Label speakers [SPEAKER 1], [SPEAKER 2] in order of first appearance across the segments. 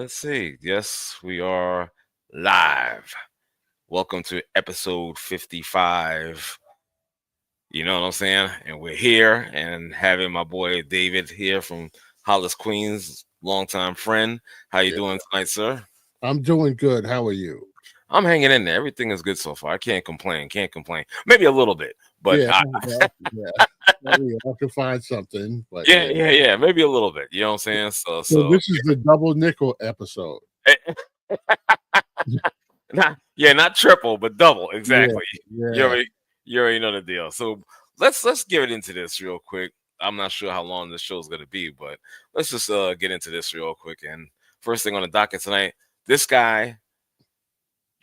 [SPEAKER 1] Let's see. Yes, we are live. Welcome to episode 55. You know what I'm saying? And we're here and having my boy David here from Hollis, Queens, longtime friend. How you
[SPEAKER 2] Yeah.
[SPEAKER 1] doing tonight, sir?
[SPEAKER 2] I'm doing good. How are you?
[SPEAKER 1] I'm hanging in there. Everything is good so far. I can't complain. Can't complain. Maybe a little bit, but
[SPEAKER 2] Yeah, yeah. We have to find something, but
[SPEAKER 1] yeah,
[SPEAKER 2] yeah.
[SPEAKER 1] yeah, yeah. Maybe a little bit. You know what I'm saying? So,
[SPEAKER 2] So
[SPEAKER 1] so
[SPEAKER 2] this is the double nickel episode.
[SPEAKER 1] not triple, but double.
[SPEAKER 2] Yeah,
[SPEAKER 1] Exactly. You
[SPEAKER 2] yeah.
[SPEAKER 1] already, you already know the deal. So let's get into this real quick. I'm not sure how long this show's gonna be, but let's just get into this real quick. And first thing on the docket tonight, this guy,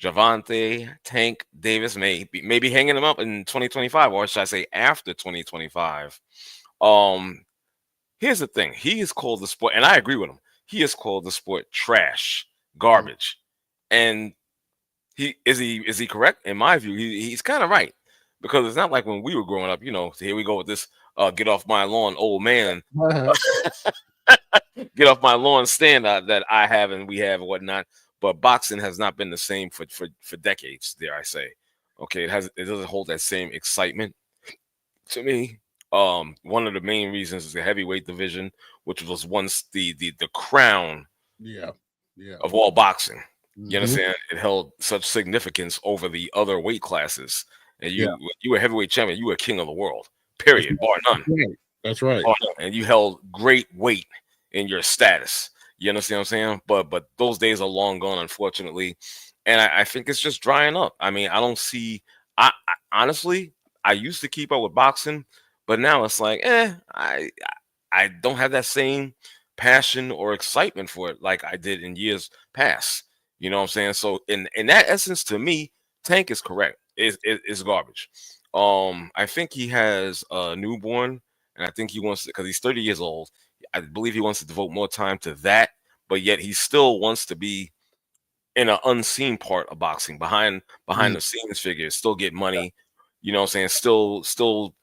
[SPEAKER 1] Gervonta Tank Davis, may be hanging him up in 2025, or should I say after 2025. Um, Here's the thing: he is called the sport, and I agree with him. He is called the sport trash, garbage, and he correct? In my view, he's kind of right, because it's not like when we were growing up. Here we go with this get off my lawn, old man,
[SPEAKER 2] Uh-huh.
[SPEAKER 1] get off my lawn stand that I have and we have and whatnot. But boxing has not been the same for decades, dare I say. Okay, it doesn't hold that same excitement to me. One of the main reasons is the heavyweight division, which was once the crown
[SPEAKER 2] Yeah, yeah.
[SPEAKER 1] of all boxing. You
[SPEAKER 2] Mhm.
[SPEAKER 1] understand? It held such significance over the other weight classes. And
[SPEAKER 2] Yeah,
[SPEAKER 1] you were heavyweight champion, you were king of the world,
[SPEAKER 2] that's
[SPEAKER 1] period,
[SPEAKER 2] right.
[SPEAKER 1] bar none.
[SPEAKER 2] That's right. That's right.
[SPEAKER 1] Bar none. And you held great weight in your status. You understand what I'm saying? But those days are long gone, unfortunately. And I think it's just drying up. I mean, I don't see I honestly I used to keep up with boxing, but now it's like, I don't have that same passion or excitement for it like I did in years past. You know what I'm saying? So in that essence, to me, Tank is correct. Is garbage. I think he has a newborn, and I think he wants to, because he's 30 years old. I believe he wants to devote more time to that, but yet he still wants to be in an unseen part of boxing, behind
[SPEAKER 2] Mm,
[SPEAKER 1] the scenes figures, still get money. You know what I'm saying? Still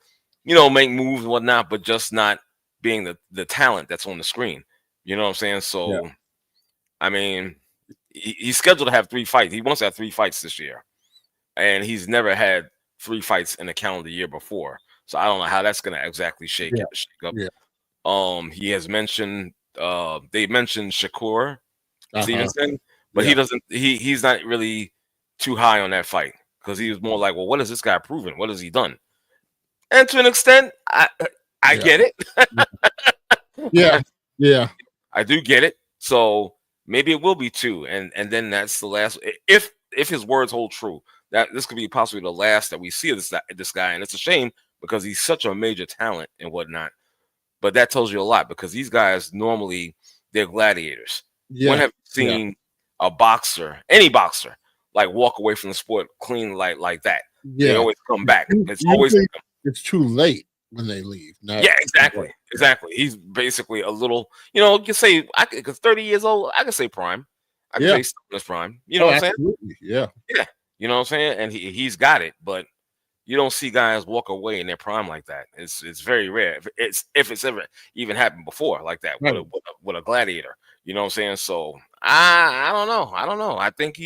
[SPEAKER 1] make moves and whatnot, but just not being the talent that's on the screen. You know what I'm saying?
[SPEAKER 2] yeah,
[SPEAKER 1] So I mean, he's scheduled to have 3 fights. He wants to have 3 fights this year, and he's never had 3 fights in a calendar year before. So I don't know how that's gonna exactly
[SPEAKER 2] yeah,
[SPEAKER 1] shake up.
[SPEAKER 2] yeah.
[SPEAKER 1] He has mentioned they mentioned Shakur
[SPEAKER 2] Uh-huh.
[SPEAKER 1] Stevenson, but he
[SPEAKER 2] Yeah,
[SPEAKER 1] doesn't. He's not really too high on that fight, because he was more like, well, what has this guy proven? What has he done? And to an extent, I
[SPEAKER 2] yeah,
[SPEAKER 1] get it.
[SPEAKER 2] yeah, yeah, yeah,
[SPEAKER 1] I do get it. So maybe it will be two, and then that's the last. If his words hold true, that this could be possibly the last that we see of this guy, and it's a shame because he's such a major talent and whatnot. But that tells you a lot, because these guys normally, they're gladiators. When
[SPEAKER 2] yeah,
[SPEAKER 1] have you
[SPEAKER 2] yeah,
[SPEAKER 1] seen a boxer, any boxer, like walk away from the sport clean like that? They
[SPEAKER 2] yeah.
[SPEAKER 1] always come back. It's always
[SPEAKER 2] Usually it's too late when they leave. Not
[SPEAKER 1] Yeah,
[SPEAKER 2] yeah,
[SPEAKER 1] exactly, exactly. He's basically a little, you can say, because 30 years old, I can say prime. I can
[SPEAKER 2] yeah.
[SPEAKER 1] say still in his prime. You know
[SPEAKER 2] Oh,
[SPEAKER 1] what I'm saying?
[SPEAKER 2] absolutely. Yeah.
[SPEAKER 1] Yeah, you know what I'm saying. And he's got it, but you don't see guys walk away in their prime like that. It's very rare. If it's ever even happened before like that with
[SPEAKER 2] Right.
[SPEAKER 1] a gladiator. You know what I'm saying? So I don't know. I don't know. I think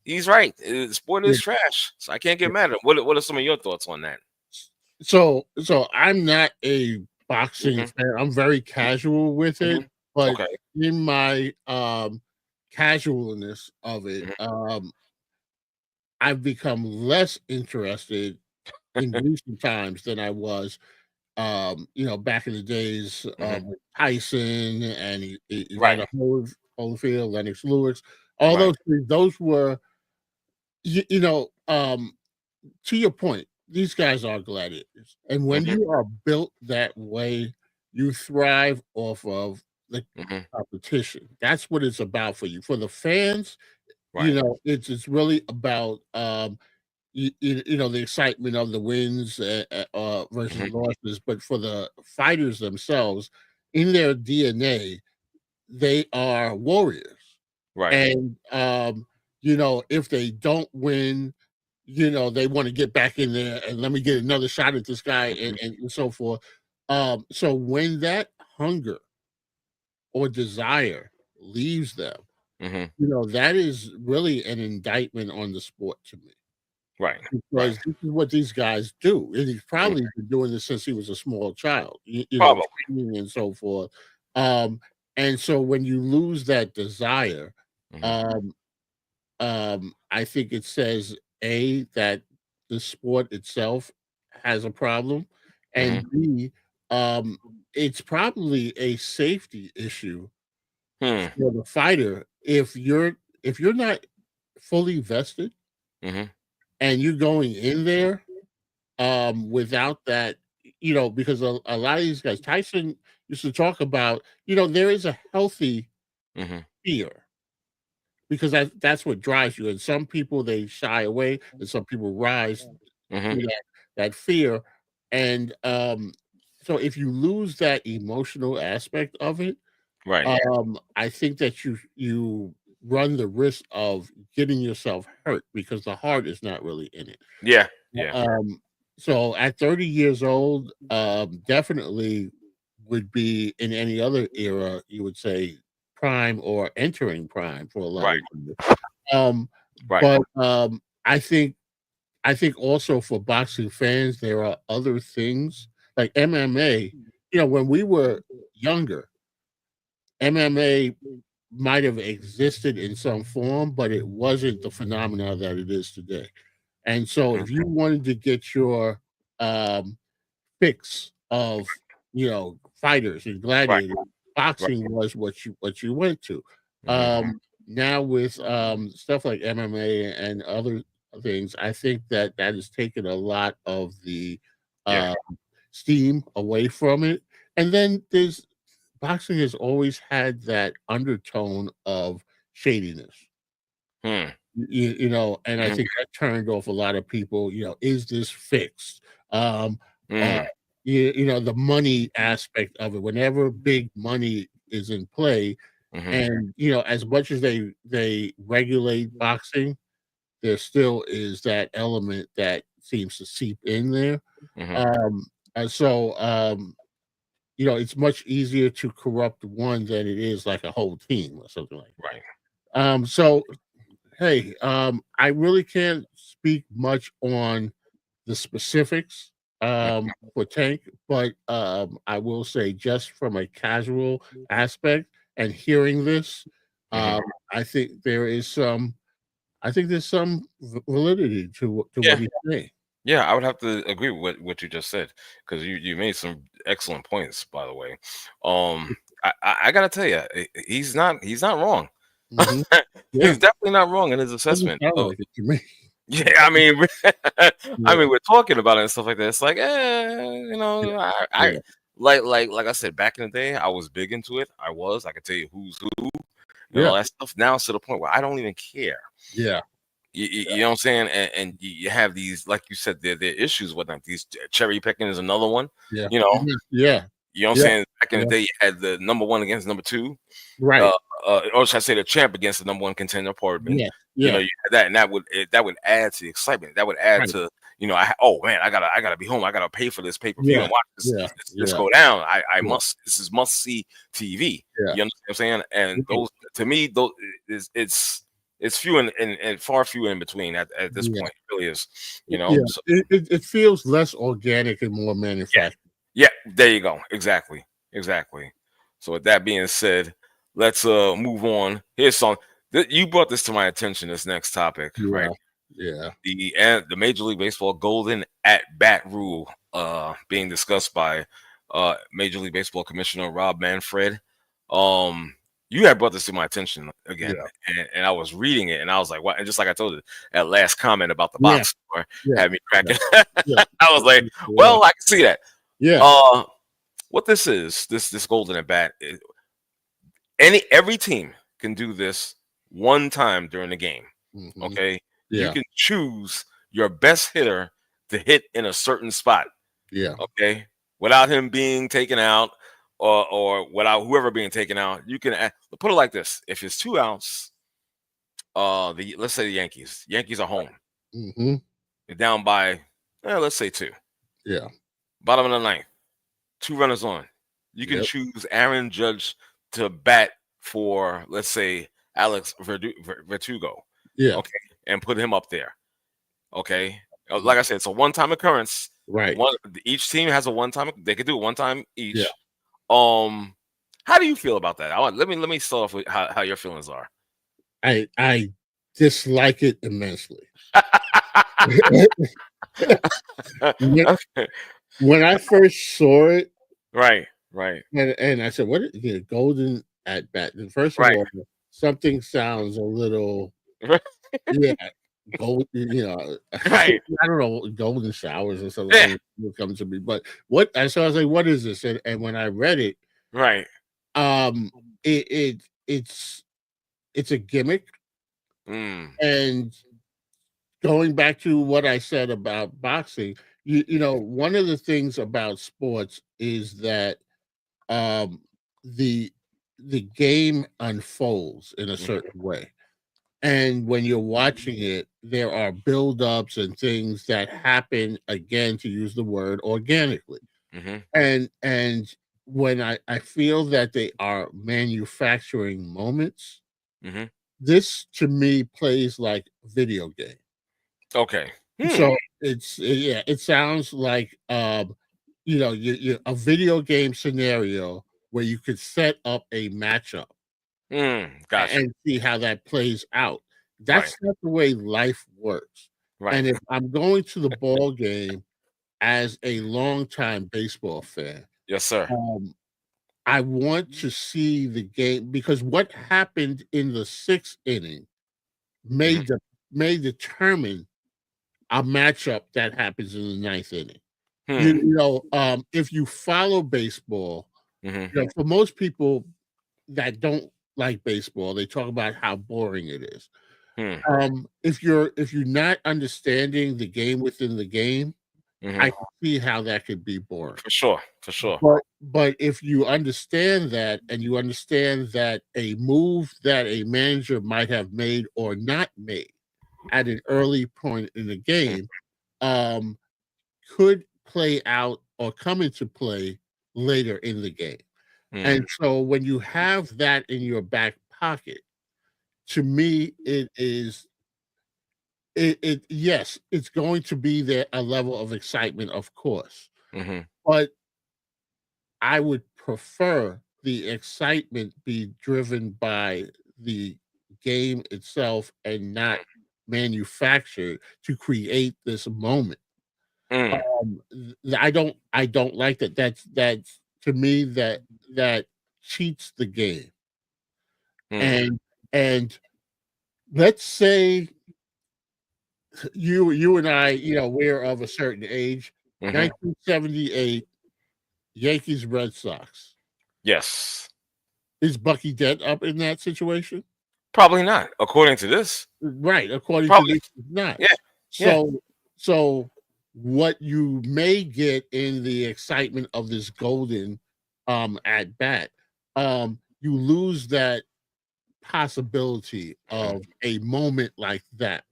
[SPEAKER 1] he's right. The sport
[SPEAKER 2] Yeah,
[SPEAKER 1] is trash, so I can't
[SPEAKER 2] yeah.
[SPEAKER 1] get mad at him. What are some of your thoughts on that?
[SPEAKER 2] So I'm not a boxing
[SPEAKER 1] Hmm.
[SPEAKER 2] fan. I'm very casual with it,
[SPEAKER 1] Hmm.
[SPEAKER 2] but
[SPEAKER 1] Okay.
[SPEAKER 2] in my casualness of it,
[SPEAKER 1] Hmm.
[SPEAKER 2] I've become less interested in recent times than I was back in the days
[SPEAKER 1] Hmm.
[SPEAKER 2] with Tyson and
[SPEAKER 1] Right.
[SPEAKER 2] Evander Holyfield, Lennox Lewis, all
[SPEAKER 1] Right.
[SPEAKER 2] those things, those were you, you know, um to your point, these guys are gladiators. And when
[SPEAKER 1] Hmm.
[SPEAKER 2] you are built that way, you thrive off of the
[SPEAKER 1] Hmm.
[SPEAKER 2] competition. That's what it's about for you. For the fans,
[SPEAKER 1] Right.
[SPEAKER 2] it's really about the excitement of the wins versus
[SPEAKER 1] Hmm.
[SPEAKER 2] losses. But for the fighters themselves, in their DNA, they are warriors.
[SPEAKER 1] Right.
[SPEAKER 2] And if they don't win, they want to get back in there and let me get another shot at this guy
[SPEAKER 1] Mhm.
[SPEAKER 2] and so forth. So when that hunger or desire leaves them,
[SPEAKER 1] Hmm.
[SPEAKER 2] That is really an indictment on the sport to me,
[SPEAKER 1] Right. Right.
[SPEAKER 2] because this is what these guys do, and he's
[SPEAKER 1] Mhm.
[SPEAKER 2] probably been doing this since he was a small child,
[SPEAKER 1] Probably.
[SPEAKER 2] training and so forth. Um, and so when you lose that desire,
[SPEAKER 1] Hmm.
[SPEAKER 2] um, I think it says A, that the sport itself has a problem,
[SPEAKER 1] Hmm.
[SPEAKER 2] and B, um, it's probably a safety issue
[SPEAKER 1] Hmm.
[SPEAKER 2] for the fighter if you're not fully vested
[SPEAKER 1] Hmm.
[SPEAKER 2] and you're going in there without that, because a lot of these guys, Tyson used to talk about, there is a healthy
[SPEAKER 1] Hmm.
[SPEAKER 2] fear, because that's what drives you. And some people, they shy away, and some people rise
[SPEAKER 1] Hmm.
[SPEAKER 2] through that fear. And so if you lose that emotional aspect of it,
[SPEAKER 1] Right.
[SPEAKER 2] I think that you run the risk of getting yourself hurt, because the heart is not really in it.
[SPEAKER 1] Yeah. Yeah.
[SPEAKER 2] Um, so at 30 years old, definitely would be in any other era, you would say prime or entering prime for a lot
[SPEAKER 1] Right.
[SPEAKER 2] of people. Um,
[SPEAKER 1] Right.
[SPEAKER 2] but I think also for boxing fans, there are other things like MMA. When we were younger, MMA might have existed in some form, but it wasn't the phenomena that it is today. And so
[SPEAKER 1] Mhm.
[SPEAKER 2] if you wanted to get your um, fix of, fighters and
[SPEAKER 1] Right.
[SPEAKER 2] gladiators,
[SPEAKER 1] Right.
[SPEAKER 2] boxing was what you went to.
[SPEAKER 1] Hmm.
[SPEAKER 2] Now with stuff like MMA and other things, I think that has taken a lot of the
[SPEAKER 1] Yeah.
[SPEAKER 2] uh, steam away from it. And then there's boxing has always had that undertone of shadiness.
[SPEAKER 1] Hmm.
[SPEAKER 2] And I
[SPEAKER 1] Hmm.
[SPEAKER 2] think that turned off a lot of people. Is this fixed? Um, uh,
[SPEAKER 1] Hmm.
[SPEAKER 2] the money aspect of it. Whenever big money is in play,
[SPEAKER 1] Hmm.
[SPEAKER 2] and as much as they regulate boxing, there still is that element that seems to seep in there.
[SPEAKER 1] Hmm.
[SPEAKER 2] Um, it's much easier to corrupt one than it is like a whole team or something like
[SPEAKER 1] Right.
[SPEAKER 2] that. So hey, I really can't speak much on the specifics for Tank, but I will say, just from a casual aspect and hearing this,
[SPEAKER 1] Hmm.
[SPEAKER 2] um, I think there is some. I think there's some validity to what
[SPEAKER 1] Yeah.
[SPEAKER 2] he's saying.
[SPEAKER 1] Yeah. I would have to agree with what you just said, because you made some excellent points. By the way, um, I gotta tell you, he's not wrong.
[SPEAKER 2] Hmm. Yeah,
[SPEAKER 1] He's definitely not wrong in his
[SPEAKER 2] doesn't
[SPEAKER 1] assessment
[SPEAKER 2] sound
[SPEAKER 1] of.
[SPEAKER 2] like it to me.
[SPEAKER 1] Yeah, I mean, I
[SPEAKER 2] Yeah,
[SPEAKER 1] mean, we're talking about it and stuff like that. It's like,
[SPEAKER 2] yeah,
[SPEAKER 1] I
[SPEAKER 2] yeah,
[SPEAKER 1] like I said back in the day, I was big into it. I could tell you who's who and
[SPEAKER 2] yeah,
[SPEAKER 1] all that stuff. Now it's to the point where I don't even care.
[SPEAKER 2] yeah,
[SPEAKER 1] You know what I'm saying? And you have these, like you said, there are issues with them. These cherry picking is another one.
[SPEAKER 2] yeah,
[SPEAKER 1] You know,
[SPEAKER 2] yeah, yeah,
[SPEAKER 1] you know what I'm
[SPEAKER 2] yeah,
[SPEAKER 1] saying? Back in the
[SPEAKER 2] yeah.
[SPEAKER 1] day, you had the number one against number two, uh,
[SPEAKER 2] Right.
[SPEAKER 1] or should I say the champ against the number one contender, pardon me.
[SPEAKER 2] Yes. Yeah.
[SPEAKER 1] You had that, and that would add to the excitement. That would add
[SPEAKER 2] Right.
[SPEAKER 1] to, oh man, I gotta be home. I gotta pay for this pay per view
[SPEAKER 2] Yeah.
[SPEAKER 1] and watch
[SPEAKER 2] Yeah.
[SPEAKER 1] this
[SPEAKER 2] Yeah.
[SPEAKER 1] go down. I
[SPEAKER 2] Yeah.
[SPEAKER 1] must. This is must see TV.
[SPEAKER 2] Yeah.
[SPEAKER 1] You understand what I'm saying? And
[SPEAKER 2] Right.
[SPEAKER 1] those, to me, those it's few and far few in between at this
[SPEAKER 2] Yeah.
[SPEAKER 1] point. It really is.
[SPEAKER 2] Yeah.
[SPEAKER 1] So
[SPEAKER 2] It feels less organic and more
[SPEAKER 1] yeah,
[SPEAKER 2] manufactured.
[SPEAKER 1] yeah. There you go. Exactly. Exactly. So with that being said, let's move on. Here's some. You brought this to my attention. This next topic, right?
[SPEAKER 2] Yeah. Yeah.
[SPEAKER 1] The Major League Baseball golden at bat rule being discussed by Major League Baseball Commissioner Rob Manfred. Um you had brought this to my attention again,
[SPEAKER 2] Yeah.
[SPEAKER 1] and I was reading it and I was like, what? And just like I told you, that last comment about the
[SPEAKER 2] Yeah.
[SPEAKER 1] box score
[SPEAKER 2] Yeah.
[SPEAKER 1] had me
[SPEAKER 2] Yeah.
[SPEAKER 1] cracking.
[SPEAKER 2] Yeah.
[SPEAKER 1] I was like,
[SPEAKER 2] Yeah.
[SPEAKER 1] well, I can see that.
[SPEAKER 2] Yeah.
[SPEAKER 1] uh what this is, this golden at bat, every team can do this one time during the game.
[SPEAKER 2] Mhm.
[SPEAKER 1] Okay, you
[SPEAKER 2] Yeah.
[SPEAKER 1] can choose your best hitter to hit in a certain spot.
[SPEAKER 2] Yeah.
[SPEAKER 1] Okay, without him being taken out, or without whoever being taken out, you can put it like this: if it's 2 outs, let's say the Yankees are home,
[SPEAKER 2] Mhm.
[SPEAKER 1] they're down by, let's say two,
[SPEAKER 2] Yeah.
[SPEAKER 1] bottom of the ninth, 2 runners on. You can
[SPEAKER 2] Yep.
[SPEAKER 1] choose Aaron Judge to bat for, let's say, Alex Verdugo,
[SPEAKER 2] Yeah,
[SPEAKER 1] okay, and put him up there, okay.
[SPEAKER 2] mhm,
[SPEAKER 1] Like I said, it's a one-time occurrence.
[SPEAKER 2] right.
[SPEAKER 1] One Each team has a one-time. They could do it one time
[SPEAKER 2] Yeah,
[SPEAKER 1] each. Um, how do you feel about that? Let me start off with how your feelings are.
[SPEAKER 2] I dislike it immensely. when,
[SPEAKER 1] Okay.
[SPEAKER 2] when I first saw it,
[SPEAKER 1] Right, right,
[SPEAKER 2] and I said, "What is golden at bat?" And first of
[SPEAKER 1] right,
[SPEAKER 2] all, something sounds a little, yeah, gold.
[SPEAKER 1] right,
[SPEAKER 2] I don't know, golden showers or something. I
[SPEAKER 1] yeah,
[SPEAKER 2] don't know what comes to me, but what? And so I was like, "What is this?" And when I read it,
[SPEAKER 1] right.
[SPEAKER 2] um, it, it it's it's a gimmick,
[SPEAKER 1] Mm,
[SPEAKER 2] and going back to what I said about boxing, one of the things about sports is that um, the the game unfolds in a
[SPEAKER 1] mhm,
[SPEAKER 2] certain way. And when you're watching it, there are buildups and things that happen, again, to use the word, organically.
[SPEAKER 1] mhm,
[SPEAKER 2] And when I feel that they are manufacturing moments,
[SPEAKER 1] mhm.
[SPEAKER 2] this to me plays like video game.
[SPEAKER 1] Okay.
[SPEAKER 2] So yeah, it sounds like you a video game scenario where you could set up a matchup
[SPEAKER 1] Got you.
[SPEAKER 2] and see how that plays out.
[SPEAKER 1] Right,
[SPEAKER 2] That's not the way life works.
[SPEAKER 1] right.
[SPEAKER 2] And if I'm going to the ball game as a longtime baseball fan,
[SPEAKER 1] Yes, sir.
[SPEAKER 2] um, I want to see the game because what happened in the sixth inning may
[SPEAKER 1] Mhm.
[SPEAKER 2] de- may determine a matchup that happens in the ninth inning.
[SPEAKER 1] Hmm.
[SPEAKER 2] If you follow baseball,
[SPEAKER 1] Mhm.
[SPEAKER 2] for most people that don't like baseball, they talk about how boring it is.
[SPEAKER 1] Hmm.
[SPEAKER 2] If you're not understanding the game within the game, I
[SPEAKER 1] Mhm.
[SPEAKER 2] can see how that could be boring.
[SPEAKER 1] For sure. For sure.
[SPEAKER 2] But if you understand that and you understand that a move that a manager might have made or not made at an early point in the
[SPEAKER 1] Mm,
[SPEAKER 2] game, um, could play out or come into play later in the game.
[SPEAKER 1] mm,
[SPEAKER 2] And so when you have that in your back pocket, to me, it yes, it's going to be there a level of excitement, of course.
[SPEAKER 1] mhm,
[SPEAKER 2] But I would prefer the excitement be driven by the game itself and not manufactured to create this moment.
[SPEAKER 1] mm,
[SPEAKER 2] I don't like that. That's to me that cheats the game.
[SPEAKER 1] mm,
[SPEAKER 2] And let's say you and I, we're of a certain age.
[SPEAKER 1] mhm.
[SPEAKER 2] 1978 Yankees Red Sox.
[SPEAKER 1] Yes.
[SPEAKER 2] Is Bucky Dent up in that situation?
[SPEAKER 1] Probably not, according to this.
[SPEAKER 2] Right, according to
[SPEAKER 1] Probably.
[SPEAKER 2] this, he's not.
[SPEAKER 1] Yeah. Yeah.
[SPEAKER 2] So what you may get in the excitement of this golden at bat, you lose that possibility
[SPEAKER 1] Mhm.
[SPEAKER 2] of a moment like that.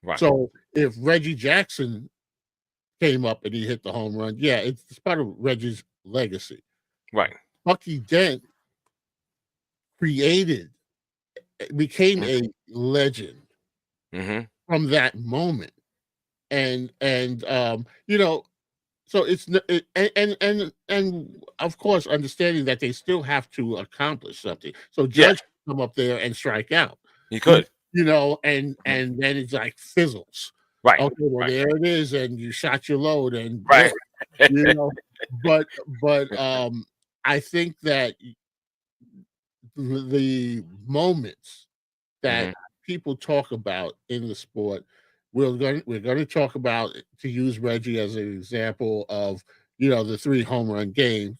[SPEAKER 1] Right.
[SPEAKER 2] So if Reggie Jackson came up and he hit the home run, yeah, it's part of Reggie's legacy.
[SPEAKER 1] Right.
[SPEAKER 2] Bucky Dent created became
[SPEAKER 1] Mm,
[SPEAKER 2] a legend
[SPEAKER 1] mhm.
[SPEAKER 2] from that moment. And so it's and of course understanding that they still have to accomplish something. So
[SPEAKER 1] Yeah.
[SPEAKER 2] Judge can come up there and strike out,
[SPEAKER 1] You
[SPEAKER 2] you,
[SPEAKER 1] could.
[SPEAKER 2] and
[SPEAKER 1] Mhm.
[SPEAKER 2] then it's like fizzles.
[SPEAKER 1] Right.
[SPEAKER 2] Okay, well
[SPEAKER 1] Right.
[SPEAKER 2] there it is, and you shot your load, and
[SPEAKER 1] Right.
[SPEAKER 2] you know, but I think that the moments that
[SPEAKER 1] Mhm.
[SPEAKER 2] people talk about in the sport. We're going to talk about, to use Reggie as an example of the three home run games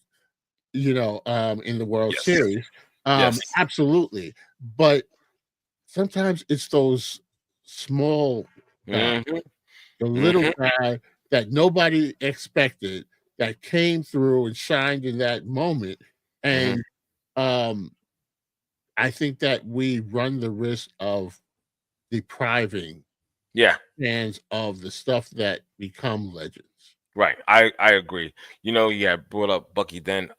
[SPEAKER 2] in the World
[SPEAKER 1] Yes.
[SPEAKER 2] Series.
[SPEAKER 1] Yes.
[SPEAKER 2] Absolutely, but sometimes it's those small guys,
[SPEAKER 1] Mhm.
[SPEAKER 2] the little
[SPEAKER 1] Mhm.
[SPEAKER 2] guy that nobody expected that came through and shined in that moment,
[SPEAKER 1] Mhm.
[SPEAKER 2] and um, I think that we run the risk of depriving
[SPEAKER 1] Yeah.
[SPEAKER 2] fans of the stuff that become legends.
[SPEAKER 1] Right. I agree. You had brought up Bucky then.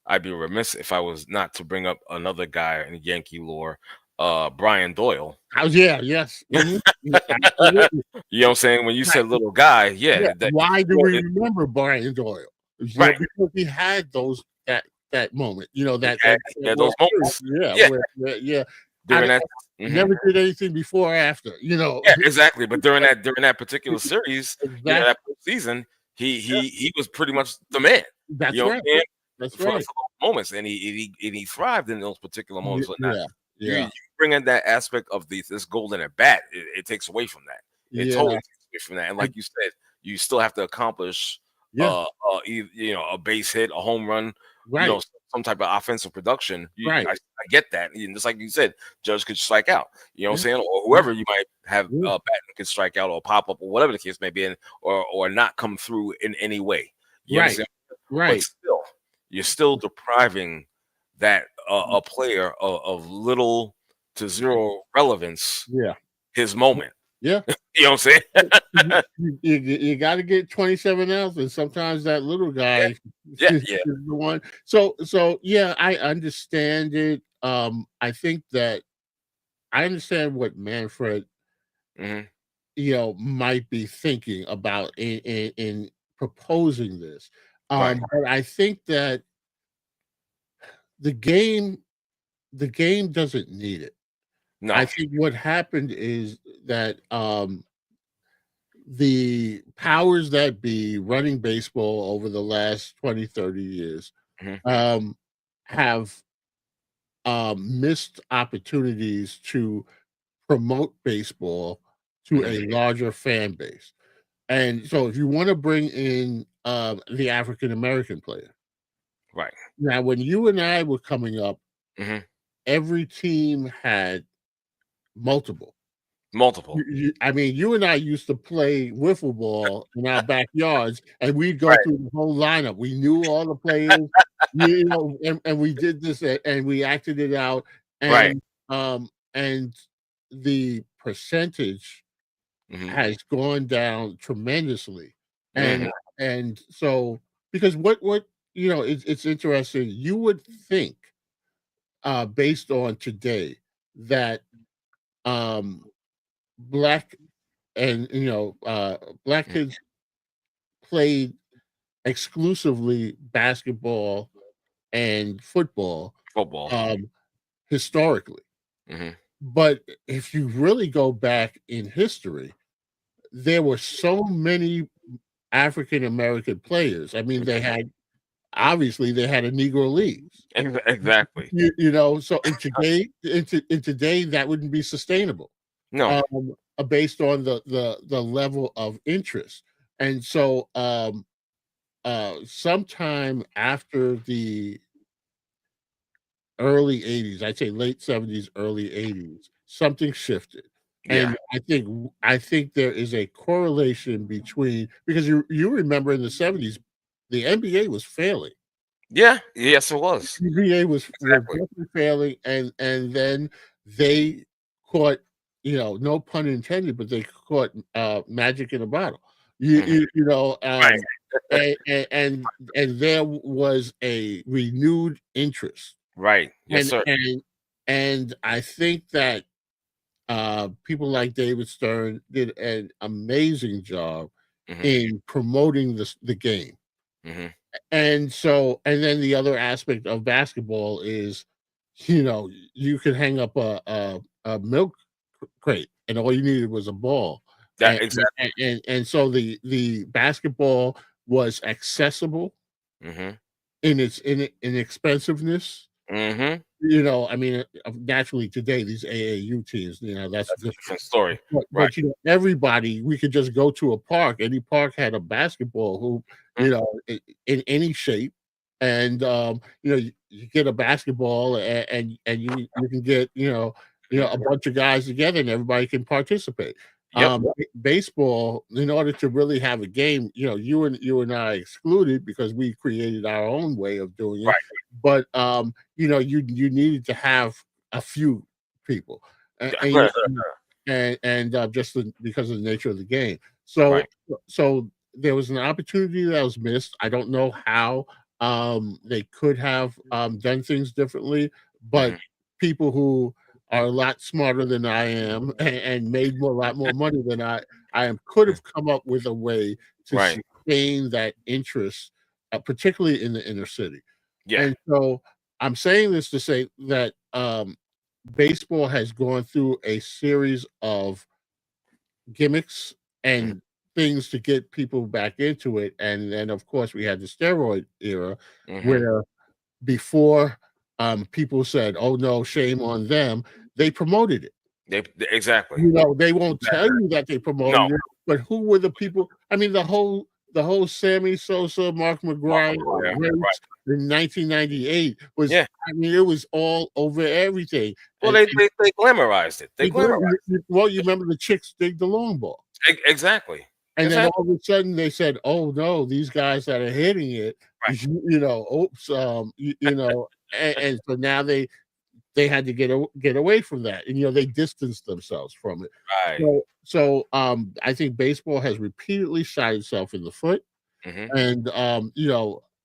[SPEAKER 1] I'd be remiss if I was not to bring up another guy in Yankee lore, Brian Doyle.
[SPEAKER 2] Oh, yeah, yes. Mhm. Yeah, absolutely.
[SPEAKER 1] You know what I'm saying? When you
[SPEAKER 2] Right.
[SPEAKER 1] said little guy,
[SPEAKER 2] Yeah.
[SPEAKER 1] yeah, that
[SPEAKER 2] Why do we remember Brian Doyle?
[SPEAKER 1] right.
[SPEAKER 2] Because he had that moment,
[SPEAKER 1] He
[SPEAKER 2] that
[SPEAKER 1] had
[SPEAKER 2] World
[SPEAKER 1] those
[SPEAKER 2] Series,
[SPEAKER 1] moments.
[SPEAKER 2] yeah,
[SPEAKER 1] Yeah,
[SPEAKER 2] where yeah, I
[SPEAKER 1] during that. Mhm.
[SPEAKER 2] never did anything before or after,
[SPEAKER 1] Yeah, exactly. But during that particular series,
[SPEAKER 2] Exactly.
[SPEAKER 1] that postseason, he
[SPEAKER 2] Yeah,
[SPEAKER 1] he he was pretty much the man. You
[SPEAKER 2] that's
[SPEAKER 1] know what
[SPEAKER 2] right.
[SPEAKER 1] I'm saying?
[SPEAKER 2] That's
[SPEAKER 1] For
[SPEAKER 2] right.
[SPEAKER 1] those moments, and he thrived in those particular moments. So now
[SPEAKER 2] Yeah,
[SPEAKER 1] you
[SPEAKER 2] yeah,
[SPEAKER 1] bring in that aspect of this golden at bat, it takes away from that. It totally
[SPEAKER 2] yeah,
[SPEAKER 1] takes away from that. And
[SPEAKER 2] I
[SPEAKER 1] like you said, you still have to accomplish
[SPEAKER 2] yeah,
[SPEAKER 1] a base hit, a home run,
[SPEAKER 2] right,
[SPEAKER 1] some type of offensive production.
[SPEAKER 2] right.
[SPEAKER 1] I get that. And just like you said, Judge could strike out. You know what I'm
[SPEAKER 2] Yeah,
[SPEAKER 1] saying? Or
[SPEAKER 2] yeah,
[SPEAKER 1] whoever you might have
[SPEAKER 2] yeah,
[SPEAKER 1] batting could strike out or pop up or whatever the case may be, or not come through in any way. You
[SPEAKER 2] right,
[SPEAKER 1] understand? But
[SPEAKER 2] right.
[SPEAKER 1] still, you're still depriving that a player of little to zero relevance
[SPEAKER 2] Yeah,
[SPEAKER 1] his moment.
[SPEAKER 2] yeah.
[SPEAKER 1] You know what I'm saying?
[SPEAKER 2] You got to get 27 outs, and sometimes that little
[SPEAKER 1] Yeah,
[SPEAKER 2] guy
[SPEAKER 1] yeah,
[SPEAKER 2] is
[SPEAKER 1] yeah.
[SPEAKER 2] the one. So yeah, I understand it. I think that I understand what Manfred,
[SPEAKER 1] Hmm.
[SPEAKER 2] might be thinking about in proposing this.
[SPEAKER 1] Right.
[SPEAKER 2] But I think that the game, the game doesn't need it. I
[SPEAKER 1] No.
[SPEAKER 2] think what happened is that the powers that be running baseball over the last 20, 30 years
[SPEAKER 1] Hmm.
[SPEAKER 2] um, have missed opportunities to promote baseball to
[SPEAKER 1] Hmm.
[SPEAKER 2] a larger fan base. And so if you want to bring in the African American player,
[SPEAKER 1] Right.
[SPEAKER 2] now when you and I were coming up,
[SPEAKER 1] Hmm.
[SPEAKER 2] every team had multiple.
[SPEAKER 1] Multiple.
[SPEAKER 2] I mean, you and I used to play wiffle ball in our backyards, and we'd go
[SPEAKER 1] Right.
[SPEAKER 2] through the whole lineup. We knew all the players, and we did this and we acted it out,
[SPEAKER 1] Right.
[SPEAKER 2] and the percentage
[SPEAKER 1] Hmm.
[SPEAKER 2] has gone down tremendously,
[SPEAKER 1] Hmm.
[SPEAKER 2] and so because what it's interesting. You would think, based on today, that um, black and black kids played exclusively basketball and football
[SPEAKER 1] Football.
[SPEAKER 2] um, historically.
[SPEAKER 1] Hmm.
[SPEAKER 2] But if you really go back in history, there were so many African American players. I mean, they had obviously they had a Negro Leagues.
[SPEAKER 1] Exactly.
[SPEAKER 2] So in today that wouldn't be sustainable.
[SPEAKER 1] No.
[SPEAKER 2] Based on the level of interest. And so sometime after the early 80s, I'd say late 70s, early 80s, something shifted.
[SPEAKER 1] Yeah.
[SPEAKER 2] And I think there is a correlation between, because you remember in the 70s, the NBA was failing.
[SPEAKER 1] Yeah. Yes, it was.
[SPEAKER 2] NBA was
[SPEAKER 1] Exactly.
[SPEAKER 2] definitely failing, and then they caught, no pun intended, but they caught magic in a bottle. You
[SPEAKER 1] Hmm.
[SPEAKER 2] you, you know,
[SPEAKER 1] Right.
[SPEAKER 2] and there was a renewed interest,
[SPEAKER 1] Right. Yes,
[SPEAKER 2] and
[SPEAKER 1] sir.
[SPEAKER 2] and and I think that people like David Stern did an amazing job
[SPEAKER 1] Hmm.
[SPEAKER 2] in promoting the game.
[SPEAKER 1] Hmm.
[SPEAKER 2] And then the other aspect of basketball is, you could hang up a milk crate, and all you needed was a ball,
[SPEAKER 1] That exactly.
[SPEAKER 2] and so the basketball was accessible
[SPEAKER 1] Hmm.
[SPEAKER 2] in its inexpensiveness.
[SPEAKER 1] Hmm.
[SPEAKER 2] I mean, naturally today these AAU teams, that's
[SPEAKER 1] That's a
[SPEAKER 2] different.
[SPEAKER 1] different story. Right.
[SPEAKER 2] But everybody, we could just go to a park. Any park had a basketball hoop,
[SPEAKER 1] Mhm.
[SPEAKER 2] in any shape, and you get a basketball, and you can get a bunch of guys together, and everybody can participate.
[SPEAKER 1] Yep.
[SPEAKER 2] Baseball, in order to really have a game, you and I excluded because we created our own way of doing it.
[SPEAKER 1] Right.
[SPEAKER 2] But you needed to have a few people, and and, you-
[SPEAKER 1] Right.
[SPEAKER 2] and just because of the nature of the game. So
[SPEAKER 1] Right.
[SPEAKER 2] so there was an opportunity that was missed. I don't know how. They could have done things differently, but
[SPEAKER 1] Mhm.
[SPEAKER 2] people who are a lot smarter than I am and made a lot more money than I am could
[SPEAKER 1] Mm.
[SPEAKER 2] have come up with a way to
[SPEAKER 1] Right.
[SPEAKER 2] sustain that interest, particularly in the inner city.
[SPEAKER 1] Yeah.
[SPEAKER 2] And so I'm saying this to say that baseball has gone through a series of gimmicks
[SPEAKER 1] Mhm.
[SPEAKER 2] and things to get people back into it. And then, of course, we had the steroid era
[SPEAKER 1] Mhm.
[SPEAKER 2] where before people said, "Oh no, shame on them," they promoted it.
[SPEAKER 1] Exactly.
[SPEAKER 2] They won't tell
[SPEAKER 1] Exactly.
[SPEAKER 2] you that they
[SPEAKER 1] No.
[SPEAKER 2] promoted it, but who were the people? I mean, the whole Sammy Sosa, Mark
[SPEAKER 1] Mark
[SPEAKER 2] McGwire
[SPEAKER 1] McGwire. Right.
[SPEAKER 2] race in 1998 was,
[SPEAKER 1] Yeah.
[SPEAKER 2] I mean, it was all over everything.
[SPEAKER 1] Well,
[SPEAKER 2] And
[SPEAKER 1] they glamorized it. They glamorized
[SPEAKER 2] well, you remember the chicks dig the long ball.
[SPEAKER 1] it.
[SPEAKER 2] And then
[SPEAKER 1] Exactly.
[SPEAKER 2] all of a sudden they said, "Oh no, these guys that are hitting it,
[SPEAKER 1] Right.
[SPEAKER 2] oops, and so now they had to get away from that, and they distanced themselves from it.
[SPEAKER 1] Right.
[SPEAKER 2] So I think baseball has repeatedly shot itself in the foot,
[SPEAKER 1] Mhm.
[SPEAKER 2] and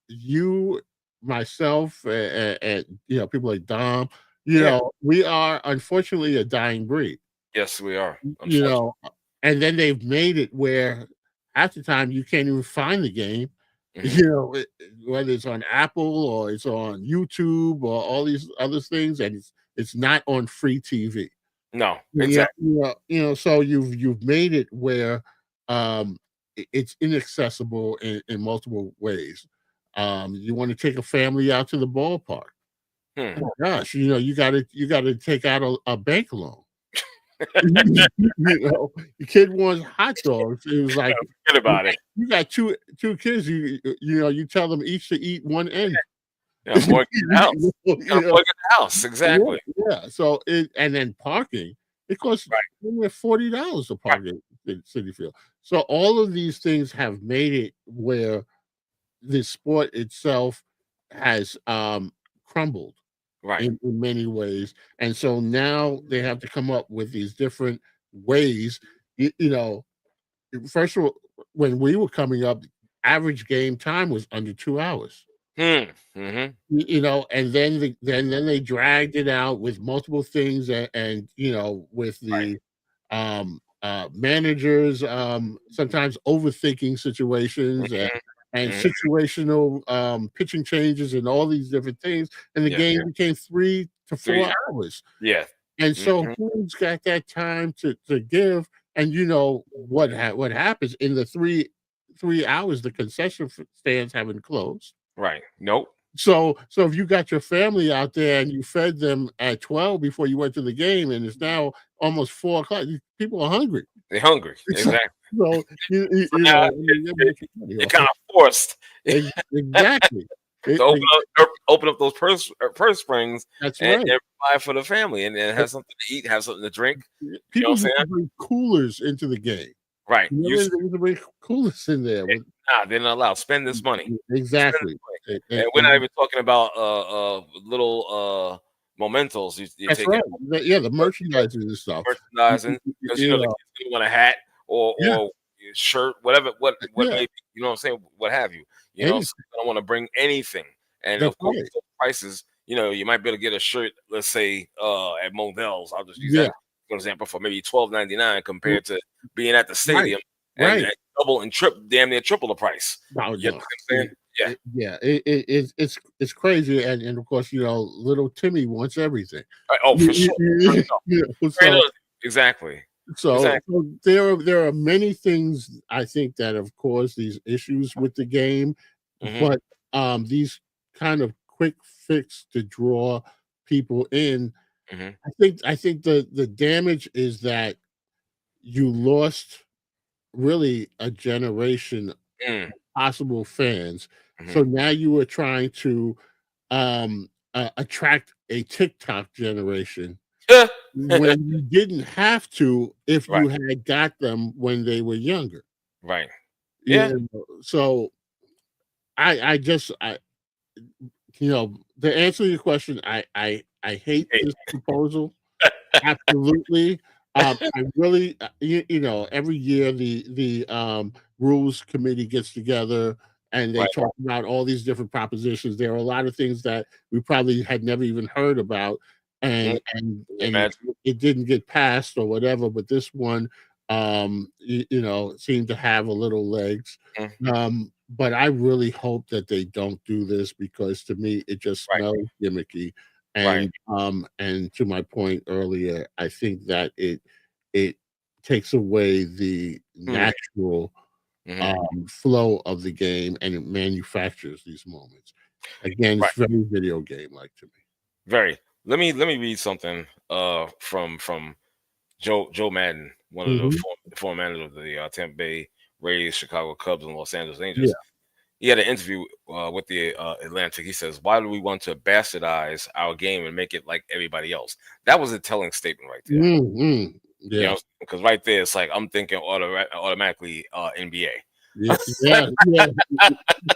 [SPEAKER 2] you, myself, and people like Dom,
[SPEAKER 1] Yeah.
[SPEAKER 2] we are unfortunately a dying breed.
[SPEAKER 1] Yes, we are.
[SPEAKER 2] You
[SPEAKER 1] Unfortunately.
[SPEAKER 2] know, and then they've made it where half the time you can't even find the game,
[SPEAKER 1] Mhm.
[SPEAKER 2] whether it's on Apple or it's on YouTube or all these other things, and it's not on free TV.
[SPEAKER 1] No.
[SPEAKER 2] Yeah,
[SPEAKER 1] Exactly.
[SPEAKER 2] so you've made it where it's inaccessible in multiple ways. You want to take a family out to the ballpark.
[SPEAKER 1] Hmm.
[SPEAKER 2] Oh my gosh, you gotta take out a bank loan. The kid wants hot dogs. It was like,
[SPEAKER 1] Forget about it.
[SPEAKER 2] you got two kids, you tell them each to eat one end.
[SPEAKER 1] Yeah. Mortgage the house. Gotta
[SPEAKER 2] You know,
[SPEAKER 1] mortgage the house.
[SPEAKER 2] yeah,
[SPEAKER 1] Exactly.
[SPEAKER 2] yeah. So and then parking, it costs
[SPEAKER 1] Right.
[SPEAKER 2] $40 to
[SPEAKER 1] Right.
[SPEAKER 2] park at City Field. So all of these things have made it where the sport itself has crumbled
[SPEAKER 1] Right.
[SPEAKER 2] in many ways. And so now they have to come up with these different ways. First of all, when we were coming up, average game time was under 2 hours.
[SPEAKER 1] Hmm. Mhm.
[SPEAKER 2] And then they dragged it out with multiple things, and with
[SPEAKER 1] Right.
[SPEAKER 2] the managers sometimes overthinking situations, and
[SPEAKER 1] Mhm.
[SPEAKER 2] and
[SPEAKER 1] Mhm.
[SPEAKER 2] situational pitching changes and all these different things, and the
[SPEAKER 1] Yeah.
[SPEAKER 2] game became 3 to 4
[SPEAKER 1] 3.
[SPEAKER 2] hours.
[SPEAKER 1] Yeah.
[SPEAKER 2] And so
[SPEAKER 1] Mhm.
[SPEAKER 2] who's got that time to give? And what happens in the 3 hours, the concession stands haven't closed.
[SPEAKER 1] Right. Nope.
[SPEAKER 2] So if you got your family out there and you fed them at 12 before you went to the game, and it's now almost 4 o'clock, people are hungry.
[SPEAKER 1] They're hungry.
[SPEAKER 2] So
[SPEAKER 1] Exactly.
[SPEAKER 2] so you you
[SPEAKER 1] So
[SPEAKER 2] you
[SPEAKER 1] now
[SPEAKER 2] know, I mean, you're making money
[SPEAKER 1] you're
[SPEAKER 2] off
[SPEAKER 1] kind
[SPEAKER 2] it.
[SPEAKER 1] of forced
[SPEAKER 2] Exactly.
[SPEAKER 1] to open up those purse strings
[SPEAKER 2] That's
[SPEAKER 1] and,
[SPEAKER 2] right.
[SPEAKER 1] and provide for the family and
[SPEAKER 2] Eh,
[SPEAKER 1] have something to eat, have something to drink. You know
[SPEAKER 2] People
[SPEAKER 1] what I'm
[SPEAKER 2] used
[SPEAKER 1] saying?
[SPEAKER 2] to bring coolers into the game.
[SPEAKER 1] Right.
[SPEAKER 2] Remember they used to bring coolers in there with
[SPEAKER 1] Nah, they're not allowed. Spend this money. Spend this
[SPEAKER 2] exactly.
[SPEAKER 1] money.
[SPEAKER 2] And
[SPEAKER 1] And we're not even talking about little mementos you
[SPEAKER 2] that's
[SPEAKER 1] take
[SPEAKER 2] right.
[SPEAKER 1] out,
[SPEAKER 2] Yeah, the merchandising and stuff. You
[SPEAKER 1] merchandising, because
[SPEAKER 2] you
[SPEAKER 1] the
[SPEAKER 2] know,
[SPEAKER 1] kids gonna want a hat
[SPEAKER 2] yeah,
[SPEAKER 1] or a shirt, whatever what
[SPEAKER 2] yeah,
[SPEAKER 1] may be, you know what I'm saying, what have you.
[SPEAKER 2] any
[SPEAKER 1] So I don't want to bring anything. And
[SPEAKER 2] that's
[SPEAKER 1] of course
[SPEAKER 2] right.
[SPEAKER 1] the prices, you might be able to get a shirt, let's say at Modell's. I'll just use
[SPEAKER 2] Yeah,
[SPEAKER 1] that for example for maybe 12.99 compared to being at the
[SPEAKER 2] right,
[SPEAKER 1] stadium and,
[SPEAKER 2] right.
[SPEAKER 1] and double and damn near triple the price.
[SPEAKER 2] No,
[SPEAKER 1] You know
[SPEAKER 2] no.
[SPEAKER 1] what I'm saying? Yeah.
[SPEAKER 2] Yeah, it's crazy, and of course, little Timmy wants everything.
[SPEAKER 1] Right. Oh, for sure. Straight up. Straight
[SPEAKER 2] So
[SPEAKER 1] up. Exactly.
[SPEAKER 2] so
[SPEAKER 1] Exactly.
[SPEAKER 2] so there are many things I think that have caused these issues with the game,
[SPEAKER 1] Hmm.
[SPEAKER 2] but these kind of quick fix to draw people in.
[SPEAKER 1] Hmm.
[SPEAKER 2] I think the damage is that you lost really a generation
[SPEAKER 1] Mm.
[SPEAKER 2] possible fans.
[SPEAKER 1] Hmm.
[SPEAKER 2] So now you are trying to attract a TikTok generation when you didn't have to if
[SPEAKER 1] Right.
[SPEAKER 2] you had got them when they were younger.
[SPEAKER 1] Right. Yeah.
[SPEAKER 2] So to answer your question, I hate
[SPEAKER 1] Hey.
[SPEAKER 2] this proposal. Absolutely. I really, every year the rules committee gets together and they
[SPEAKER 1] Right.
[SPEAKER 2] talked about all these different propositions. There are a lot of things that we probably had never even heard about,
[SPEAKER 1] Mhm.
[SPEAKER 2] and
[SPEAKER 1] Imagine.
[SPEAKER 2] it didn't get passed or whatever. But this one, seemed to have a little legs.
[SPEAKER 1] Mhm.
[SPEAKER 2] But I really hope that they don't do this because to me it just
[SPEAKER 1] Right.
[SPEAKER 2] smells gimmicky.
[SPEAKER 1] Right.
[SPEAKER 2] And to my point earlier, I think that it takes away the
[SPEAKER 1] Hmm.
[SPEAKER 2] natural
[SPEAKER 1] Mhm.
[SPEAKER 2] flow of the game, and it manufactures these moments. Again,
[SPEAKER 1] Right.
[SPEAKER 2] it's very video game like to me.
[SPEAKER 1] Very. Let me read something from Joe Madden, one of the
[SPEAKER 2] Mhm.
[SPEAKER 1] former managers of the Tampa Bay Rays, Chicago Cubs, and Los Angeles
[SPEAKER 2] Yeah.
[SPEAKER 1] Angels. He had an interview with the Atlantic. He says, "Why do we want to bastardize our game and make it like everybody else?" That was a telling statement right there.
[SPEAKER 2] Mhm.
[SPEAKER 1] You
[SPEAKER 2] Yeah.
[SPEAKER 1] know, because right there, it's like I'm thinking automatically NBA.
[SPEAKER 2] Yeah. Yeah. Yeah.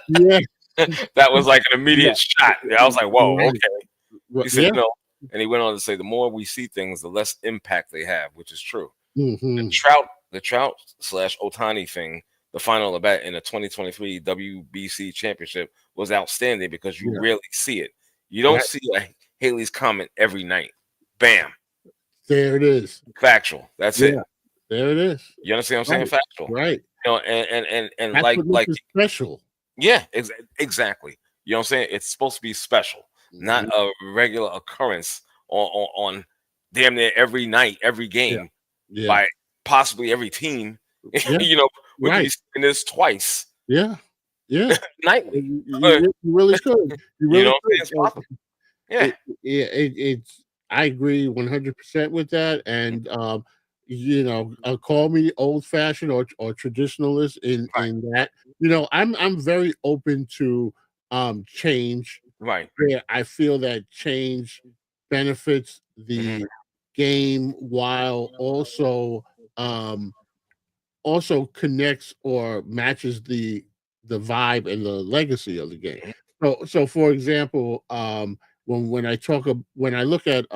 [SPEAKER 2] Yeah.
[SPEAKER 1] That was like an
[SPEAKER 2] Yeah.
[SPEAKER 1] immediate shot. Yeah, I was like, "Whoa,
[SPEAKER 2] Right.
[SPEAKER 1] okay." He said,
[SPEAKER 2] Yeah.
[SPEAKER 1] and he went on to say, "The more we see things, the less impact they have," which is true. The
[SPEAKER 2] Mhm.
[SPEAKER 1] Trout, the Trout slash Otani thing, the final at bat in the 2023 WBC championship was outstanding because you
[SPEAKER 2] Yeah.
[SPEAKER 1] rarely see it. You don't
[SPEAKER 2] Right.
[SPEAKER 1] see a Haley's Comet every night. Bam,
[SPEAKER 2] There it is.
[SPEAKER 1] factual. That's it.
[SPEAKER 2] Yeah. There it is.
[SPEAKER 1] You understand what I'm saying?
[SPEAKER 2] Right.
[SPEAKER 1] Factual.
[SPEAKER 2] Right.
[SPEAKER 1] And
[SPEAKER 2] That's
[SPEAKER 1] like
[SPEAKER 2] what makes
[SPEAKER 1] like
[SPEAKER 2] it special.
[SPEAKER 1] yeah, exactly. You know what I'm saying? It's supposed to be special, not
[SPEAKER 2] Mhm.
[SPEAKER 1] a regular occurrence on damn near every night, every
[SPEAKER 2] Yeah.
[SPEAKER 1] game
[SPEAKER 2] Yeah.
[SPEAKER 1] by possibly every team.
[SPEAKER 2] Yeah.
[SPEAKER 1] You know, we could be
[SPEAKER 2] Right.
[SPEAKER 1] seeing this twice
[SPEAKER 2] Yeah. Yeah.
[SPEAKER 1] nightly.
[SPEAKER 2] You really could. You
[SPEAKER 1] You know
[SPEAKER 2] really
[SPEAKER 1] what I'm saying?
[SPEAKER 2] could.
[SPEAKER 1] It's possible. Yeah.
[SPEAKER 2] Yeah, it's I agree 100% with that,
[SPEAKER 1] Mhm.
[SPEAKER 2] and, call me old-fashioned or traditionalist
[SPEAKER 1] Right.
[SPEAKER 2] in that. I'm very open to, change
[SPEAKER 1] Right.
[SPEAKER 2] where I feel that change benefits
[SPEAKER 1] Mhm.
[SPEAKER 2] the game while um also connects or matches the vibe and the legacy of the game.
[SPEAKER 1] Mhm.
[SPEAKER 2] So for example, when I look at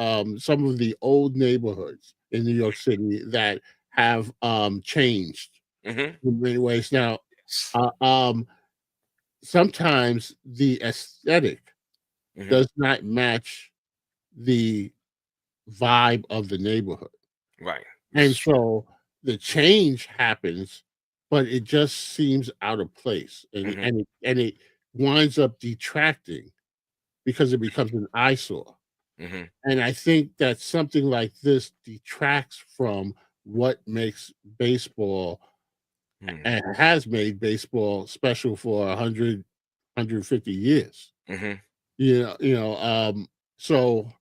[SPEAKER 2] some of the old neighborhoods in New York City that have changed
[SPEAKER 1] Mhm.
[SPEAKER 2] in many ways now,
[SPEAKER 1] Yes.
[SPEAKER 2] uh, um, sometimes the aesthetic
[SPEAKER 1] Mhm.
[SPEAKER 2] does not match the vibe of the neighborhood.
[SPEAKER 1] Right. This
[SPEAKER 2] And
[SPEAKER 1] is true.
[SPEAKER 2] so the change happens, but it just seems out of place,
[SPEAKER 1] Mhm.
[SPEAKER 2] and it winds up detracting because it becomes an eyesore.
[SPEAKER 1] Mhm.
[SPEAKER 2] And I think that something like this detracts from what makes baseball
[SPEAKER 1] Mhm.
[SPEAKER 2] and has made baseball special for 150 years.
[SPEAKER 1] Mhm.
[SPEAKER 2] So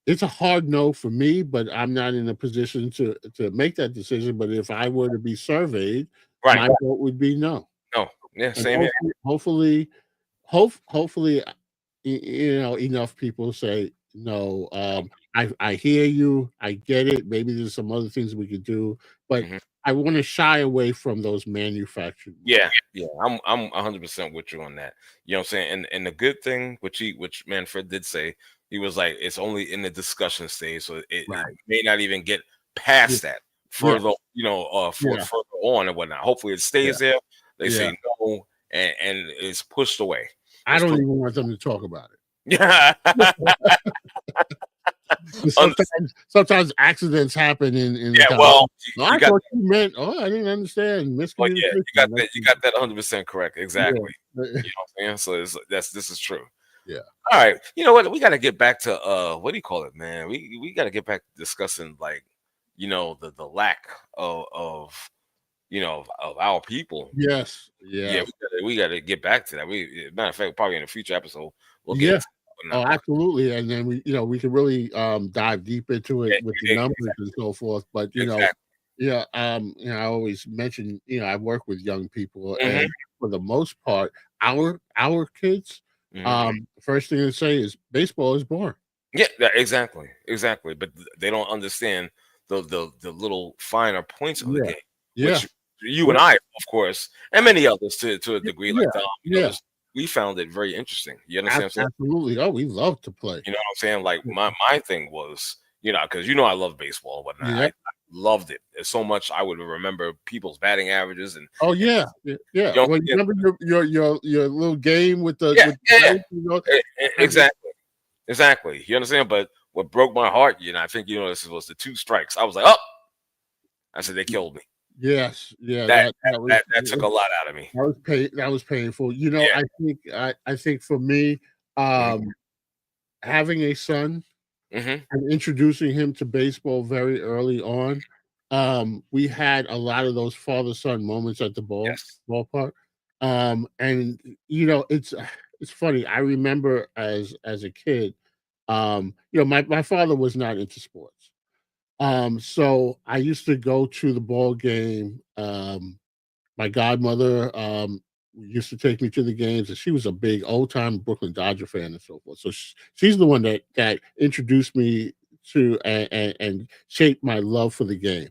[SPEAKER 2] it's a hard no for me, but I'm not in a position to make that decision. But if I were to be surveyed,
[SPEAKER 1] Right.
[SPEAKER 2] my vote would be no.
[SPEAKER 1] No. Yeah.
[SPEAKER 2] And
[SPEAKER 1] Same here.
[SPEAKER 2] hopefully, enough people say no. I hear you. I get it. Maybe there's some other things we could do, but
[SPEAKER 1] Mhm.
[SPEAKER 2] I want to shy away from those manufactured
[SPEAKER 1] Yeah,
[SPEAKER 2] moments.
[SPEAKER 1] yeah, I'm 100% with you on that. You know what I'm saying? And the good thing, which Manfred did say, he was like, it's only in the discussion stage, so it
[SPEAKER 2] Right.
[SPEAKER 1] may not even get
[SPEAKER 2] Yeah.
[SPEAKER 1] past that
[SPEAKER 2] Yeah.
[SPEAKER 1] further,
[SPEAKER 2] Yeah.
[SPEAKER 1] further on and whatnot. Hopefully, it
[SPEAKER 2] Yeah.
[SPEAKER 1] stays there. They
[SPEAKER 2] Yeah.
[SPEAKER 1] say no, and it's pushed away.
[SPEAKER 2] I
[SPEAKER 1] It's
[SPEAKER 2] don't
[SPEAKER 1] pushed.
[SPEAKER 2] even want them to talk about it.
[SPEAKER 1] Yeah,
[SPEAKER 2] Sometimes accidents happen in the
[SPEAKER 1] yeah.
[SPEAKER 2] conversation.
[SPEAKER 1] Well,
[SPEAKER 2] "Oh,
[SPEAKER 1] you
[SPEAKER 2] I
[SPEAKER 1] got.
[SPEAKER 2] thought you meant." "Oh, I didn't understand.
[SPEAKER 1] Oh yeah,
[SPEAKER 2] Miscommunication."
[SPEAKER 1] you got that 100% correct.
[SPEAKER 2] Yeah.
[SPEAKER 1] Exactly. You know what I'm saying? So this is true.
[SPEAKER 2] Yeah.
[SPEAKER 1] All right. You know what? We got to get back to what do you call it, man? We got to get back to discussing like, the lack of of our people.
[SPEAKER 2] Yes.
[SPEAKER 1] Yeah,
[SPEAKER 2] Yeah.
[SPEAKER 1] we got to get back to that. Matter of fact, probably in a future episode we'll get
[SPEAKER 2] Yeah.
[SPEAKER 1] into
[SPEAKER 2] Oh,
[SPEAKER 1] whatnot. But
[SPEAKER 2] absolutely, and then we can really, dive deep into it
[SPEAKER 1] yeah,
[SPEAKER 2] with the
[SPEAKER 1] yeah,
[SPEAKER 2] numbers and so forth, but,
[SPEAKER 1] exactly.
[SPEAKER 2] I always mention, I work with young people,
[SPEAKER 1] Hmm.
[SPEAKER 2] and for the most part, our kids,
[SPEAKER 1] Hmm.
[SPEAKER 2] first thing to say is, "Baseball is boring."
[SPEAKER 1] Yeah, exactly, exactly. But they don't understand the little finer points of the
[SPEAKER 2] Yeah.
[SPEAKER 1] game,
[SPEAKER 2] Yeah.
[SPEAKER 1] which you
[SPEAKER 2] Yeah.
[SPEAKER 1] and I, of course, and many others to a degree, like
[SPEAKER 2] Yeah.
[SPEAKER 1] Dom,
[SPEAKER 2] Yeah.
[SPEAKER 1] we found it very interesting. You understand what I'm saying?
[SPEAKER 2] Absolutely. Oh, we love to play.
[SPEAKER 1] You know what I'm saying? Like my thing was, because I love baseball and whatnot.
[SPEAKER 2] Yeah.
[SPEAKER 1] loved it. It's so much I would remember people's batting averages
[SPEAKER 2] Oh
[SPEAKER 1] and
[SPEAKER 2] yeah, yeah.
[SPEAKER 1] you know,
[SPEAKER 2] Well, you remember your little game with the
[SPEAKER 1] yeah, yeah,
[SPEAKER 2] dice, you know? I mean,
[SPEAKER 1] exactly, exactly. You understand? But what broke my heart, I think this was the two strikes. I was like, oh, I said they killed me.
[SPEAKER 2] yes, yeah.
[SPEAKER 1] That
[SPEAKER 2] That was
[SPEAKER 1] that took a lot out of me.
[SPEAKER 2] that was painful.
[SPEAKER 1] Yeah.
[SPEAKER 2] I think for me,
[SPEAKER 1] Hmm.
[SPEAKER 2] having a son
[SPEAKER 1] Hmm.
[SPEAKER 2] and introducing him to baseball very early on, we had a lot of those father-son moments at the
[SPEAKER 1] Yes.
[SPEAKER 2] ballpark. And it's funny. I remember as a kid, my father was not into sports. So I used to go to the ball game. My godmother used to take me to the games, and she was a big old time Brooklyn Dodger fan and so forth. So she's the one that introduced me to and shaped my love for the game.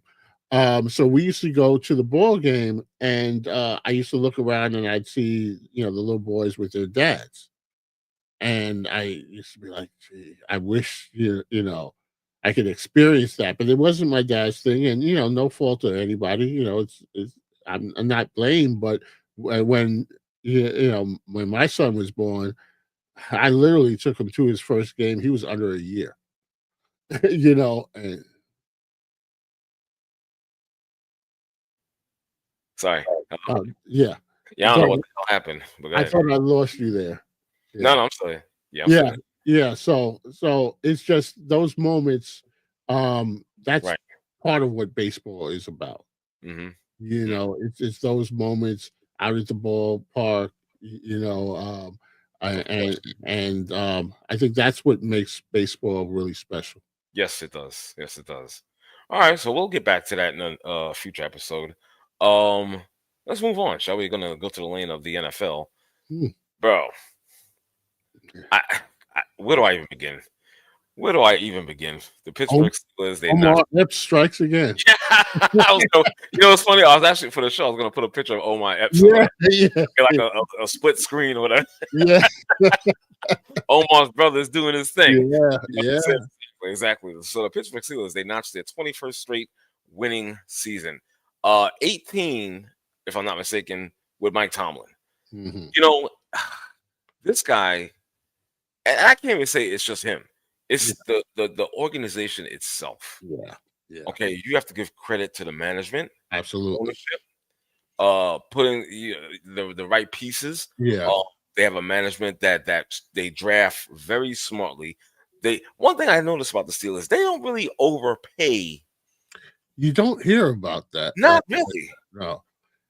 [SPEAKER 2] So we used to go to the ball game, and I used to look around and I'd see the little boys with their dads, and I used to be like, "Gee, I wish I could experience that," but it wasn't my dad's thing, and no fault to anybody. I'm not blamed, but when when my son was born, I literally took him to his first game. He was under a year, and
[SPEAKER 1] Sorry.
[SPEAKER 2] yeah.
[SPEAKER 1] Yeah, I don't know what
[SPEAKER 2] So
[SPEAKER 1] the hell happened, but go
[SPEAKER 2] I
[SPEAKER 1] ahead.
[SPEAKER 2] thought I lost you there.
[SPEAKER 1] No,
[SPEAKER 2] Yeah.
[SPEAKER 1] no, I'm still here. Yeah, I'm still
[SPEAKER 2] Yeah,
[SPEAKER 1] here.
[SPEAKER 2] yeah, so it's just those moments, that's
[SPEAKER 1] Right.
[SPEAKER 2] part of what baseball is about,
[SPEAKER 1] Hmm.
[SPEAKER 2] it's those moments out at the ballpark,
[SPEAKER 1] Of course.
[SPEAKER 2] I think that's what makes baseball really special.
[SPEAKER 1] Yes, it does. Yes, it does. All right, so we'll get back to that in a future episode. Um, let's move on. Shall we? Gonna go to the lane of the NFL,
[SPEAKER 2] Hmm,
[SPEAKER 1] bro. I, where do I even begin? Where do I even begin? The
[SPEAKER 2] Om
[SPEAKER 1] Pittsburgh Steelers. They not.
[SPEAKER 2] Omar Epps strikes again.
[SPEAKER 1] I was gonna, it's funny. I was actually for the show. I was gonna put a picture of Omar Epps or
[SPEAKER 2] Yeah,
[SPEAKER 1] whatever,
[SPEAKER 2] yeah,
[SPEAKER 1] like a split screen or whatever.
[SPEAKER 2] yeah,
[SPEAKER 1] Omar's brother is doing his thing.
[SPEAKER 2] yeah,
[SPEAKER 1] But
[SPEAKER 2] yeah,
[SPEAKER 1] it's exactly. So the Pittsburgh Steelers, they notched their 21st straight winning season. 18, if I'm not mistaken, with Mike Tomlin.
[SPEAKER 2] mhm,
[SPEAKER 1] You know, this guy, and I can't even say it's just him.
[SPEAKER 2] yeah,
[SPEAKER 1] It's the organization itself.
[SPEAKER 2] yeah, yeah,
[SPEAKER 1] Okay, you have to give credit to the management,
[SPEAKER 2] absolutely.
[SPEAKER 1] ownership, putting the right pieces.
[SPEAKER 2] Yeah.
[SPEAKER 1] Uh, they have a management that they draft very smartly. They One thing I noticed about the Steelers, they don't really overpay.
[SPEAKER 2] You don't hear about that,
[SPEAKER 1] Not really.
[SPEAKER 2] no.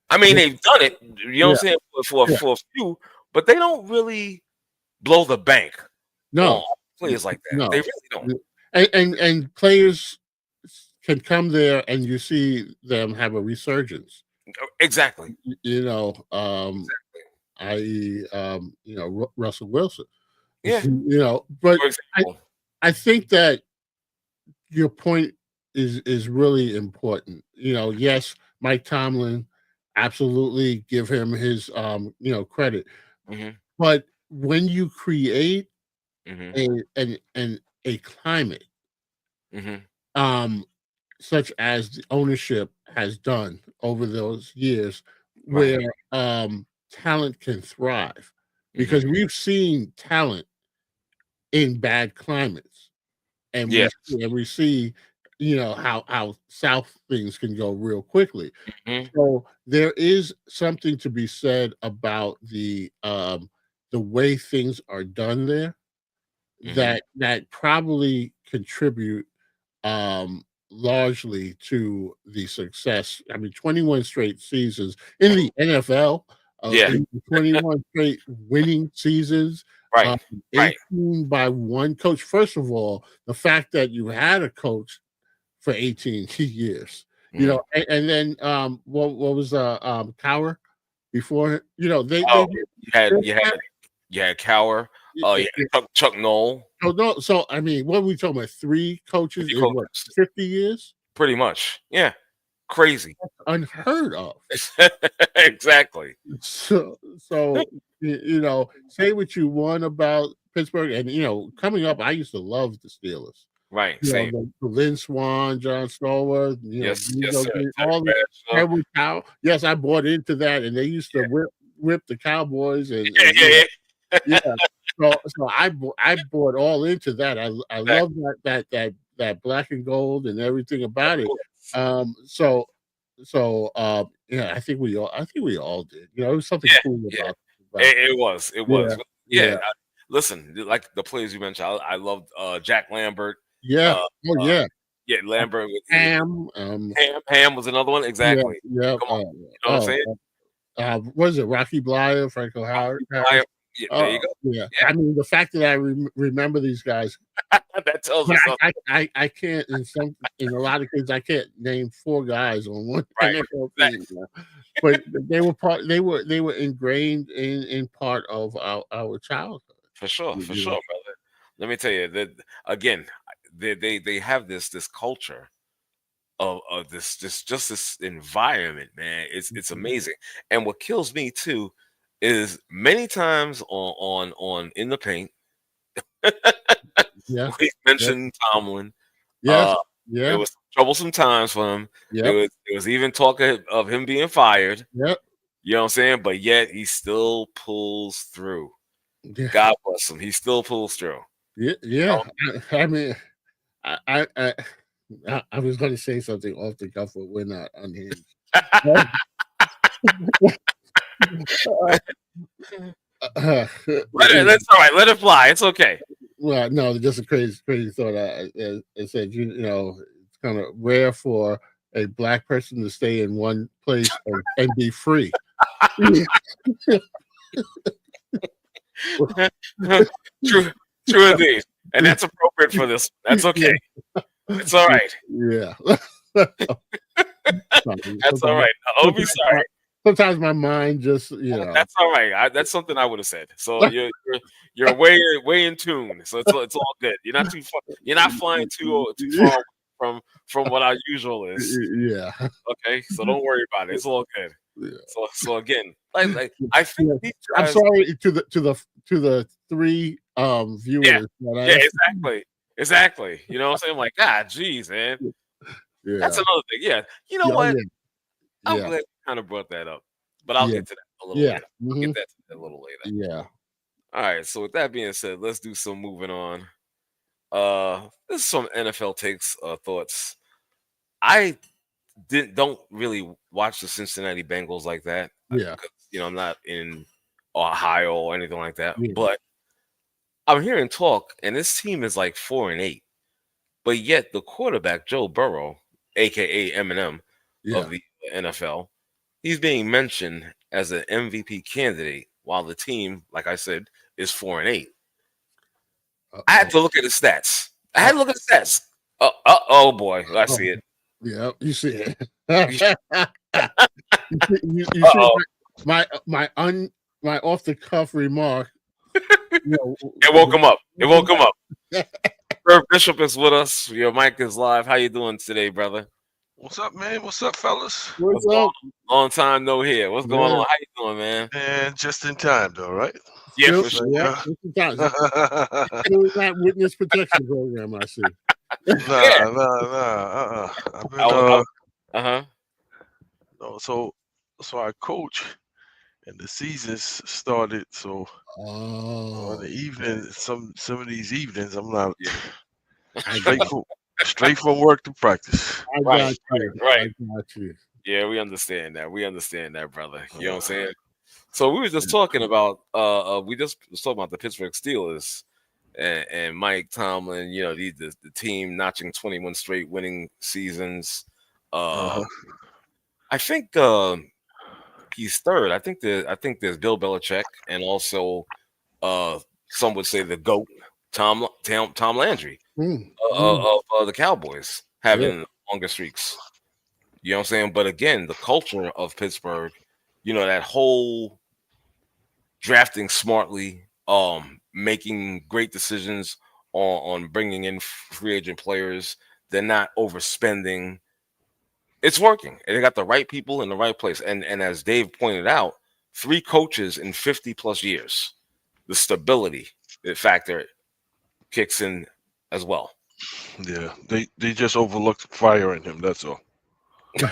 [SPEAKER 1] I mean,
[SPEAKER 2] Yeah,
[SPEAKER 1] they've done it. You know what I'm
[SPEAKER 2] yeah,
[SPEAKER 1] saying for
[SPEAKER 2] yeah,
[SPEAKER 1] for a few, but they don't really blow the bank on
[SPEAKER 2] no,
[SPEAKER 1] players like that. They
[SPEAKER 2] no.
[SPEAKER 1] really don't.
[SPEAKER 2] And players can come there and you see them have a resurgence,
[SPEAKER 1] Exactly.
[SPEAKER 2] y you know,
[SPEAKER 1] Exactly.
[SPEAKER 2] i.e., Russell Wilson,
[SPEAKER 1] Yeah.
[SPEAKER 2] but
[SPEAKER 1] For
[SPEAKER 2] I
[SPEAKER 1] example.
[SPEAKER 2] I think that your point is really important. Yes, Mike Tomlin, absolutely give him his credit.
[SPEAKER 1] Hmm.
[SPEAKER 2] But when you create
[SPEAKER 1] Hmm.
[SPEAKER 2] a climate,
[SPEAKER 1] Hmm.
[SPEAKER 2] um, such as the ownership has done over those years,
[SPEAKER 1] Right.
[SPEAKER 2] where talent can thrive,
[SPEAKER 1] Hmm.
[SPEAKER 2] because we've seen talent in bad climates, and
[SPEAKER 1] Yes.
[SPEAKER 2] we see how south things can go real quickly.
[SPEAKER 1] Hmm.
[SPEAKER 2] So there is something to be said about the way things are done there,
[SPEAKER 1] Hmm.
[SPEAKER 2] that probably contribute largely to the success. I mean, 21 straight seasons in the NFL,
[SPEAKER 1] Yeah.
[SPEAKER 2] 21 straight winning seasons, um,
[SPEAKER 1] Right. Right.
[SPEAKER 2] 18 by one coach. First of all, the fact that you had a coach for 18 years,
[SPEAKER 1] Hmm.
[SPEAKER 2] and then what was Cower before?
[SPEAKER 1] Oh,
[SPEAKER 2] They
[SPEAKER 1] you had you had you had Cower. You had Chuck Noll.
[SPEAKER 2] so no, so I mean, what are we talking about? Three coaches
[SPEAKER 1] Three
[SPEAKER 2] in what,
[SPEAKER 1] coaches.
[SPEAKER 2] 50 years?
[SPEAKER 1] Pretty much. Yeah. Crazy.
[SPEAKER 2] Unheard of.
[SPEAKER 1] Exactly.
[SPEAKER 2] So say what you want about Pittsburgh, and coming up, I used to love the Steelers.
[SPEAKER 1] Right.
[SPEAKER 2] You know,
[SPEAKER 1] Same.
[SPEAKER 2] the Lynn Swan, John Stallworth, you know,
[SPEAKER 1] Yes. Yes, sir. Teddy
[SPEAKER 2] all the
[SPEAKER 1] Bradshaw.
[SPEAKER 2] Edward Cow. Yes, I bought into that, and they used to whip the Cowboys, and
[SPEAKER 1] Yeah.
[SPEAKER 2] yeah. So I bought all into that. I
[SPEAKER 1] Exactly.
[SPEAKER 2] love that black and gold and everything about it.
[SPEAKER 1] Course.
[SPEAKER 2] Yeah, I think we all did. You know, there was something
[SPEAKER 1] Yeah.
[SPEAKER 2] cool
[SPEAKER 1] Yeah.
[SPEAKER 2] about
[SPEAKER 1] It was. It
[SPEAKER 2] yeah,
[SPEAKER 1] was. Yeah.
[SPEAKER 2] yeah,
[SPEAKER 1] Listen, like the players you mentioned, I loved Jack Lambert.
[SPEAKER 2] yeah.
[SPEAKER 1] Uh,
[SPEAKER 2] Oh
[SPEAKER 1] uh,
[SPEAKER 2] yeah.
[SPEAKER 1] yeah, Lambert.
[SPEAKER 2] Ham,
[SPEAKER 1] Ham was another one.
[SPEAKER 2] yeah,
[SPEAKER 1] Exactly.
[SPEAKER 2] yeah.
[SPEAKER 1] Come on. You know what I'm saying?
[SPEAKER 2] What is it? Rocky Blyer, Franco Harris.
[SPEAKER 1] Yeah, there you
[SPEAKER 2] Oh,
[SPEAKER 1] go.
[SPEAKER 2] yeah.
[SPEAKER 1] Yeah,
[SPEAKER 2] I mean, the fact that I remember these guys,
[SPEAKER 1] that tells
[SPEAKER 2] but
[SPEAKER 1] us something.
[SPEAKER 2] I can't in a lot of cases I can't name 4 guys on one
[SPEAKER 1] Right.
[SPEAKER 2] NFL
[SPEAKER 1] Exactly.
[SPEAKER 2] team, you know? But they were ingrained in part of our childhood.
[SPEAKER 1] For sure,
[SPEAKER 2] You
[SPEAKER 1] for
[SPEAKER 2] know?
[SPEAKER 1] sure, brother. Let me tell you that again, they have this culture of this environment, man. It's
[SPEAKER 2] Mhm.
[SPEAKER 1] amazing. And what kills me too is many times on in the paint,
[SPEAKER 2] Yeah.
[SPEAKER 1] we
[SPEAKER 2] Yep.
[SPEAKER 1] mentioned Tomlin.
[SPEAKER 2] Yes.
[SPEAKER 1] Uh, there
[SPEAKER 2] Yeah.
[SPEAKER 1] was troublesome times for him.
[SPEAKER 2] Yep.
[SPEAKER 1] There was even talk of him being fired.
[SPEAKER 2] Yep.
[SPEAKER 1] You know what I'm saying? But yet he still pulls through.
[SPEAKER 2] Yeah.
[SPEAKER 1] God bless him. He still pulls through.
[SPEAKER 2] Yeah.
[SPEAKER 1] You
[SPEAKER 2] Yeah.
[SPEAKER 1] know?
[SPEAKER 2] I mean, I I I I was going to say something off the cuff, but we're not unhinged.
[SPEAKER 1] That's all right. Let it fly. It's okay.
[SPEAKER 2] Well, no, just a crazy thought. I said, you know, it's kind of rare for a black person to stay in one place and be free.
[SPEAKER 1] True, true indeed. And that's appropriate for this. That's okay. It's all right.
[SPEAKER 2] Yeah.
[SPEAKER 1] That's all right. Don't be sorry.
[SPEAKER 2] Sometimes my mind just, you know.
[SPEAKER 1] That's all right. That's something I would have said. So you're way in tune. So it's all good. You're not too far. You're not flying too far away from what our usual is.
[SPEAKER 2] Yeah.
[SPEAKER 1] Okay, so don't worry about it. It's all good.
[SPEAKER 2] Yeah.
[SPEAKER 1] So again, like I think these
[SPEAKER 2] I'm
[SPEAKER 1] guys.
[SPEAKER 2] sorry to the 3 viewers.
[SPEAKER 1] Yeah, exactly. You know what I'm saying? Like, God, geez, man.
[SPEAKER 2] Yeah.
[SPEAKER 1] That's another thing. Yeah, you know
[SPEAKER 2] Yeah,
[SPEAKER 1] what? I'm
[SPEAKER 2] yeah,
[SPEAKER 1] glad you kind of brought that up, but I'll
[SPEAKER 2] yeah,
[SPEAKER 1] get to that a little
[SPEAKER 2] yeah.
[SPEAKER 1] later. I'll
[SPEAKER 2] Mhm.
[SPEAKER 1] get that to that a little later.
[SPEAKER 2] Yeah.
[SPEAKER 1] All right. So with that being said, let's do some moving on. This is some NFL takes, thoughts. I don't really watch the Cincinnati Bengals like that
[SPEAKER 2] Yeah.
[SPEAKER 1] because I'm not in Ohio or anything like that.
[SPEAKER 2] Yeah.
[SPEAKER 1] But I'm hearing talk, and this team is like 4-8, but yet the quarterback Joe Burrow, aka Eminem
[SPEAKER 2] Yeah.
[SPEAKER 1] of the NFL, he's being mentioned as an MVP candidate, while the team, like I said, is 4-8. I had
[SPEAKER 2] Uh-oh.
[SPEAKER 1] to look at the stats. I had
[SPEAKER 2] Uh,
[SPEAKER 1] to look at the stats. Oh boy, I
[SPEAKER 2] oh,
[SPEAKER 1] see it.
[SPEAKER 2] yeah, you see it. You see
[SPEAKER 1] Uh-oh.
[SPEAKER 2] my off the cuff remark. You know,
[SPEAKER 1] It woke him up. It woke him up. Irv Bishop is with us. Your mic is live. How you doing today, brother?
[SPEAKER 3] What's up, man? What's up, fellas?
[SPEAKER 2] What's
[SPEAKER 1] What's going
[SPEAKER 2] up?
[SPEAKER 1] on? Long time no here. What's going
[SPEAKER 2] Yeah.
[SPEAKER 1] on? How you doing, man?
[SPEAKER 3] And just in time, though, right?
[SPEAKER 1] Yeah,
[SPEAKER 2] Still,
[SPEAKER 1] for sure.
[SPEAKER 2] yeah, still that witness protection program, I see.
[SPEAKER 1] Yeah.
[SPEAKER 3] I've been,
[SPEAKER 1] Uh-huh.
[SPEAKER 3] no, so I coach, and the season's started. So on the
[SPEAKER 2] Oh,
[SPEAKER 3] evening, some of these evenings, I'm not
[SPEAKER 1] Yeah.
[SPEAKER 2] I
[SPEAKER 3] straight
[SPEAKER 2] got,
[SPEAKER 3] from work to practice.
[SPEAKER 2] I
[SPEAKER 1] Right,
[SPEAKER 2] got you.
[SPEAKER 1] right.
[SPEAKER 2] I got you.
[SPEAKER 1] Yeah, we understand that. We understand that, brother. You know what I'm saying? So we were just talking about we just was talking about the Pittsburgh Steelers and Mike Tomlin, the team notching 21 straight winning seasons.
[SPEAKER 3] Uh-huh.
[SPEAKER 1] I think he's third. I think there's Bill Belichick and also some would say the GOAT, Tom Landry
[SPEAKER 2] Mm,
[SPEAKER 1] of the Cowboys
[SPEAKER 2] yeah.
[SPEAKER 1] having longer streaks. You know what I'm saying? But again, the culture of Pittsburgh, that whole drafting smartly, making great decisions on bringing in free agent players. They're not overspending. It's working, and they got the right people in the right place. And as Dave pointed out, 3 coaches in 50 plus years, the stability factor kicks in as well.
[SPEAKER 3] Yeah, they just overlooked firing him. That's all.
[SPEAKER 1] You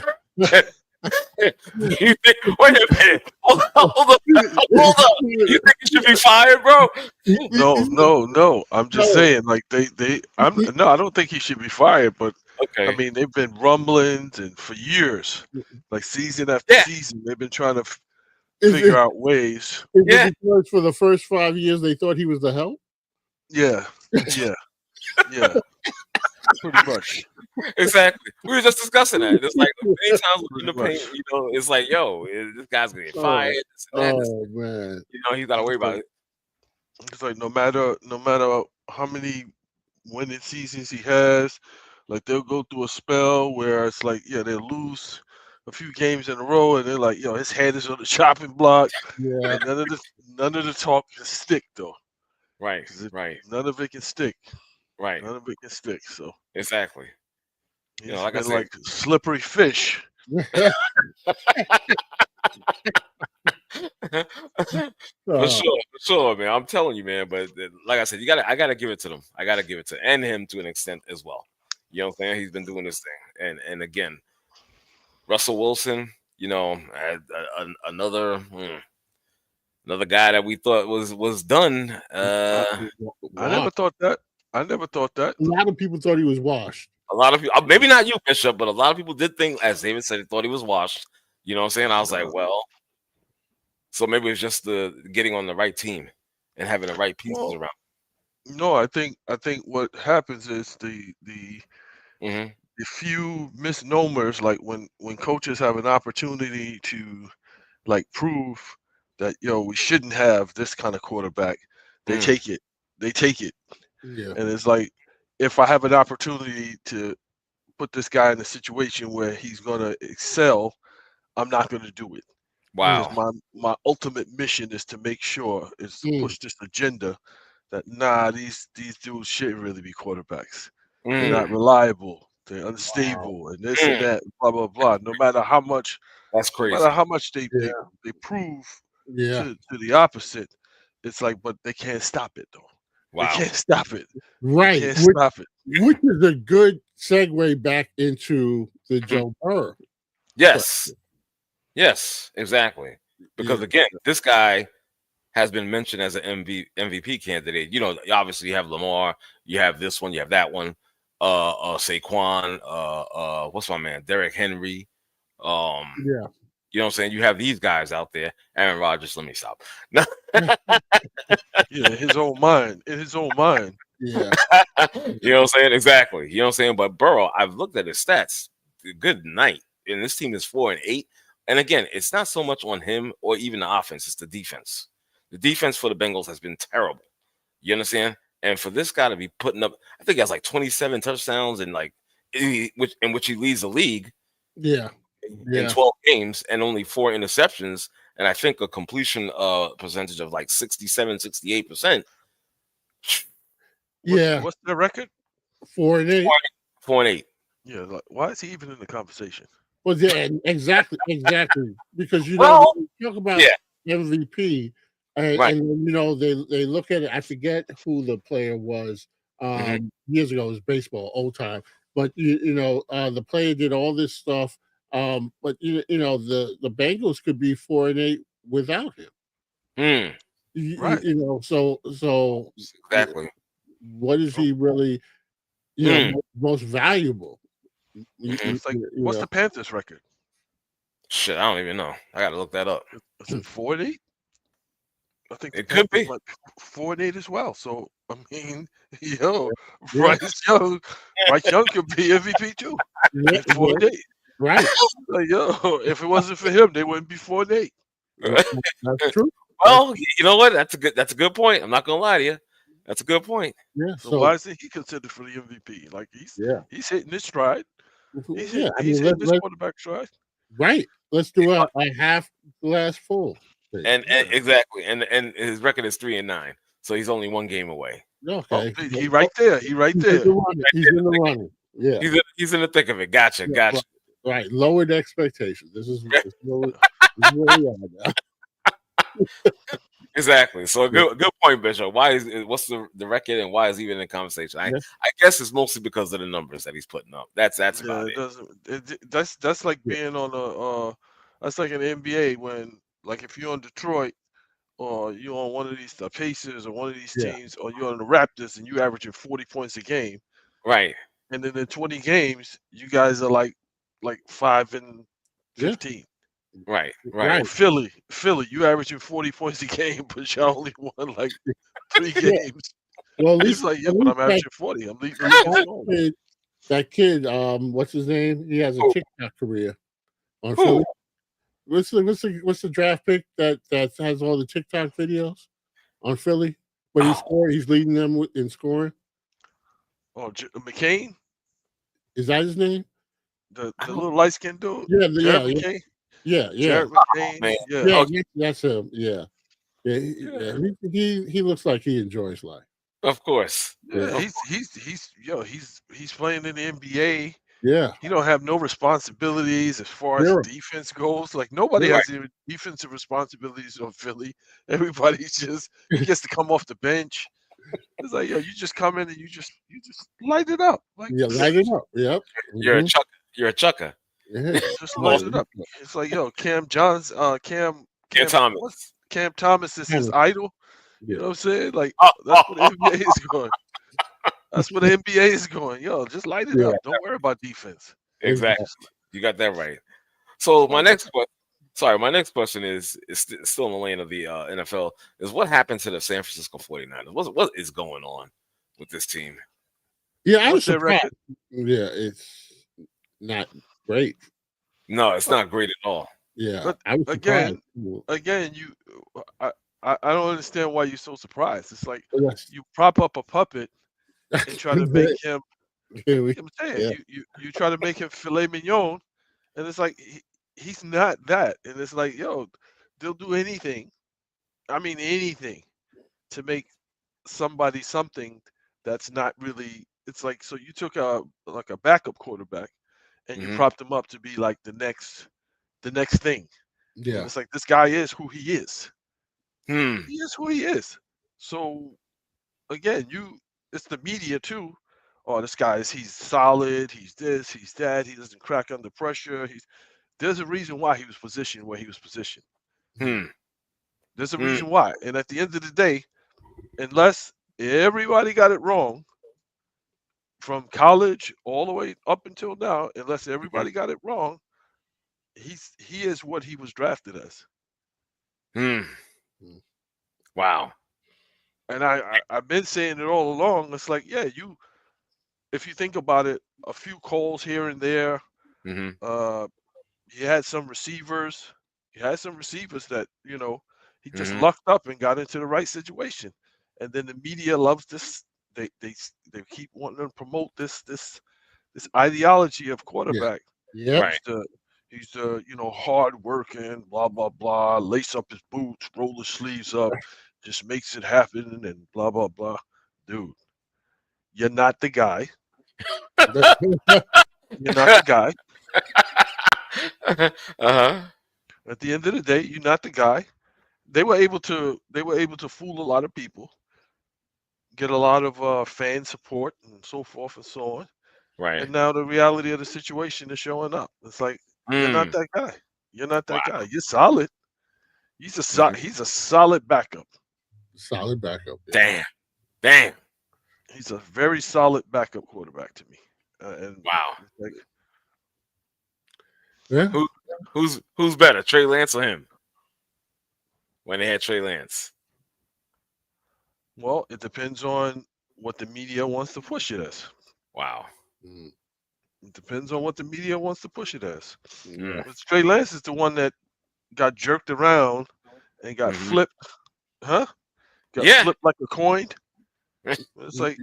[SPEAKER 1] think, wait a minute. Hold up. You think he should be fired, bro?
[SPEAKER 3] No. I'm just saying, like I don't think he should be fired, but I
[SPEAKER 1] Okay.
[SPEAKER 3] mean, they've been rumblings and for years, like season after season, they've been trying to figure out ways.
[SPEAKER 2] Is it because for the first 5 years they thought he was the help?
[SPEAKER 3] Yeah. Pretty much.
[SPEAKER 1] Exactly. We were just discussing that. It's like many times in the paint, it's like, yo, this guy's gonna get fired. This and that,
[SPEAKER 2] Man.
[SPEAKER 1] He's got to worry about it.
[SPEAKER 3] It's like no matter how many winning seasons he has, like they'll go through a spell where it's like, they'll lose a few games in a row, and they're like, his head is on the chopping block.
[SPEAKER 2] Yeah.
[SPEAKER 3] And none of the talk can stick though.
[SPEAKER 1] Right.
[SPEAKER 3] None of it can stick.
[SPEAKER 1] Right.
[SPEAKER 3] None of it can stick. So
[SPEAKER 1] exactly.
[SPEAKER 3] He's like been like slippery fish.
[SPEAKER 1] For sure, man. I'm telling you, man. But like I said, I gotta give it to them. I gotta give it to and him to an extent as well. You know what I'm saying? He's been doing this thing, and again, Russell Wilson. Another guy that we thought was done.
[SPEAKER 3] I never thought that. A
[SPEAKER 2] lot of people thought he was washed.
[SPEAKER 1] A lot of people, maybe not you, Bishop, but a lot of people did think, as David said, they thought he was washed. You know what I'm saying? I was like, well, so maybe it's just the getting on the right team and having the right pieces around.
[SPEAKER 3] No, I think what happens is the few misnomers, like when coaches have an opportunity to like prove that we shouldn't have this kind of quarterback, they take it.
[SPEAKER 2] Yeah.
[SPEAKER 3] And it's like, if I have an opportunity to put this guy in a situation where he's going to excel, I'm not going to do it.
[SPEAKER 1] Wow.
[SPEAKER 3] Because my ultimate mission is to make sure to push this agenda that these dudes shouldn't really be quarterbacks. They're not reliable. They're unstable, and this and that, blah blah blah. No matter how much,
[SPEAKER 1] that's crazy.
[SPEAKER 3] No matter how much they prove to the opposite, it's like, but they can't stop it though.
[SPEAKER 1] Wow.
[SPEAKER 3] They can't stop it.
[SPEAKER 2] Right.
[SPEAKER 3] They can't stop it.
[SPEAKER 2] Which is a good segue back into the Joe Burrow.
[SPEAKER 1] Yes. Yes, exactly. Because again, this guy has been mentioned as an MVP candidate. Obviously you have Lamar, you have this one, you have that one, Saquon, what's my man, Derrick Henry. You know what I'm saying? You have these guys out there. Aaron Rodgers, let me stop.
[SPEAKER 3] In his own mind.
[SPEAKER 2] Yeah.
[SPEAKER 1] You know what I'm saying? Exactly. You know what I'm saying? But Burrow, I've looked at his stats. Good night. And this team is 4-8. And again, it's not so much on him or even the offense. It's the defense. The defense for the Bengals has been terrible. You understand? And for this guy to be putting up, I think he has like 27 touchdowns and in which he leads the league.
[SPEAKER 2] Yeah.
[SPEAKER 1] In 12 games and only 4 interceptions, and I think a completion percentage of like 67-68%.
[SPEAKER 3] What's the record?
[SPEAKER 2] 4-8.
[SPEAKER 1] 4-8.
[SPEAKER 3] Yeah, like, why is he even in the conversation?
[SPEAKER 2] Well, yeah, exactly. Because when you talk about MVP, and they look at it. I forget who the player was years ago. It was baseball, old time. But the player did all this stuff. But the Bengals could be 4-8 without him.
[SPEAKER 1] Right.
[SPEAKER 2] So
[SPEAKER 1] exactly.
[SPEAKER 2] What is he really? Most valuable.
[SPEAKER 3] It's like, what's the Panthers record?
[SPEAKER 1] Shit, I don't even know. I got to look that up.
[SPEAKER 3] Is it 4-8? I think
[SPEAKER 1] it could be
[SPEAKER 3] 4-8 as well. So I mean, Bryce Young could be MVP too. 4-8.
[SPEAKER 2] Right.
[SPEAKER 3] Like, if it wasn't for him, they wouldn't be 4-8.
[SPEAKER 2] That's true.
[SPEAKER 1] Well, you know what? That's a good point. I'm not gonna lie to you. That's a good point.
[SPEAKER 2] Yeah.
[SPEAKER 3] So why isn't he considered for the MVP? Like he's hitting his stride. He's hitting his quarterback stride.
[SPEAKER 2] Right. Let's do a half glass full.
[SPEAKER 1] And exactly. And his record is 3-9. So he's only 1 game away.
[SPEAKER 2] Okay.
[SPEAKER 3] He right there. He's in
[SPEAKER 2] the running. Yeah.
[SPEAKER 1] He's in the thick of it. Gotcha.
[SPEAKER 2] Right. Lowered expectations. This is where we are now.
[SPEAKER 1] Exactly. So good point, Bishop. Why is what's the record and why is he even in the conversation? I guess it's mostly because of the numbers that he's putting up. That's about it.
[SPEAKER 3] It doesn't. That's like being on a. That's like an NBA when, like, if you're on Detroit or you're on one of these the Pacers or one of these teams, or you're on the Raptors and you averaging 40 points a game,
[SPEAKER 1] right?
[SPEAKER 3] And then in 20 games, you guys are like 5-15.
[SPEAKER 1] Right.
[SPEAKER 3] Or Philly, you averaging 40 points a game, but you only won like 3 games.
[SPEAKER 2] Well, at least
[SPEAKER 3] he's like, yeah, but I'm averaging 40. I'm leaving.
[SPEAKER 2] That kid, what's his name? He has a TikTok career on Philly. What's the draft pick that has all the TikTok videos on Philly? But he's leading them in scoring.
[SPEAKER 3] Oh, McCain?
[SPEAKER 2] Is that his name?
[SPEAKER 3] The little light skinned dude?
[SPEAKER 2] Yeah.
[SPEAKER 3] McCain?
[SPEAKER 2] Yeah.
[SPEAKER 3] Jared McCain.
[SPEAKER 2] That's him. Yeah. He looks like he enjoys life.
[SPEAKER 1] Of course.
[SPEAKER 3] Yeah, he's playing in the NBA.
[SPEAKER 2] Yeah.
[SPEAKER 3] He don't have no responsibilities as far as defense goes. Like, nobody has any defensive responsibilities on Philly. Everybody's just he gets to come off the bench. It's like, you just come in and you just light it up. Like,
[SPEAKER 2] light it up. Yep.
[SPEAKER 1] You're a chucker.
[SPEAKER 2] Yeah.
[SPEAKER 3] Just light it up. It's like, Cam Thomas is his idol. You know what I'm saying? Like, that's what the NBA is going. That's what the NBA is going. Just light it up. Don't worry about defense.
[SPEAKER 1] Exactly. You got that right. So my next question is still in the lane of the NFL. Is what happened to the San Francisco 49ers? What is going on with this team?
[SPEAKER 2] Yeah, I was surprised. Yeah, it's not great.
[SPEAKER 1] No, it's not great at all.
[SPEAKER 2] Yeah,
[SPEAKER 3] but
[SPEAKER 2] I was
[SPEAKER 3] again, I don't understand why you're so surprised. It's like you prop up a puppet and try to make him. I'm saying you try to make him filet mignon, and it's like he's not that. And it's like, they'll do anything. I mean, anything to make somebody something that's not really. It's like, so you took a backup quarterback and you propped him up to be like the next thing.
[SPEAKER 2] Yeah,
[SPEAKER 3] and it's like, this guy is who he is.
[SPEAKER 1] He
[SPEAKER 3] is who he is. So again, it's the media too. Oh, this guy he's solid. He's this. He's that. He doesn't crack under pressure. There's a reason why he was positioned where he was positioned. There's a reason why. And at the end of the day, unless everybody got it wrong from college all the way up until now, unless everybody got it wrong, he is what he was drafted as.
[SPEAKER 1] Wow.
[SPEAKER 3] And I've been saying it all along. It's like, if you think about it, a few calls here and there. He had some receivers. That, he just lucked up and got into the right situation. And then the media loves this. They keep wanting to promote this ideology of quarterback.
[SPEAKER 2] Yeah.
[SPEAKER 1] Right.
[SPEAKER 3] He's hard working, blah blah blah. Lace up his boots, roll his sleeves up, just makes it happen, and blah blah blah. Dude, you're not the guy. You're not the guy. At the end of the day, you're not the guy. They were able to fool a lot of people, get a lot of fan support and so forth and so on.
[SPEAKER 1] Right.
[SPEAKER 3] And now the reality of the situation is showing up. It's like, you're not that guy. You're not that guy. You're solid. He's a solid backup.
[SPEAKER 2] Solid backup.
[SPEAKER 1] Yeah. Damn.
[SPEAKER 3] He's a very solid backup quarterback to me.
[SPEAKER 1] Wow.
[SPEAKER 2] Yeah.
[SPEAKER 1] Who's better, Trey Lance or him? When they had Trey Lance.
[SPEAKER 3] Well, it depends on what the media wants to push it as.
[SPEAKER 1] Wow.
[SPEAKER 3] It depends on what the media wants to push it as. Trey Lance is the one that got jerked around and got flipped. Got flipped like a coin. It's like,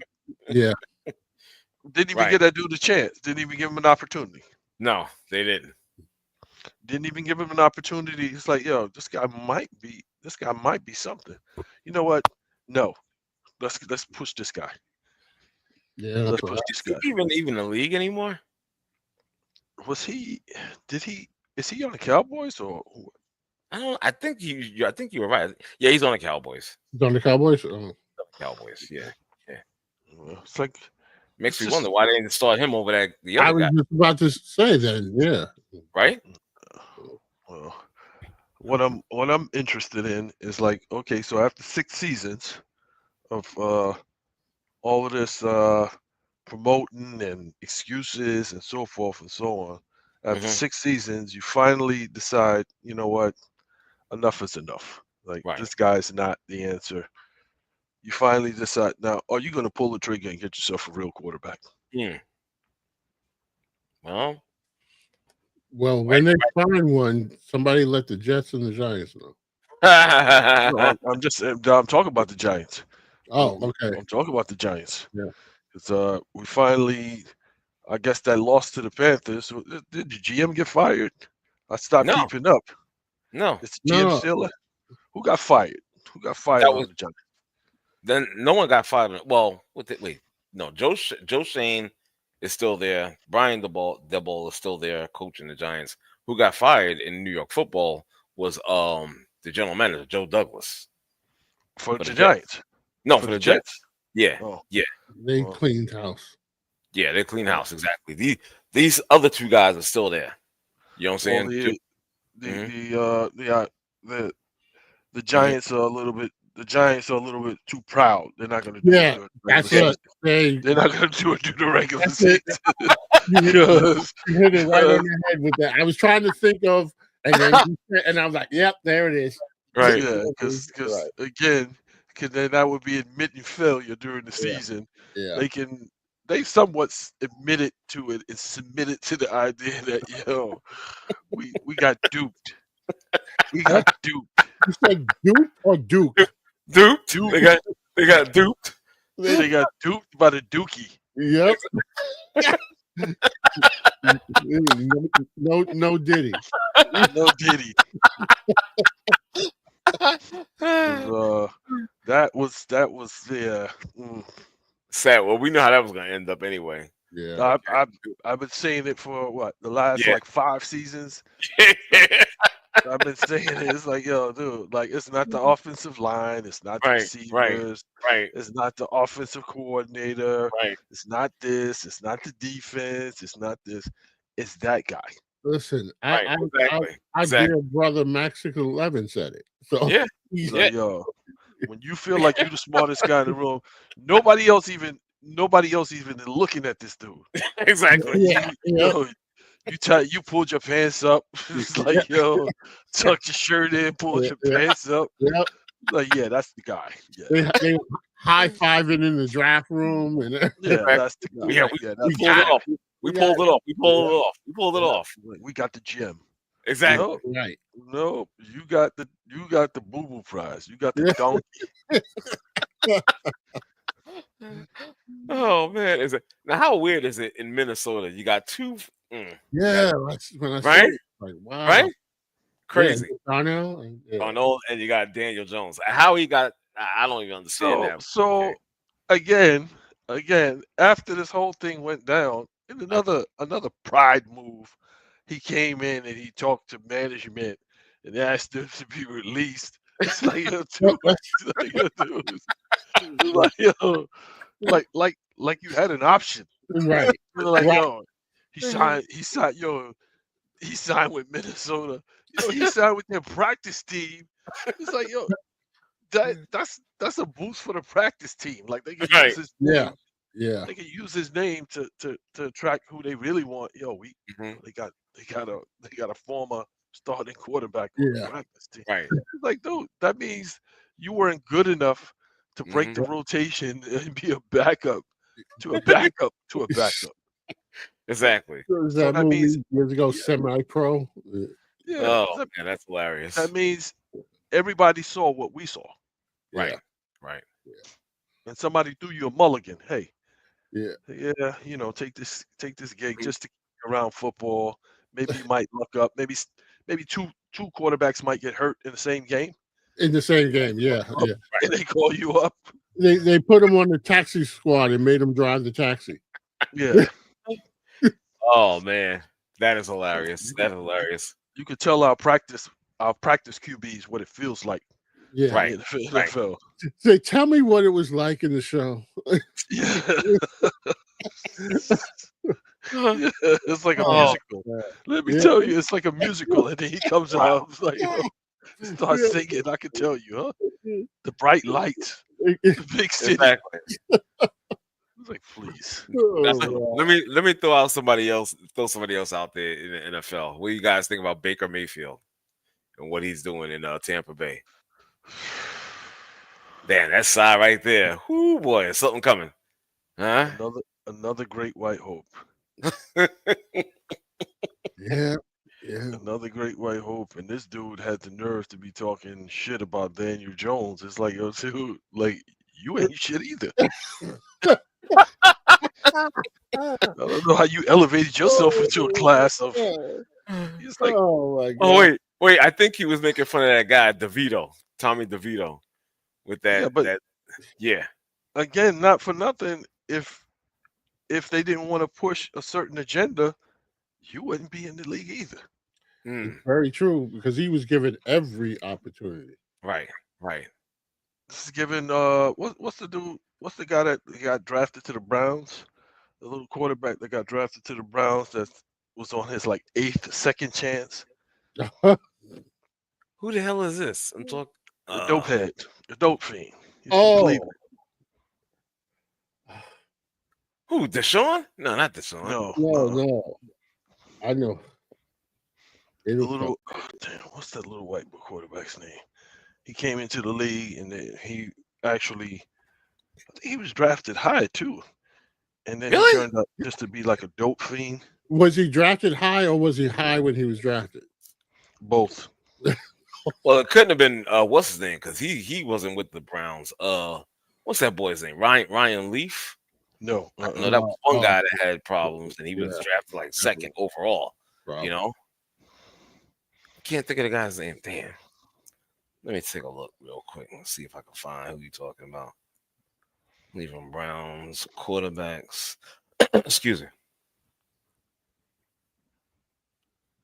[SPEAKER 3] didn't even give that dude a chance. Didn't even give him an opportunity.
[SPEAKER 1] No, they didn't.
[SPEAKER 3] Didn't even give him an opportunity. It's like, this guy might be something. You know what? No. Let's push this guy.
[SPEAKER 2] Yeah,
[SPEAKER 3] let's push this guy.
[SPEAKER 1] Is he even in the league anymore?
[SPEAKER 3] Is he on the Cowboys or
[SPEAKER 1] I think I think you were right. Yeah, he's on the Cowboys.
[SPEAKER 2] He's on the Cowboys.
[SPEAKER 1] Cowboys. Yeah.
[SPEAKER 3] It's like
[SPEAKER 1] Makes me
[SPEAKER 3] just
[SPEAKER 1] wonder why they didn't start him over the
[SPEAKER 2] I
[SPEAKER 1] other
[SPEAKER 2] was
[SPEAKER 1] guy.
[SPEAKER 2] just about to say that. Yeah.
[SPEAKER 1] Right?
[SPEAKER 3] well, what I'm interested in is like, okay, so after 6 seasons of all of this promoting and excuses and so forth and so on, after 6 seasons, you finally decide, you know what, enough is enough. Like
[SPEAKER 1] Right.
[SPEAKER 3] this guy's not the answer. You finally decide now, are you going to pull the trigger and get yourself a real quarterback?
[SPEAKER 1] Well,
[SPEAKER 2] when they find one, somebody let the Jets and the Giants know.
[SPEAKER 3] No, I'm talking about the Giants.
[SPEAKER 2] Oh, okay.
[SPEAKER 3] I'm talking about the Giants.
[SPEAKER 2] Yeah.
[SPEAKER 3] Because we finally, I guess that loss to the Panthers. Did the GM get fired? I stopped
[SPEAKER 1] No.
[SPEAKER 3] keeping up.
[SPEAKER 1] No.
[SPEAKER 3] Is the GM still there? Who got fired? Who got fired on the Giants?
[SPEAKER 1] Then no one got fired. Well, wait. No, Joe Shane is still there. Brian DeBall is still there coaching the Giants. Who got fired in New York football was the general manager, Joe Douglas.
[SPEAKER 3] For the Giants?
[SPEAKER 1] No, for the Jets. Yeah.
[SPEAKER 3] Oh.
[SPEAKER 1] Yeah.
[SPEAKER 2] They cleaned house.
[SPEAKER 1] Yeah, they cleaned house, exactly. These other two guys are still there. You know what I'm saying?
[SPEAKER 3] The Giants are a little bit. The Giants are a little bit too proud. They're not going to do
[SPEAKER 2] Yeah,
[SPEAKER 3] it.
[SPEAKER 2] that's it.
[SPEAKER 3] They're not going to do it through the regular season.
[SPEAKER 2] You hit it right on the head with that. I was trying to think of, and I was like, "Yep, there it is."
[SPEAKER 1] Right.
[SPEAKER 3] Yeah, because again, then that would be admitting failure during the season.
[SPEAKER 2] Yeah.
[SPEAKER 3] They somewhat admitted to it and submitted to the idea that we got duped. We got duped.
[SPEAKER 2] You said Duke or Duke?
[SPEAKER 1] Duped. They got duped.
[SPEAKER 3] They got duped by the Dookie.
[SPEAKER 2] Yep. No Diddy.
[SPEAKER 3] No Diddy. That was
[SPEAKER 1] sad. Well, we know how that was going to end up anyway.
[SPEAKER 2] Yeah.
[SPEAKER 3] I've been saying it for the last 5 seasons. I've been saying it. It's like, dude, like it's not the offensive line, it's not the receivers, it's not the offensive coordinator, it's not this, it's not the defense, it's not this, it's that guy.
[SPEAKER 2] Listen, our dear brother Mexican 11 said it. So
[SPEAKER 3] when you feel like you're the smartest guy in the room, nobody else even looking at this dude.
[SPEAKER 1] Exactly.
[SPEAKER 3] You pulled your pants up. It's like, tucked your shirt in, pulled your pants up.
[SPEAKER 2] Yep.
[SPEAKER 3] Like, that's the guy. Yeah.
[SPEAKER 2] They high-fiving in the draft room. And
[SPEAKER 3] that's the guy.
[SPEAKER 1] We pulled it off. We pulled it off.
[SPEAKER 3] We got the gym.
[SPEAKER 1] Exactly.
[SPEAKER 2] No, right.
[SPEAKER 3] No, you got the boo-boo prize. You got the donkey.
[SPEAKER 1] Oh man, now how weird is it in Minnesota? You got two.
[SPEAKER 2] Yeah, that's when I
[SPEAKER 1] right.
[SPEAKER 2] Like, wow,
[SPEAKER 1] right? Crazy.
[SPEAKER 2] Darnell
[SPEAKER 1] and you got Daniel Jones. How he got? I don't even understand that.
[SPEAKER 3] So again, after this whole thing went down, in another pride move, he came in and he talked to management and asked them to be released. It's like you had an option,
[SPEAKER 2] right?
[SPEAKER 3] He signed with Minnesota. He signed with their practice team. It's like, that's a boost for the practice team. Like they can use his name. They can use his name to attract who they really want. They got a former starting quarterback on the practice team.
[SPEAKER 1] Right.
[SPEAKER 3] It's like, dude, that means you weren't good enough to break the rotation and be a backup to a backup to a backup.
[SPEAKER 1] Exactly.
[SPEAKER 2] So that means years ago, semi-pro.
[SPEAKER 1] That's hilarious.
[SPEAKER 3] That means everybody saw what we saw.
[SPEAKER 1] Right.
[SPEAKER 3] And somebody threw you a mulligan. Hey, take this gig just to keep around football. Maybe you might look up. Maybe two quarterbacks might get hurt in the same game.
[SPEAKER 2] In the same game,
[SPEAKER 3] And they call you up.
[SPEAKER 2] They put him on the taxi squad and made him drive the taxi.
[SPEAKER 3] Yeah.
[SPEAKER 1] Oh man, that is hilarious. That's hilarious.
[SPEAKER 3] You could tell our practice our practice QBs what it feels like
[SPEAKER 2] Yeah.
[SPEAKER 1] Right.
[SPEAKER 3] in the NFL.
[SPEAKER 2] Say, tell me what it was like in the show.
[SPEAKER 3] Yeah. Yeah, it's like a
[SPEAKER 1] Oh,
[SPEAKER 3] musical.
[SPEAKER 2] man.
[SPEAKER 3] Let me
[SPEAKER 2] Yeah.
[SPEAKER 3] tell you, it's like a musical, and then he comes
[SPEAKER 1] Wow.
[SPEAKER 3] out like, starts singing. I can tell you, huh? The bright lights, the big city.
[SPEAKER 1] Exactly.
[SPEAKER 3] It's like, please.
[SPEAKER 2] Oh,
[SPEAKER 1] Let me throw somebody else out there in the NFL. What do you guys think about Baker Mayfield and what he's doing in Tampa Bay? Damn, that side right there. Whoo, boy, there's something coming. Huh?
[SPEAKER 3] Another great white hope.
[SPEAKER 2] yeah.
[SPEAKER 3] Another great white hope. And this dude had the nerve to be talking shit about Daniel Jones. It's like, yo, dude, like, you ain't shit either. I don't know how you elevated yourself into a class of. It's like,
[SPEAKER 2] Oh my god.
[SPEAKER 1] Oh wait! I think he was making fun of that guy DeVito, Tommy DeVito, with that.
[SPEAKER 3] Yeah, but-
[SPEAKER 1] that yeah.
[SPEAKER 3] again, not for nothing. If they didn't want to push a certain agenda, you wouldn't be in the league either.
[SPEAKER 1] Mm,
[SPEAKER 2] Very true, because he was given every opportunity.
[SPEAKER 1] right.
[SPEAKER 3] This is given. What's the dude? What's the guy that got drafted to the Browns? The little quarterback that got drafted to the Browns that was on his like 8th second chance.
[SPEAKER 1] Who the hell is this? I'm talking.
[SPEAKER 3] The dope head, the dope fiend. He's from
[SPEAKER 2] Oh,
[SPEAKER 3] Cleveland.
[SPEAKER 1] Who? Deshaun? No, not Deshaun.
[SPEAKER 2] no. I know.
[SPEAKER 3] The little, damn, what's that little white quarterback's name? He came into the league and then he actually, I think he was drafted high too, and then
[SPEAKER 1] Really?
[SPEAKER 3] he turned out just to be like a dope fiend.
[SPEAKER 2] Was he drafted high, or was he high when he was drafted?
[SPEAKER 3] Both.
[SPEAKER 1] Well, it couldn't have been what's his name, because he wasn't with the Browns. What's that boy's name? Ryan Leaf.
[SPEAKER 3] No,
[SPEAKER 1] No, that was one guy that had problems, and he was
[SPEAKER 2] Yeah.
[SPEAKER 1] drafted like second overall.
[SPEAKER 2] Probably.
[SPEAKER 1] You know, I can't think of the guy's name. Damn. Let me take a look real quick and see if I can find who you're talking about. Cleveland Browns quarterbacks. Excuse me.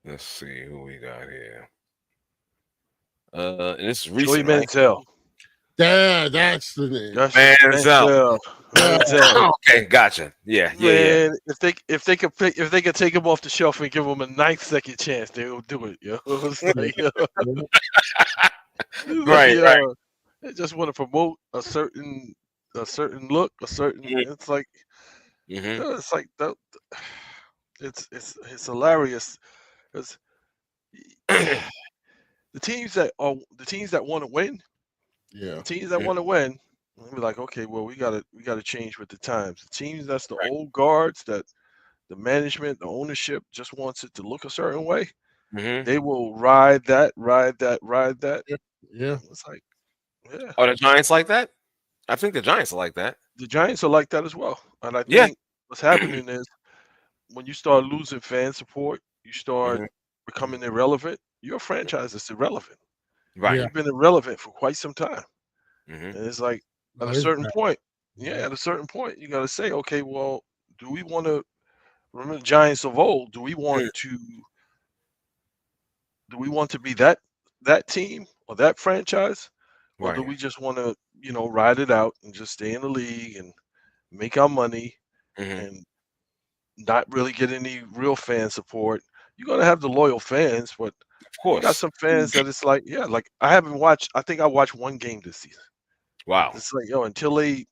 [SPEAKER 1] Let's see who we got here. And this is
[SPEAKER 3] Joey
[SPEAKER 1] recent. Right?
[SPEAKER 3] Manziel.
[SPEAKER 2] Yeah, that's the name.
[SPEAKER 3] That's
[SPEAKER 1] Manziel.
[SPEAKER 3] Manziel.
[SPEAKER 1] Okay, gotcha. Yeah.
[SPEAKER 3] Man, if they could take him off the shelf and give him a 9th second chance, they will do it. Yo, it's like,
[SPEAKER 1] Right.
[SPEAKER 3] They just want to promote a certain look, a certain. It's like, it's like that. It's hilarious. Because the teams that want to win,
[SPEAKER 2] Yeah.
[SPEAKER 3] we're like, okay, well, we gotta change with the times. The teams that's the old guards, that the management, the ownership just wants it to look a certain way. They will ride that.
[SPEAKER 2] Yeah.
[SPEAKER 3] It's like, yeah.
[SPEAKER 1] Are the Giants like that? I think the Giants are like that.
[SPEAKER 3] The Giants are like that as well. And I
[SPEAKER 1] Yeah.
[SPEAKER 3] think what's happening is when you start losing fan support, you start becoming irrelevant. Your franchise is irrelevant.
[SPEAKER 1] Right.
[SPEAKER 2] Yeah.
[SPEAKER 3] You've been irrelevant for quite some time.
[SPEAKER 1] Mhm.
[SPEAKER 3] And it's like at a
[SPEAKER 2] That is
[SPEAKER 3] certain
[SPEAKER 2] bad.
[SPEAKER 3] point, you got to say, okay, well, do we want to remember the Giants of old? Do we want to be that team or that franchise? Or do
[SPEAKER 1] Right.
[SPEAKER 3] we just want to, ride it out and just stay in the league and make our money and not really get any real fan support? You're gonna have the loyal fans, but
[SPEAKER 1] Of
[SPEAKER 3] you got
[SPEAKER 1] course.
[SPEAKER 3] some fans that it's like, yeah, like I think I watched one game this season.
[SPEAKER 1] Wow.
[SPEAKER 3] It's like, yo, until they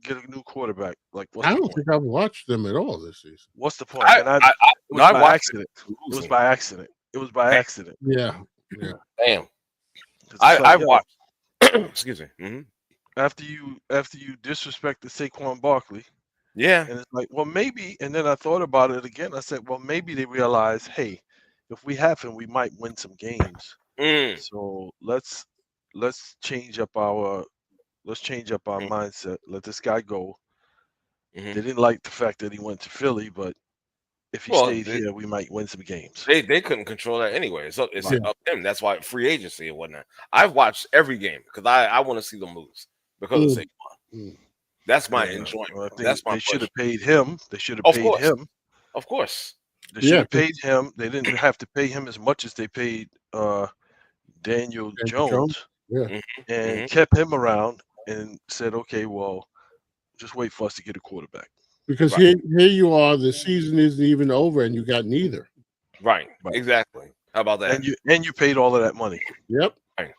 [SPEAKER 3] get a new quarterback, like what's
[SPEAKER 2] I
[SPEAKER 3] the
[SPEAKER 2] don't
[SPEAKER 3] point?
[SPEAKER 2] think I've watched them at all this season.
[SPEAKER 3] What's the point?
[SPEAKER 1] I
[SPEAKER 3] And it was
[SPEAKER 1] I
[SPEAKER 3] by
[SPEAKER 1] watched
[SPEAKER 3] accident.
[SPEAKER 1] it.
[SPEAKER 3] It was by accident. It was by accident.
[SPEAKER 2] Yeah.
[SPEAKER 1] Damn.
[SPEAKER 3] 'Cause it's
[SPEAKER 1] I
[SPEAKER 3] like, yo,
[SPEAKER 1] watched. Excuse me.
[SPEAKER 3] after you disrespected Saquon Barkley,
[SPEAKER 1] Yeah.
[SPEAKER 3] and it's like, well, maybe. And then I thought about it again. I said, well, maybe they realize, hey, if we have him, we might win some games. So let's change up our mindset. Let this guy go. They didn't like the fact that he went to Philly, but if he stayed here, we might win some games.
[SPEAKER 1] They couldn't control that anyway. So it's
[SPEAKER 2] Right.
[SPEAKER 1] up to them. That's why free agency and whatnot. I've watched every game because I want to see them lose because of Saquon. That's my enjoyment.
[SPEAKER 3] Well, I think
[SPEAKER 1] That's my
[SPEAKER 3] they should have
[SPEAKER 1] pleasure.
[SPEAKER 3] paid him. They should have
[SPEAKER 1] Of
[SPEAKER 3] paid
[SPEAKER 1] course.
[SPEAKER 3] him.
[SPEAKER 1] Of course.
[SPEAKER 3] They should have paid him. They didn't have to pay him as much as they paid Daniel Jones, and kept him around and said, okay, well, just wait for us to get a quarterback.
[SPEAKER 2] Because here you are, the season isn't even over, and you got neither.
[SPEAKER 1] Right. Exactly. How about that?
[SPEAKER 3] And you paid all of that money.
[SPEAKER 2] Yep.
[SPEAKER 1] Right.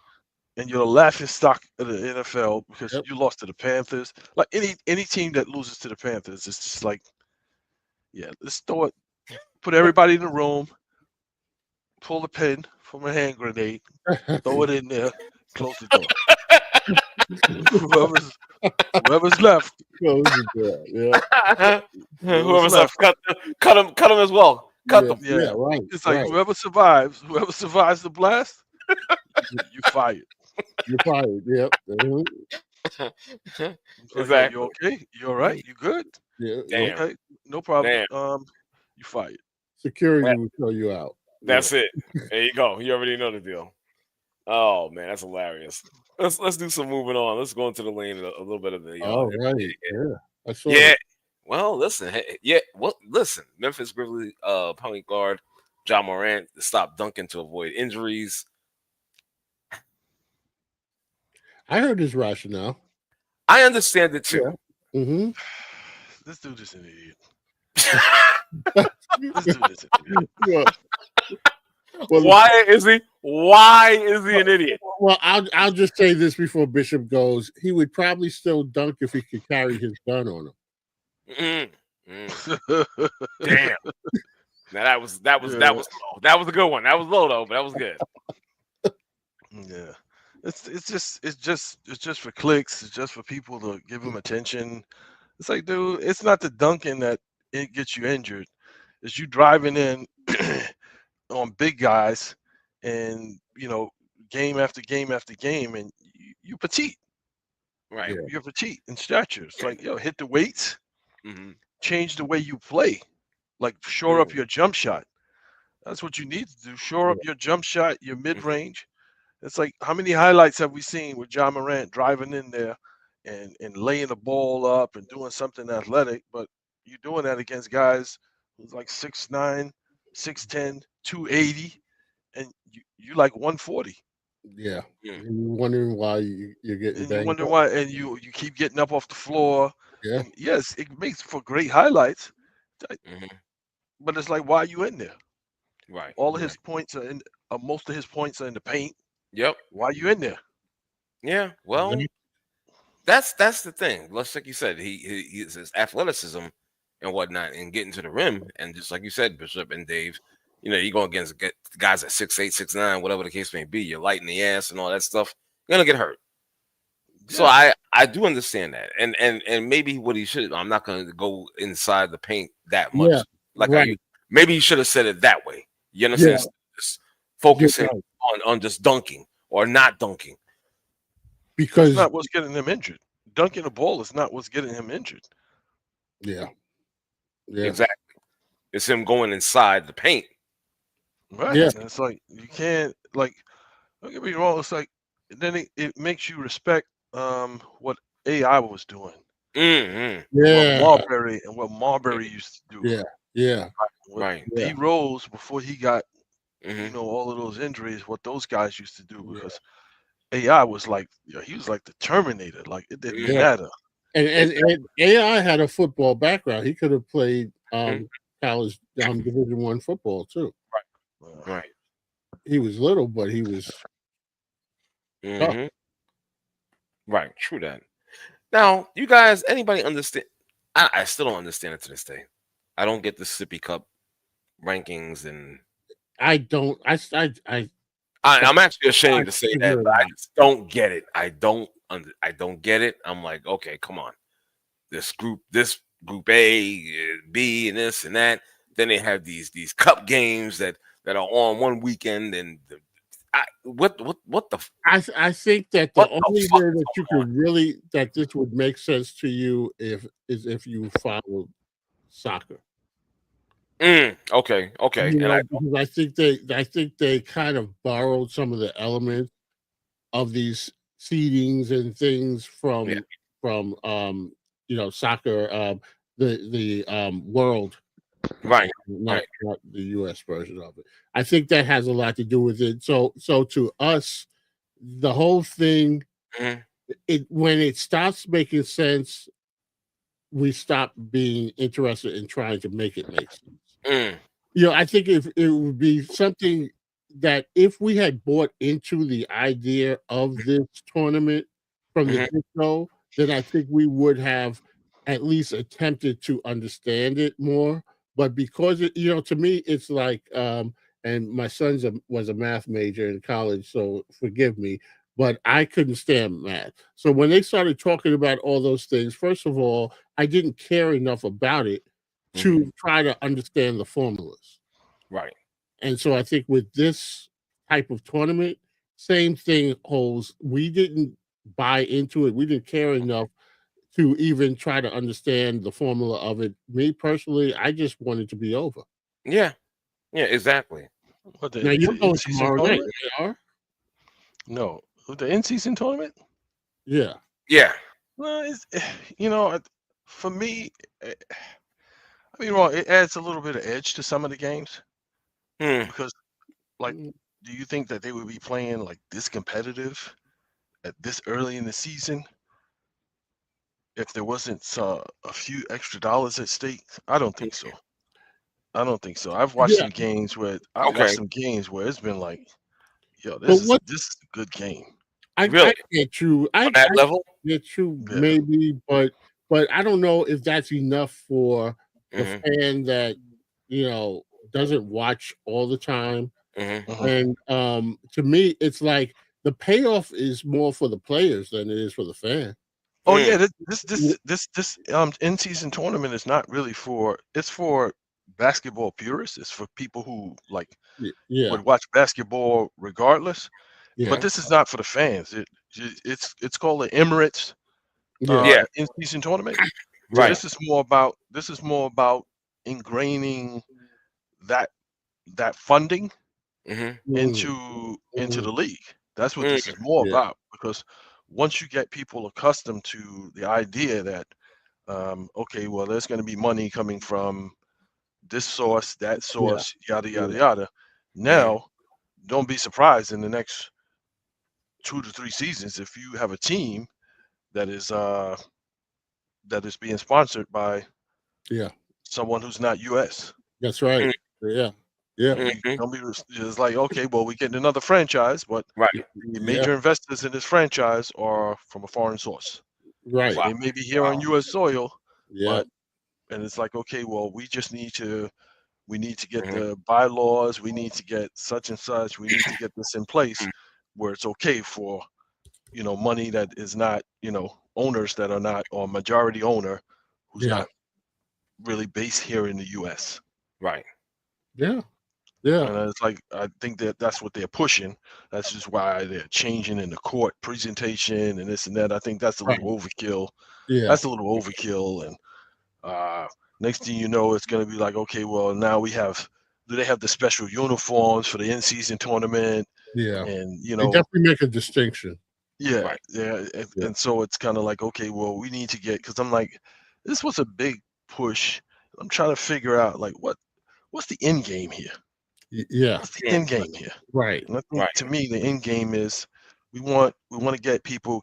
[SPEAKER 3] And you're the laughing stock of the NFL because you lost to the Panthers. Like any team that loses to the Panthers, it's just like, yeah, let's throw it, put everybody in the room, pull the pin from a hand grenade, throw it in there, close the door. Whoever's left.
[SPEAKER 2] Close the door. Yeah.
[SPEAKER 1] Whoever's left, cut them as well. Cut them.
[SPEAKER 2] Yeah, right.
[SPEAKER 3] It's like whoever survives the blast, you fired.
[SPEAKER 2] You're fired. Yep.
[SPEAKER 1] Exactly.
[SPEAKER 3] You okay? You all right? You good?
[SPEAKER 2] Yeah.
[SPEAKER 1] Damn.
[SPEAKER 3] Okay. No problem.
[SPEAKER 1] Damn.
[SPEAKER 3] You fired.
[SPEAKER 2] Security will throw you out.
[SPEAKER 1] That's it. There you go. You already know the deal. Oh man, that's hilarious. Let's do some moving on. Let's go into the lane a little bit of the.
[SPEAKER 2] Right. Yeah. I saw
[SPEAKER 1] yeah.
[SPEAKER 2] that.
[SPEAKER 1] Well, listen. Listen. Memphis Grizzlies point guard Morant to stop dunking to avoid injuries.
[SPEAKER 2] I heard his rationale.
[SPEAKER 1] I understand it too.
[SPEAKER 2] Yeah. Mm-hmm.
[SPEAKER 3] This dude is an idiot. This dude is an idiot.
[SPEAKER 2] Well,
[SPEAKER 1] why is he an idiot?
[SPEAKER 2] Well, I'll just say this before Bishop goes. He would probably still dunk if he could carry his gun on him.
[SPEAKER 1] Damn. Now that was low. That was a good one. That was low though, but that was good.
[SPEAKER 3] Yeah. It's just for clicks. It's just for people to give him attention. It's like, dude, it's not the dunking that it gets you injured. It's you driving in on big guys, and game after game after game, and you petite,
[SPEAKER 1] right?
[SPEAKER 3] You're petite in stature. It's like, hit the weights, change the way you play, like shore up your jump shot. That's what you need to do. Shore up your jump shot, your mid range. It's like, how many highlights have we seen with Morant driving in there and laying the ball up and doing something athletic, but you're doing that against guys who's like 6'9", 6'10", 280, and you like 140.
[SPEAKER 2] Yeah. You're wondering why you're getting banged.
[SPEAKER 3] You wonder why, and you keep getting up off the floor.
[SPEAKER 2] Yeah.
[SPEAKER 3] And yes, it makes for great highlights, but it's like, why are you in there?
[SPEAKER 1] Right.
[SPEAKER 3] All of his points are in. Most of his points are in the paint.
[SPEAKER 1] Yep.
[SPEAKER 3] Why are you in there?
[SPEAKER 1] Yeah. Well, that's the thing. Like you said, he's his athleticism and whatnot, and getting to the rim, and just like you said, Bishop and Dave, you go against guys at 6'8", 6'9", whatever the case may be. You're light in the ass and all that stuff. You're gonna get hurt. Yeah. So I do understand that, and maybe what he should. I'm not gonna go inside the paint that much.
[SPEAKER 2] Yeah,
[SPEAKER 1] like maybe he should have said it that way. You understand?
[SPEAKER 2] Yeah.
[SPEAKER 1] Just focusing on just dunking or not dunking.
[SPEAKER 2] Because
[SPEAKER 3] it's not what's getting him injured. Dunking the ball is not what's getting him injured.
[SPEAKER 2] Yeah.
[SPEAKER 1] Exactly. It's him going inside the paint.
[SPEAKER 3] Right. Yeah. And it's like, you can't, like, don't get me wrong. It's like, then it makes you respect what AI was doing.
[SPEAKER 2] Yeah.
[SPEAKER 3] What Marbury used to do.
[SPEAKER 2] Yeah. Yeah.
[SPEAKER 1] Right.
[SPEAKER 3] D Rose, before he got all of those injuries, what those guys used to do, because AI was like, he was like the Terminator. Like, it didn't matter.
[SPEAKER 2] And AI had a football background. He could have played college Division I football too.
[SPEAKER 1] Right.
[SPEAKER 2] He was little, but he was
[SPEAKER 1] right. True that. Now, you guys, anybody understand? I still don't understand it to this day. I don't get the Sippy Cup rankings, and
[SPEAKER 2] I don't.
[SPEAKER 1] I'm actually ashamed to say that, but I just don't get it. I don't get it. I'm like, okay, come on. This group A, B, and this and that. Then they have these cup games that are on one weekend, and what the?
[SPEAKER 2] I think that the only way that you could really that this would make sense to you is if you follow soccer.
[SPEAKER 1] Okay.
[SPEAKER 2] Because I think they kind of borrowed some of the elements of these seedings and things from soccer, the world
[SPEAKER 1] Right.
[SPEAKER 2] not the U.S. version of it. I think that has a lot to do with it. So to us, the whole thing, when it stops making sense, we stop being interested in trying to make it make sense. I think if it would be something that if we had bought into the idea of this tournament from the get-go, then I think we would have at least attempted to understand it more. But because to me, it's like, and my son's was a math major in college, so forgive me, but I couldn't stand math. So when they started talking about all those things, first of all, I didn't care enough about it to try to understand the formulas.
[SPEAKER 1] Right.
[SPEAKER 2] And so I think with this type of tournament, same thing holds. We didn't buy into it. We didn't care enough to even try to understand the formula of it. Me personally, I just wanted to be over.
[SPEAKER 1] Yeah. Yeah, exactly.
[SPEAKER 3] What,
[SPEAKER 2] Now you're going
[SPEAKER 3] in-season
[SPEAKER 2] tomorrow night,
[SPEAKER 3] tournament?
[SPEAKER 2] right?
[SPEAKER 3] No, the in-season tournament.
[SPEAKER 2] Yeah.
[SPEAKER 1] Yeah.
[SPEAKER 3] Well, for me, I mean, well, it adds a little bit of edge to some of the games because, like, do you think that they would be playing like this competitive at this early in the season if there wasn't a few extra dollars at stake? I don't think so. I don't think so. I've watched some games where it's been like, yo, this is a good game.
[SPEAKER 2] I get you.
[SPEAKER 1] On that level?
[SPEAKER 2] Get you, maybe, but I don't know if that's enough for the fan that doesn't watch all the time. And to me, it's like the payoff is more for the players than it is for the fan.
[SPEAKER 3] Oh yeah, this in-season tournament is not really it's for basketball purists. It's for people who would watch basketball regardless.
[SPEAKER 2] Yeah.
[SPEAKER 3] But this is not for the fans. It's called the Emirates in-season tournament. So
[SPEAKER 1] Right.
[SPEAKER 3] this is more about ingraining that funding into the league. That's what this is more about, because once you get people accustomed to the idea that okay, well, there's going to be money coming from this source, that source, yada yada yada. Now, don't be surprised in the next 2 to 3 seasons if you have a team that is being sponsored by someone who's not U.S.
[SPEAKER 2] That's right. Yeah.
[SPEAKER 3] Don't be just like, okay, well, we're getting another franchise, but the major investors in this franchise are from a foreign source.
[SPEAKER 2] Right.
[SPEAKER 3] They may be here on U.S. soil, and it's like, okay, well, we need to get the bylaws, we need to get such and such, we need to get this in place where it's okay for money that is not owners that are not, or majority owner who's not really based here in the U.S.
[SPEAKER 1] Right.
[SPEAKER 2] Yeah.
[SPEAKER 3] And it's like, I think that's what they're pushing. That's just why they're changing in the court presentation and this and that. I think that's a little overkill. That's a little overkill. And next thing you know, it's going to be like, okay, well, now do they have the special uniforms for the in-season tournament?
[SPEAKER 2] Yeah.
[SPEAKER 3] And,
[SPEAKER 2] they definitely make a distinction.
[SPEAKER 3] Yeah. And so it's kind of like, okay, well, we need to because I'm like, this was a big push. I'm trying to figure out, like, what's the end game here?
[SPEAKER 2] Yeah.
[SPEAKER 3] What's the end game here?
[SPEAKER 2] Right.
[SPEAKER 3] And I think to me, the end game is we want to get people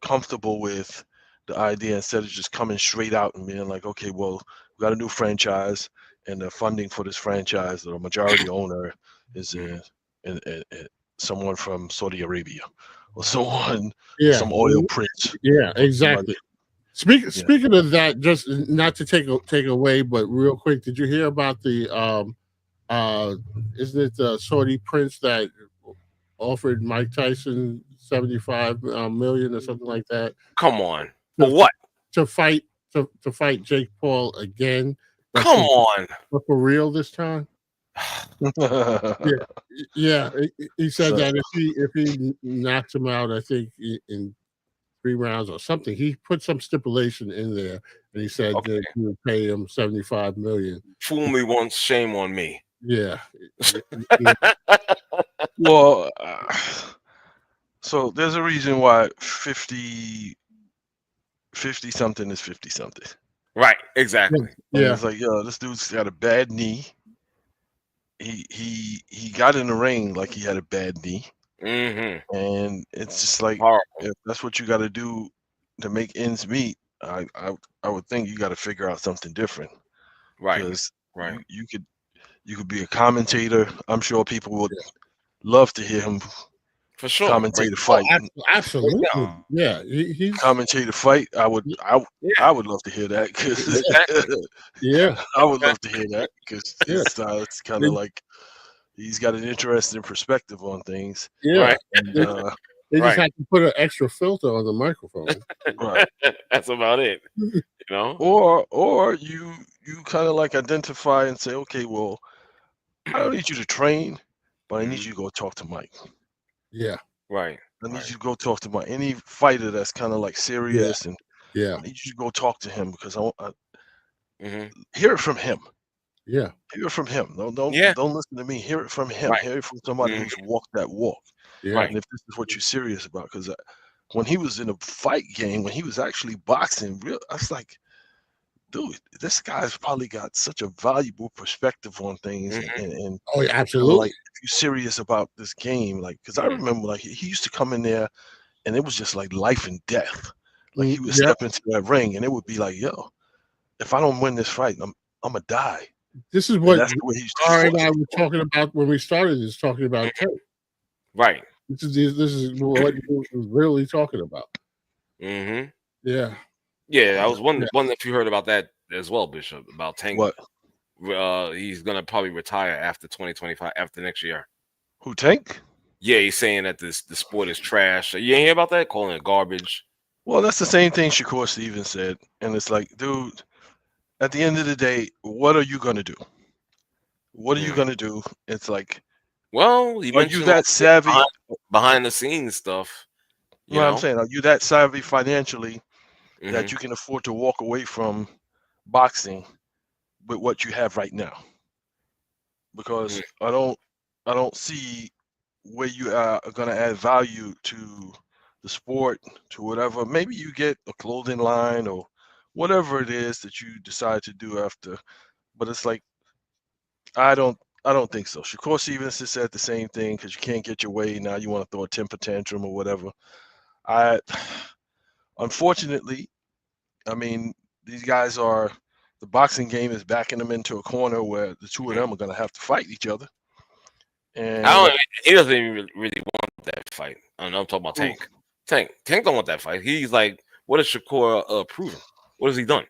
[SPEAKER 3] comfortable with the idea instead of just coming straight out and being like, okay, well, we got a new franchise and the funding for this franchise, the majority owner is someone from Saudi Arabia or someone, some oil prince.
[SPEAKER 2] Yeah, exactly. Speaking of that, just not to take away, but real quick, did you hear about the isn't it the Saudi prince that offered Mike Tyson 75 million or something like that?
[SPEAKER 1] Come on. For what?
[SPEAKER 2] To fight Jake Paul again.
[SPEAKER 1] Come on.
[SPEAKER 2] But for real this time? Yeah. He said that if he knocks him out, I think in 3 rounds or something, he put some stipulation in there, and he said that he would pay him 75 million.
[SPEAKER 1] Fool me once, shame on me.
[SPEAKER 2] Yeah.
[SPEAKER 3] Well, so there's a reason why 50 something is 50 something.
[SPEAKER 1] Right. Exactly.
[SPEAKER 3] And
[SPEAKER 2] Yeah.
[SPEAKER 3] it's like, yo, this dude's got a bad knee. He got in the ring like he had a bad knee,
[SPEAKER 1] Mm-hmm.
[SPEAKER 3] and it's just like,
[SPEAKER 1] Horrible.
[SPEAKER 3] if that's what you got to do to make ends meet, I would think you got to figure out something different,
[SPEAKER 1] Right.
[SPEAKER 3] because
[SPEAKER 1] Right.
[SPEAKER 3] you could be a commentator. I'm sure people would love to hear him
[SPEAKER 1] For sure.
[SPEAKER 3] commentate a
[SPEAKER 2] Oh,
[SPEAKER 3] fight.
[SPEAKER 2] absolutely.
[SPEAKER 1] Yeah.
[SPEAKER 2] Yeah. He's
[SPEAKER 3] Commentate a fight. I would
[SPEAKER 1] Yeah.
[SPEAKER 3] love to hear that, because
[SPEAKER 1] Exactly.
[SPEAKER 2] yeah.
[SPEAKER 3] I would love to hear that, because
[SPEAKER 2] Yeah.
[SPEAKER 3] it's kind of like he's got an interesting perspective on things.
[SPEAKER 2] Yeah.
[SPEAKER 1] Right.
[SPEAKER 3] And,
[SPEAKER 2] They just
[SPEAKER 1] Right.
[SPEAKER 2] have to put an extra filter on the microphone.
[SPEAKER 3] right.
[SPEAKER 1] That's about it. You know.
[SPEAKER 3] Or you kind of like identify and say, okay, well, I don't need you to train, but I need you to go talk to Mike.
[SPEAKER 2] Yeah.
[SPEAKER 1] Right.
[SPEAKER 3] I need
[SPEAKER 1] Right.
[SPEAKER 3] you to go talk to Mike. Any fighter that's kind of like serious, and
[SPEAKER 2] Yeah.
[SPEAKER 3] I need you to go talk to him, because I want
[SPEAKER 1] Mm-hmm.
[SPEAKER 3] hear it from him.
[SPEAKER 2] Yeah.
[SPEAKER 3] Hear it from him.
[SPEAKER 1] Yeah.
[SPEAKER 3] Don't listen to me. Hear it from him.
[SPEAKER 1] Right.
[SPEAKER 3] Hear it from somebody
[SPEAKER 1] Mhm.
[SPEAKER 3] who's walked that walk.
[SPEAKER 2] Yeah.
[SPEAKER 1] Right.
[SPEAKER 3] And if this is what you're serious about, because when he was in a fight game, when he was actually boxing, I was like, dude, this guy's probably got such a valuable perspective on things,
[SPEAKER 1] Mhm.
[SPEAKER 3] and
[SPEAKER 2] Oh, yeah,
[SPEAKER 3] kinda
[SPEAKER 2] absolutely.
[SPEAKER 3] like, if you're serious about this game, like, because I
[SPEAKER 1] Mhm.
[SPEAKER 3] remember, like, he used to come in there, and it was just like life and death. Like, he would
[SPEAKER 2] Yeah.
[SPEAKER 3] step into that ring, and it would be like, yo, if I don't win this fight, I'm gonna die.
[SPEAKER 2] This is
[SPEAKER 3] And
[SPEAKER 2] what
[SPEAKER 3] that's the way he's
[SPEAKER 2] Ari and
[SPEAKER 3] fought.
[SPEAKER 2] I were talking about when we started this, talking about Tank.
[SPEAKER 1] Right.
[SPEAKER 2] This is what we were really talking about.
[SPEAKER 1] Mm-hmm.
[SPEAKER 2] Yeah.
[SPEAKER 1] Yeah, I was
[SPEAKER 2] Yeah.
[SPEAKER 1] wondering if you heard about that as well, Bishop, about Tank.
[SPEAKER 3] What?
[SPEAKER 1] He's gonna probably retire after 2025, after next year.
[SPEAKER 3] Who, Tank?
[SPEAKER 1] Yeah, he's saying that the sport is trash. You ain't hear about that? Calling it garbage.
[SPEAKER 3] Well, that's the same thing Shakur Stevens said, and it's like, dude, at the end of the day, what are you gonna do? What are you
[SPEAKER 1] Mm.
[SPEAKER 3] gonna do? It's like,
[SPEAKER 1] Well, you
[SPEAKER 3] are you
[SPEAKER 1] mentioned
[SPEAKER 3] that savvy?
[SPEAKER 1] behind the scenes stuff. You
[SPEAKER 3] What I'm
[SPEAKER 1] know.
[SPEAKER 3] saying, are you that savvy financially that
[SPEAKER 1] Mhm.
[SPEAKER 3] you can afford to walk away from boxing with what you have right now? Because
[SPEAKER 1] Mm.
[SPEAKER 3] I don't see where you are gonna add value to the sport, to whatever. Maybe you get a clothing line or whatever it is that you decide to do after. But it's like, I don't think so. Shakur Stevens has said the same thing, because you can't get your way now. You want to throw a temper tantrum or whatever. I Unfortunately, I mean, these guys are, the boxing game is backing them into a corner where the two of them are going to have to fight each other.
[SPEAKER 1] I
[SPEAKER 3] And
[SPEAKER 1] don't. He doesn't even really want that fight. I'm talking about
[SPEAKER 3] Who?
[SPEAKER 1] Tank. Tank don't want that fight. He's like, what is Shakur proven? What has he done?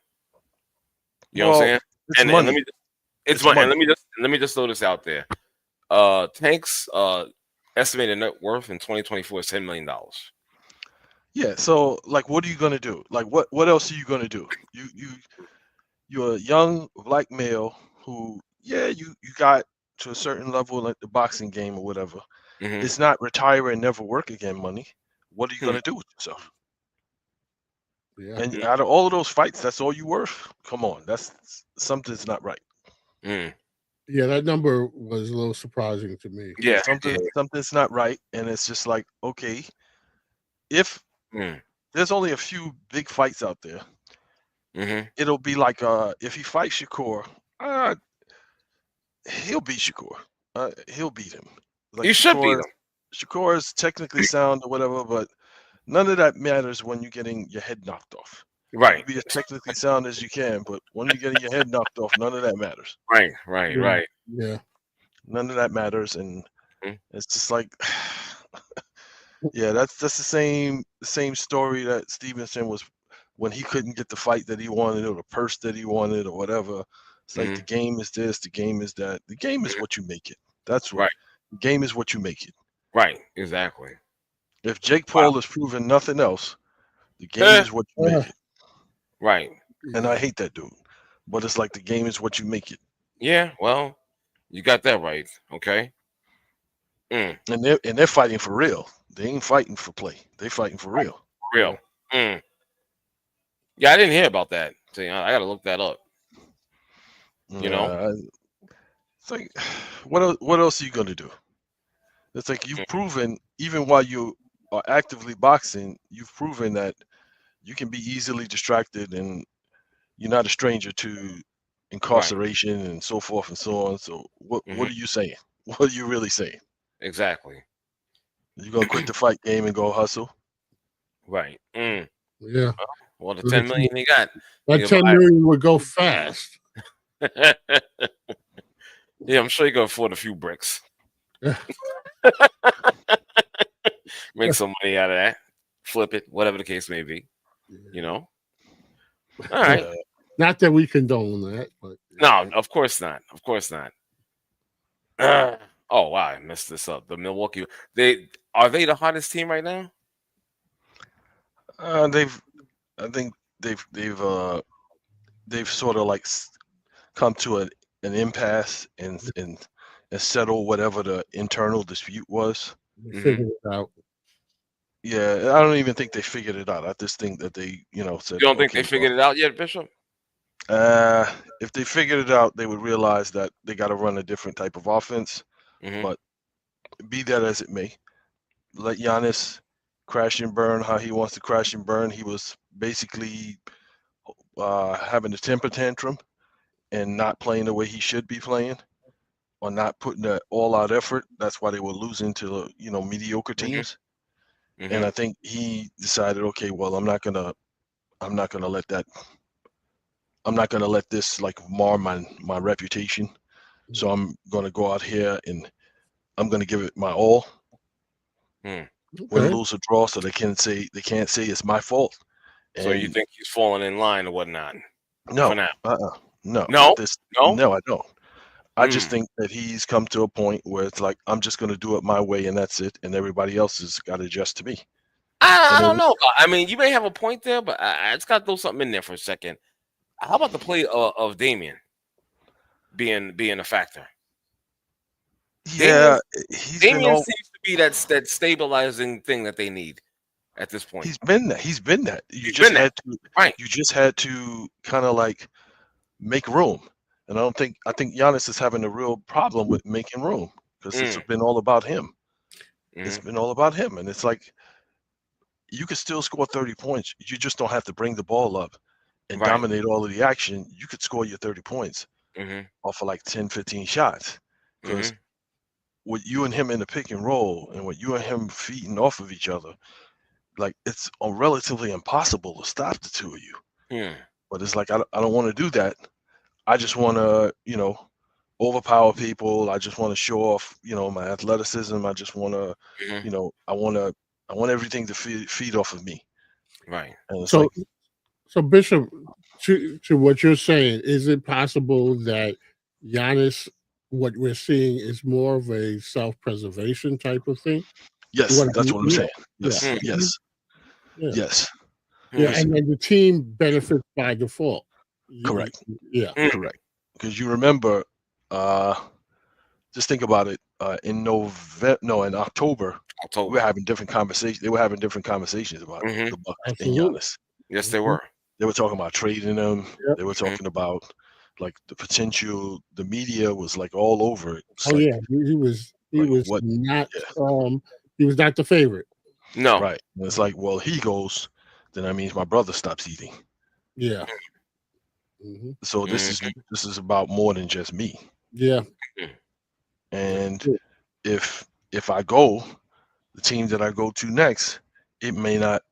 [SPEAKER 1] You know what I'm
[SPEAKER 3] Well,
[SPEAKER 1] saying?
[SPEAKER 3] it's
[SPEAKER 1] And
[SPEAKER 3] money.
[SPEAKER 1] let me
[SPEAKER 3] It's
[SPEAKER 1] and
[SPEAKER 3] money.
[SPEAKER 1] let me just throw this out there. Tank's estimated net worth in 2024 is $10 million.
[SPEAKER 3] Yeah. So, like, what are you going to do? Like, what else are you going to do? You're a young black male who, yeah, you got to a certain level like the boxing game or whatever.
[SPEAKER 1] Mhm.
[SPEAKER 3] It's not retire and never work again money. What are you going to do with yourself?
[SPEAKER 2] Yeah.
[SPEAKER 3] And out of all of those fights, that's all you worth? Come on, that's something's not right.
[SPEAKER 1] Mm.
[SPEAKER 2] Yeah, that number was a little surprising to me.
[SPEAKER 1] Yeah.
[SPEAKER 3] Something's not right, and it's just like, okay, if
[SPEAKER 1] Mm.
[SPEAKER 3] there's only a few big fights out there,
[SPEAKER 1] Mhm.
[SPEAKER 3] it'll be like, if he fights Shakur, he'll beat Shakur. He'll beat him. Like,
[SPEAKER 1] You should beat him.
[SPEAKER 3] Shakur is technically sound or whatever, but none of that matters when you're getting your head knocked off. You
[SPEAKER 1] Right.
[SPEAKER 3] can be as technically sound as you can, but when you're getting your head knocked off, none of that matters.
[SPEAKER 1] Right.
[SPEAKER 2] Yeah.
[SPEAKER 3] None of that matters, and
[SPEAKER 1] Mhm.
[SPEAKER 3] it's just like, yeah, that's the same story that Stevenson was when he couldn't get the fight that he wanted or the purse that he wanted or whatever. It's like, the
[SPEAKER 1] Mhm.
[SPEAKER 3] game is this, the game is that. The game is
[SPEAKER 1] Mhm.
[SPEAKER 3] what you make it. That's what
[SPEAKER 1] Right.
[SPEAKER 3] the game is, what you make it.
[SPEAKER 1] Right. Exactly.
[SPEAKER 3] If Jake
[SPEAKER 1] Wow.
[SPEAKER 3] Paul has proven nothing else, the game is what you make it.
[SPEAKER 1] Right.
[SPEAKER 3] And I hate that dude. But it's like, the game is what you make it.
[SPEAKER 1] Yeah. Well, you got that right. Okay. Mm.
[SPEAKER 3] And they're fighting for real. They ain't fighting for play. They fighting for real.
[SPEAKER 1] Real. Mm. Yeah, I didn't hear about that. See, I got to look that up. You know.
[SPEAKER 3] It's like, what else are you gonna do? It's like, you've proven, even while you are actively boxing, you've proven that you can be easily distracted, and you're not a stranger to incarceration and so forth and so on. So what are you saying? What are you really saying?
[SPEAKER 1] Exactly.
[SPEAKER 3] You gonna quit the fight game and go hustle?
[SPEAKER 1] Right.
[SPEAKER 2] Yeah.
[SPEAKER 1] Well, the 10 million he got.
[SPEAKER 2] That 10 million would go fast.
[SPEAKER 1] Yeah, I'm sure you can afford a few bricks. Make some money out of that. Flip it, whatever the case may be. You know? All right.
[SPEAKER 2] Not that we condone that, but
[SPEAKER 1] no, of course not. Of course not. Oh wow, I messed this up. The Milwaukee, are they the hottest team right now?
[SPEAKER 3] I think they've sort of like come to an impasse and settle whatever the internal dispute was.
[SPEAKER 2] Figure it out.
[SPEAKER 3] Yeah, I don't even think they figured it out. I just think that they, said.
[SPEAKER 1] You don't think they figured it out yet, Bishop?
[SPEAKER 3] If they figured it out, they would realize that they got to run a different type of offense. But be that as it may, let Giannis crash and burn how he wants to crash and burn. He was basically having a temper tantrum and not playing the way he should be playing, or not putting the all-out effort. That's why they were losing to mediocre teams. And I think he decided, okay, well, I'm not gonna let this like mar my reputation. So I'm gonna go out here and I'm gonna give it my all. Win, lose, or draw, so they can't say it's my fault.
[SPEAKER 1] And so you think he's falling in line or whatnot?
[SPEAKER 3] No,
[SPEAKER 1] for now.
[SPEAKER 3] No,
[SPEAKER 1] no,
[SPEAKER 3] no, I don't. I just think that he's come to a point where it's like, I'm just going to do it my way and that's it, and everybody else has got to adjust to me.
[SPEAKER 1] I don't know. I mean, you may have a point there, but I just got to throw something in there for a second. How about the play of Damian being a factor?
[SPEAKER 3] Yeah,
[SPEAKER 1] Damian seems to be that stabilizing thing that they need at this point.
[SPEAKER 3] He's been that. You just had to kind of like make room. And I think Giannis is having a real problem with making room because it's been all about him. It's been all about him, and it's like you could still score 30 points. You just don't have to bring the ball up and dominate all of the action. You could score your 30 points off of like 10, 15 shots. Because with you and him in the pick and roll and with you and him feeding off of each other, like it's relatively impossible to stop the two of you. But it's like I don't want to do that. I just want to, overpower people. I just want to show off, my athleticism. I just want to, I want everything to feed off of me.
[SPEAKER 1] Right.
[SPEAKER 3] And it's
[SPEAKER 2] so Bishop, to what you're saying, is it possible that Giannis, what we're seeing, is more of a self-preservation type of thing?
[SPEAKER 3] Yes, that's what I'm saying. Yes, yes.
[SPEAKER 2] Yeah, and then the team benefits by default.
[SPEAKER 3] Correct.
[SPEAKER 2] Yeah.
[SPEAKER 3] Correct. Because you remember, just think about it. In October, we were having different conversations. They were having different conversations about the Bucks and Giannis.
[SPEAKER 1] Yes, they were.
[SPEAKER 3] They were talking about trading them. Yep. They were talking about like the potential. The media was like all over it.
[SPEAKER 2] He was not. He was not the favorite.
[SPEAKER 1] No.
[SPEAKER 3] Right. And it's like, well, he goes, then that means my brother stops eating.
[SPEAKER 2] Yeah.
[SPEAKER 3] So this is about more than just me.
[SPEAKER 2] Yeah.
[SPEAKER 3] And if I go, the team that I go to next, they may not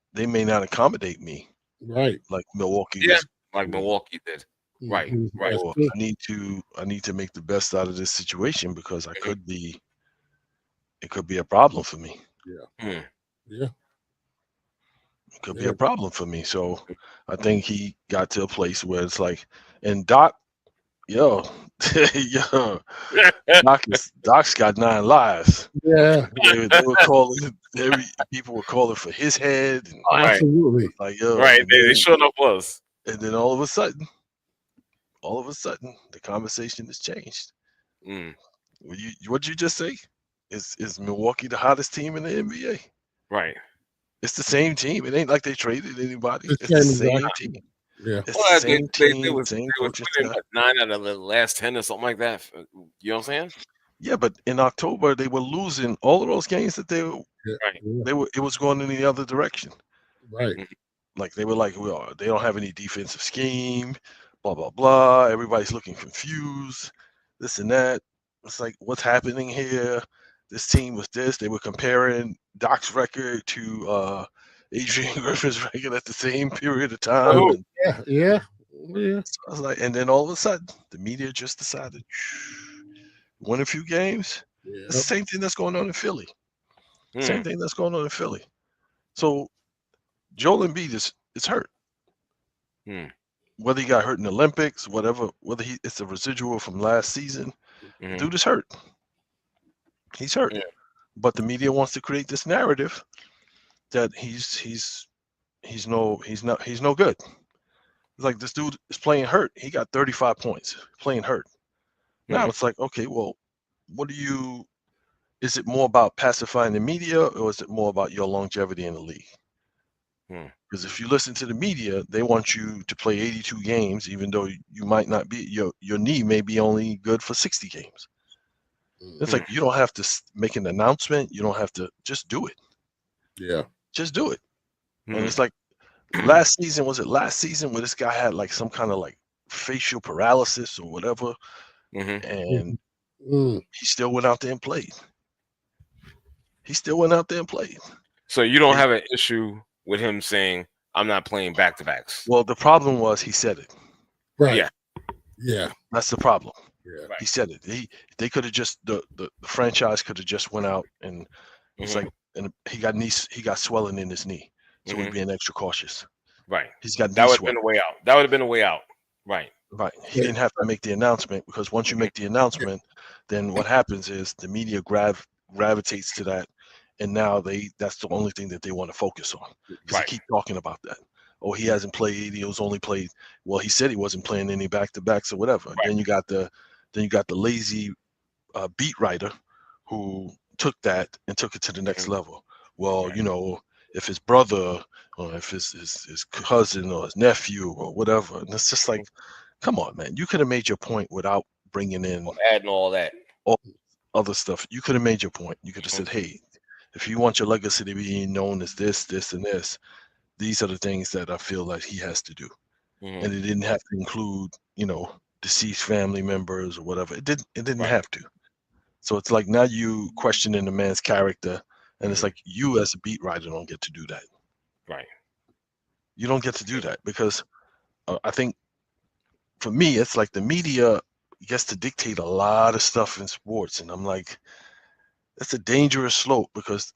[SPEAKER 3] accommodate me.
[SPEAKER 2] Right.
[SPEAKER 3] Like Milwaukee.
[SPEAKER 1] Yeah. Like Milwaukee did. Right. Right.
[SPEAKER 3] So I need to make the best out of this situation because it could be a problem for me.
[SPEAKER 2] Yeah. Yeah.
[SPEAKER 3] It could be a problem for me. So I think he got to a place where it's like, and Doc, Doc's got 9 lives.
[SPEAKER 2] Yeah.
[SPEAKER 3] They were calling, people were calling for his head. And,
[SPEAKER 2] absolutely.
[SPEAKER 3] Like,
[SPEAKER 1] they sure enough was.
[SPEAKER 3] And then all of a sudden, the conversation has changed. What'd you just say? Is Milwaukee the hottest team in the NBA?
[SPEAKER 1] Right.
[SPEAKER 3] It's the same team. It ain't like they traded anybody. It's the same team.
[SPEAKER 2] Yeah.
[SPEAKER 3] It's the same team, same coaching staff.
[SPEAKER 1] 9 out of the last 10 or something like that. You know what I'm saying?
[SPEAKER 3] Yeah, but in October they were losing all of those games that it was going in the other direction.
[SPEAKER 2] Right.
[SPEAKER 3] like they were like, well, they don't have any defensive scheme, blah blah blah. Everybody's looking confused, this and that. It's like, what's happening here? This team was this. They were comparing Doc's record to Adrian Griffin's record at the same period of time.
[SPEAKER 1] Oh.
[SPEAKER 3] And
[SPEAKER 2] Yeah.
[SPEAKER 3] so I was like, and then all of a sudden, the media just decided, win a few games. It's the same thing that's going on in Philly. Same thing that's going on in Philly. So Joel Embiid is hurt. Whether he got hurt in the Olympics, whatever, whether it's a residual from last season, dude is hurt. He's hurt. But the media wants to create this narrative that he's no good. It's like, this dude is playing hurt. He got 35 points playing hurt. Now it's like, okay, well, is it more about pacifying the media, or is it more about your longevity in the league? Because if you listen to the media, they want you to play 82 games, even though you might not be, your knee may be only good for 60 games. It's like, you don't have to make an announcement. You don't have to, just do it.
[SPEAKER 2] Yeah.
[SPEAKER 3] Just do it. And it's like, last season where this guy had like some kind of like facial paralysis or whatever, and he still went out there and played.
[SPEAKER 1] So you don't have an issue with him saying, I'm not playing back-to-backs?
[SPEAKER 3] Well, the problem was he said it.
[SPEAKER 2] Right.
[SPEAKER 3] Yeah. That's the problem.
[SPEAKER 2] Yeah.
[SPEAKER 3] He said it. They could have just, the franchise could have just went out and it's like, and he got swelling in his knee. So we're being extra cautious.
[SPEAKER 1] Right.
[SPEAKER 3] He's got
[SPEAKER 1] that would have been a way out. That would have been a way out. Right.
[SPEAKER 3] Right. He didn't have to make the announcement, because once you make the announcement, then what happens is the media gravitates to that, and now that's the only thing that they want to focus on, because they keep talking about that. Oh, he hasn't played. He was only played. Well, he said he wasn't playing any back-to-backs or whatever. Right. Then you got the lazy beat writer who took that and took it to the next level. Well, you know, if his brother or if his cousin or his nephew or whatever, and it's just like, come on, man, you could have made your point without bringing in
[SPEAKER 1] adding all that
[SPEAKER 3] other stuff. You could have made your point. You could have said, hey, if you want your legacy to be known as this, and this, these are the things that I feel like he has to do. And it didn't have to include, you know, deceased family members or whatever. It didn't have to. So it's like, now you questioning the man's character, and it's like, you as a beat writer don't get to do that.
[SPEAKER 1] Right. You
[SPEAKER 3] don't get to do that, because I think for me, it's like the media gets to dictate a lot of stuff in sports. And I'm like, that's a dangerous slope, because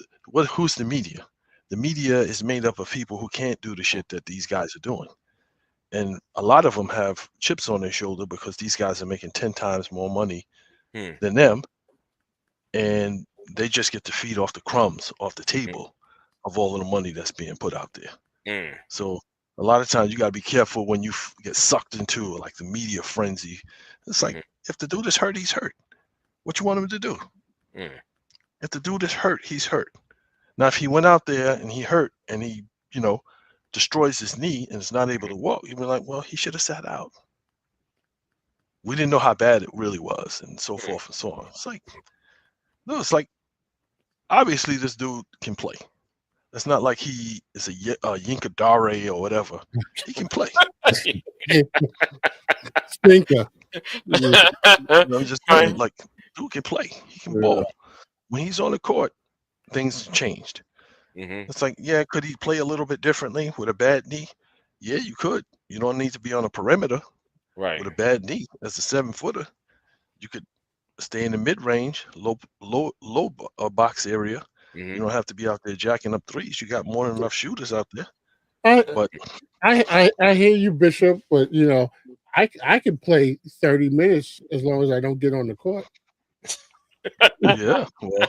[SPEAKER 3] who's the media? The media is made up of people who can't do the shit that these guys are doing. And a lot of them have chips on their shoulder because these guys are making 10 times more money than them. And they just get to feed off the crumbs off the table of all of the money that's being put out there. So a lot of times you got to be careful when you get sucked into like the media frenzy. It's like, if the dude is hurt, he's hurt. What you want him to do? If the dude is hurt, he's hurt. Now, if he went out there and he hurt and he, you know, destroys his knee and is not able to walk, you'd be like, well, he should have sat out. We didn't know how bad it really was, and so forth and so on. It's like, no, it's like, obviously this dude can play. It's not like he is a Yinkadare or whatever. He can play.
[SPEAKER 2] Stinker.
[SPEAKER 3] I'm just saying, like, dude can play. He can ball. When he's on the court, things changed. It's like, yeah, could he play a little bit differently with a bad knee? Yeah, you could. You don't need to be on a perimeter with a bad knee. As a 7-footer, you could stay in the mid-range, low box area. You don't have to be out there jacking up threes. You got more than enough shooters out there.
[SPEAKER 2] I hear you, Bishop, but you know, I can play 30 minutes as long as I don't get on the court.
[SPEAKER 3] Yeah, well,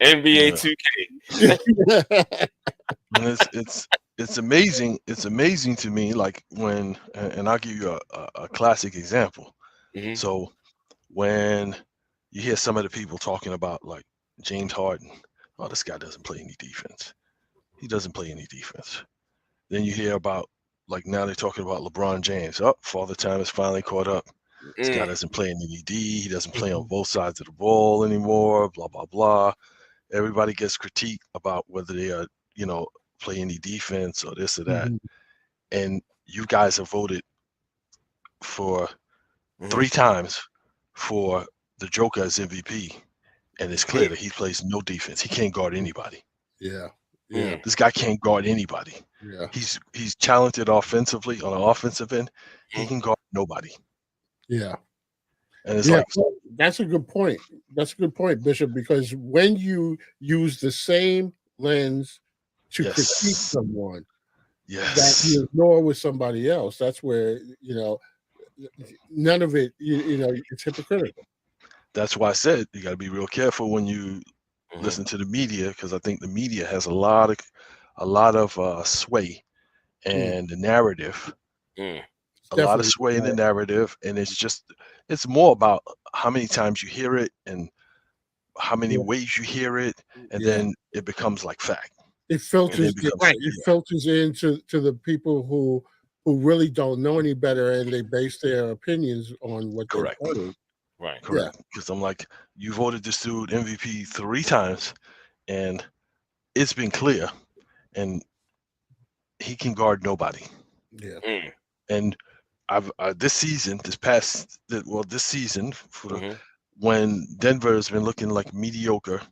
[SPEAKER 1] NBA 2K.
[SPEAKER 3] And it's amazing. It's amazing to me, like when, and I'll give you a classic example. So when you hear some of the people talking about like James Harden, oh, this guy doesn't play any defense. He doesn't play any defense. Then you hear about, like, now they're talking about LeBron James. Oh, Father Time has finally caught up. This guy doesn't play any D. He doesn't play on both sides of the ball anymore, blah, blah, blah. Everybody gets critique about whether they are, you know, play any defense or this or that.
[SPEAKER 2] Mhm.
[SPEAKER 3] And you guys have voted for
[SPEAKER 1] Mhm.
[SPEAKER 3] 3 times for the Joker as MVP, and it's clear that he plays no defense. He can't guard anybody.
[SPEAKER 2] Yeah. Yeah.
[SPEAKER 1] Mm.
[SPEAKER 3] This guy can't guard anybody.
[SPEAKER 2] Yeah.
[SPEAKER 3] He's talented offensively on the offensive end. He
[SPEAKER 1] Mhm.
[SPEAKER 3] can guard nobody.
[SPEAKER 2] Yeah.
[SPEAKER 3] And it's
[SPEAKER 2] Yeah.
[SPEAKER 3] like,
[SPEAKER 2] Well, that's a good point. That's a good point, Bishop, because when you use the same lens to critique
[SPEAKER 3] yes,
[SPEAKER 2] someone that
[SPEAKER 3] yes.
[SPEAKER 2] you ignore with somebody else, that's where, none of it, it's hypocritical.
[SPEAKER 3] That's why I said you got to be real careful when you
[SPEAKER 1] Mhm.
[SPEAKER 3] listen to the media, because I think the media has a lot of sway and the narrative,
[SPEAKER 1] Mm.
[SPEAKER 3] a lot of
[SPEAKER 2] Definitely.
[SPEAKER 3] sway in the narrative, and it's more about how many times you hear it and how many
[SPEAKER 2] Yeah.
[SPEAKER 3] ways you hear it, and
[SPEAKER 2] Yeah.
[SPEAKER 3] then it becomes like fact.
[SPEAKER 2] It
[SPEAKER 3] And then
[SPEAKER 2] filters
[SPEAKER 3] it becomes
[SPEAKER 2] right. It filters into the people who really don't know any better, and they base their opinions on what they've
[SPEAKER 3] correct,
[SPEAKER 2] heard.
[SPEAKER 1] Right.
[SPEAKER 2] Yeah.
[SPEAKER 3] correct. Because I'm like, you voted this dude MVP 3 times, and it's been clear, and he can guard nobody.
[SPEAKER 2] Yeah.
[SPEAKER 1] Mm.
[SPEAKER 3] And this season, this season for
[SPEAKER 1] Mhm.
[SPEAKER 3] when Denver has been looking like mediocre,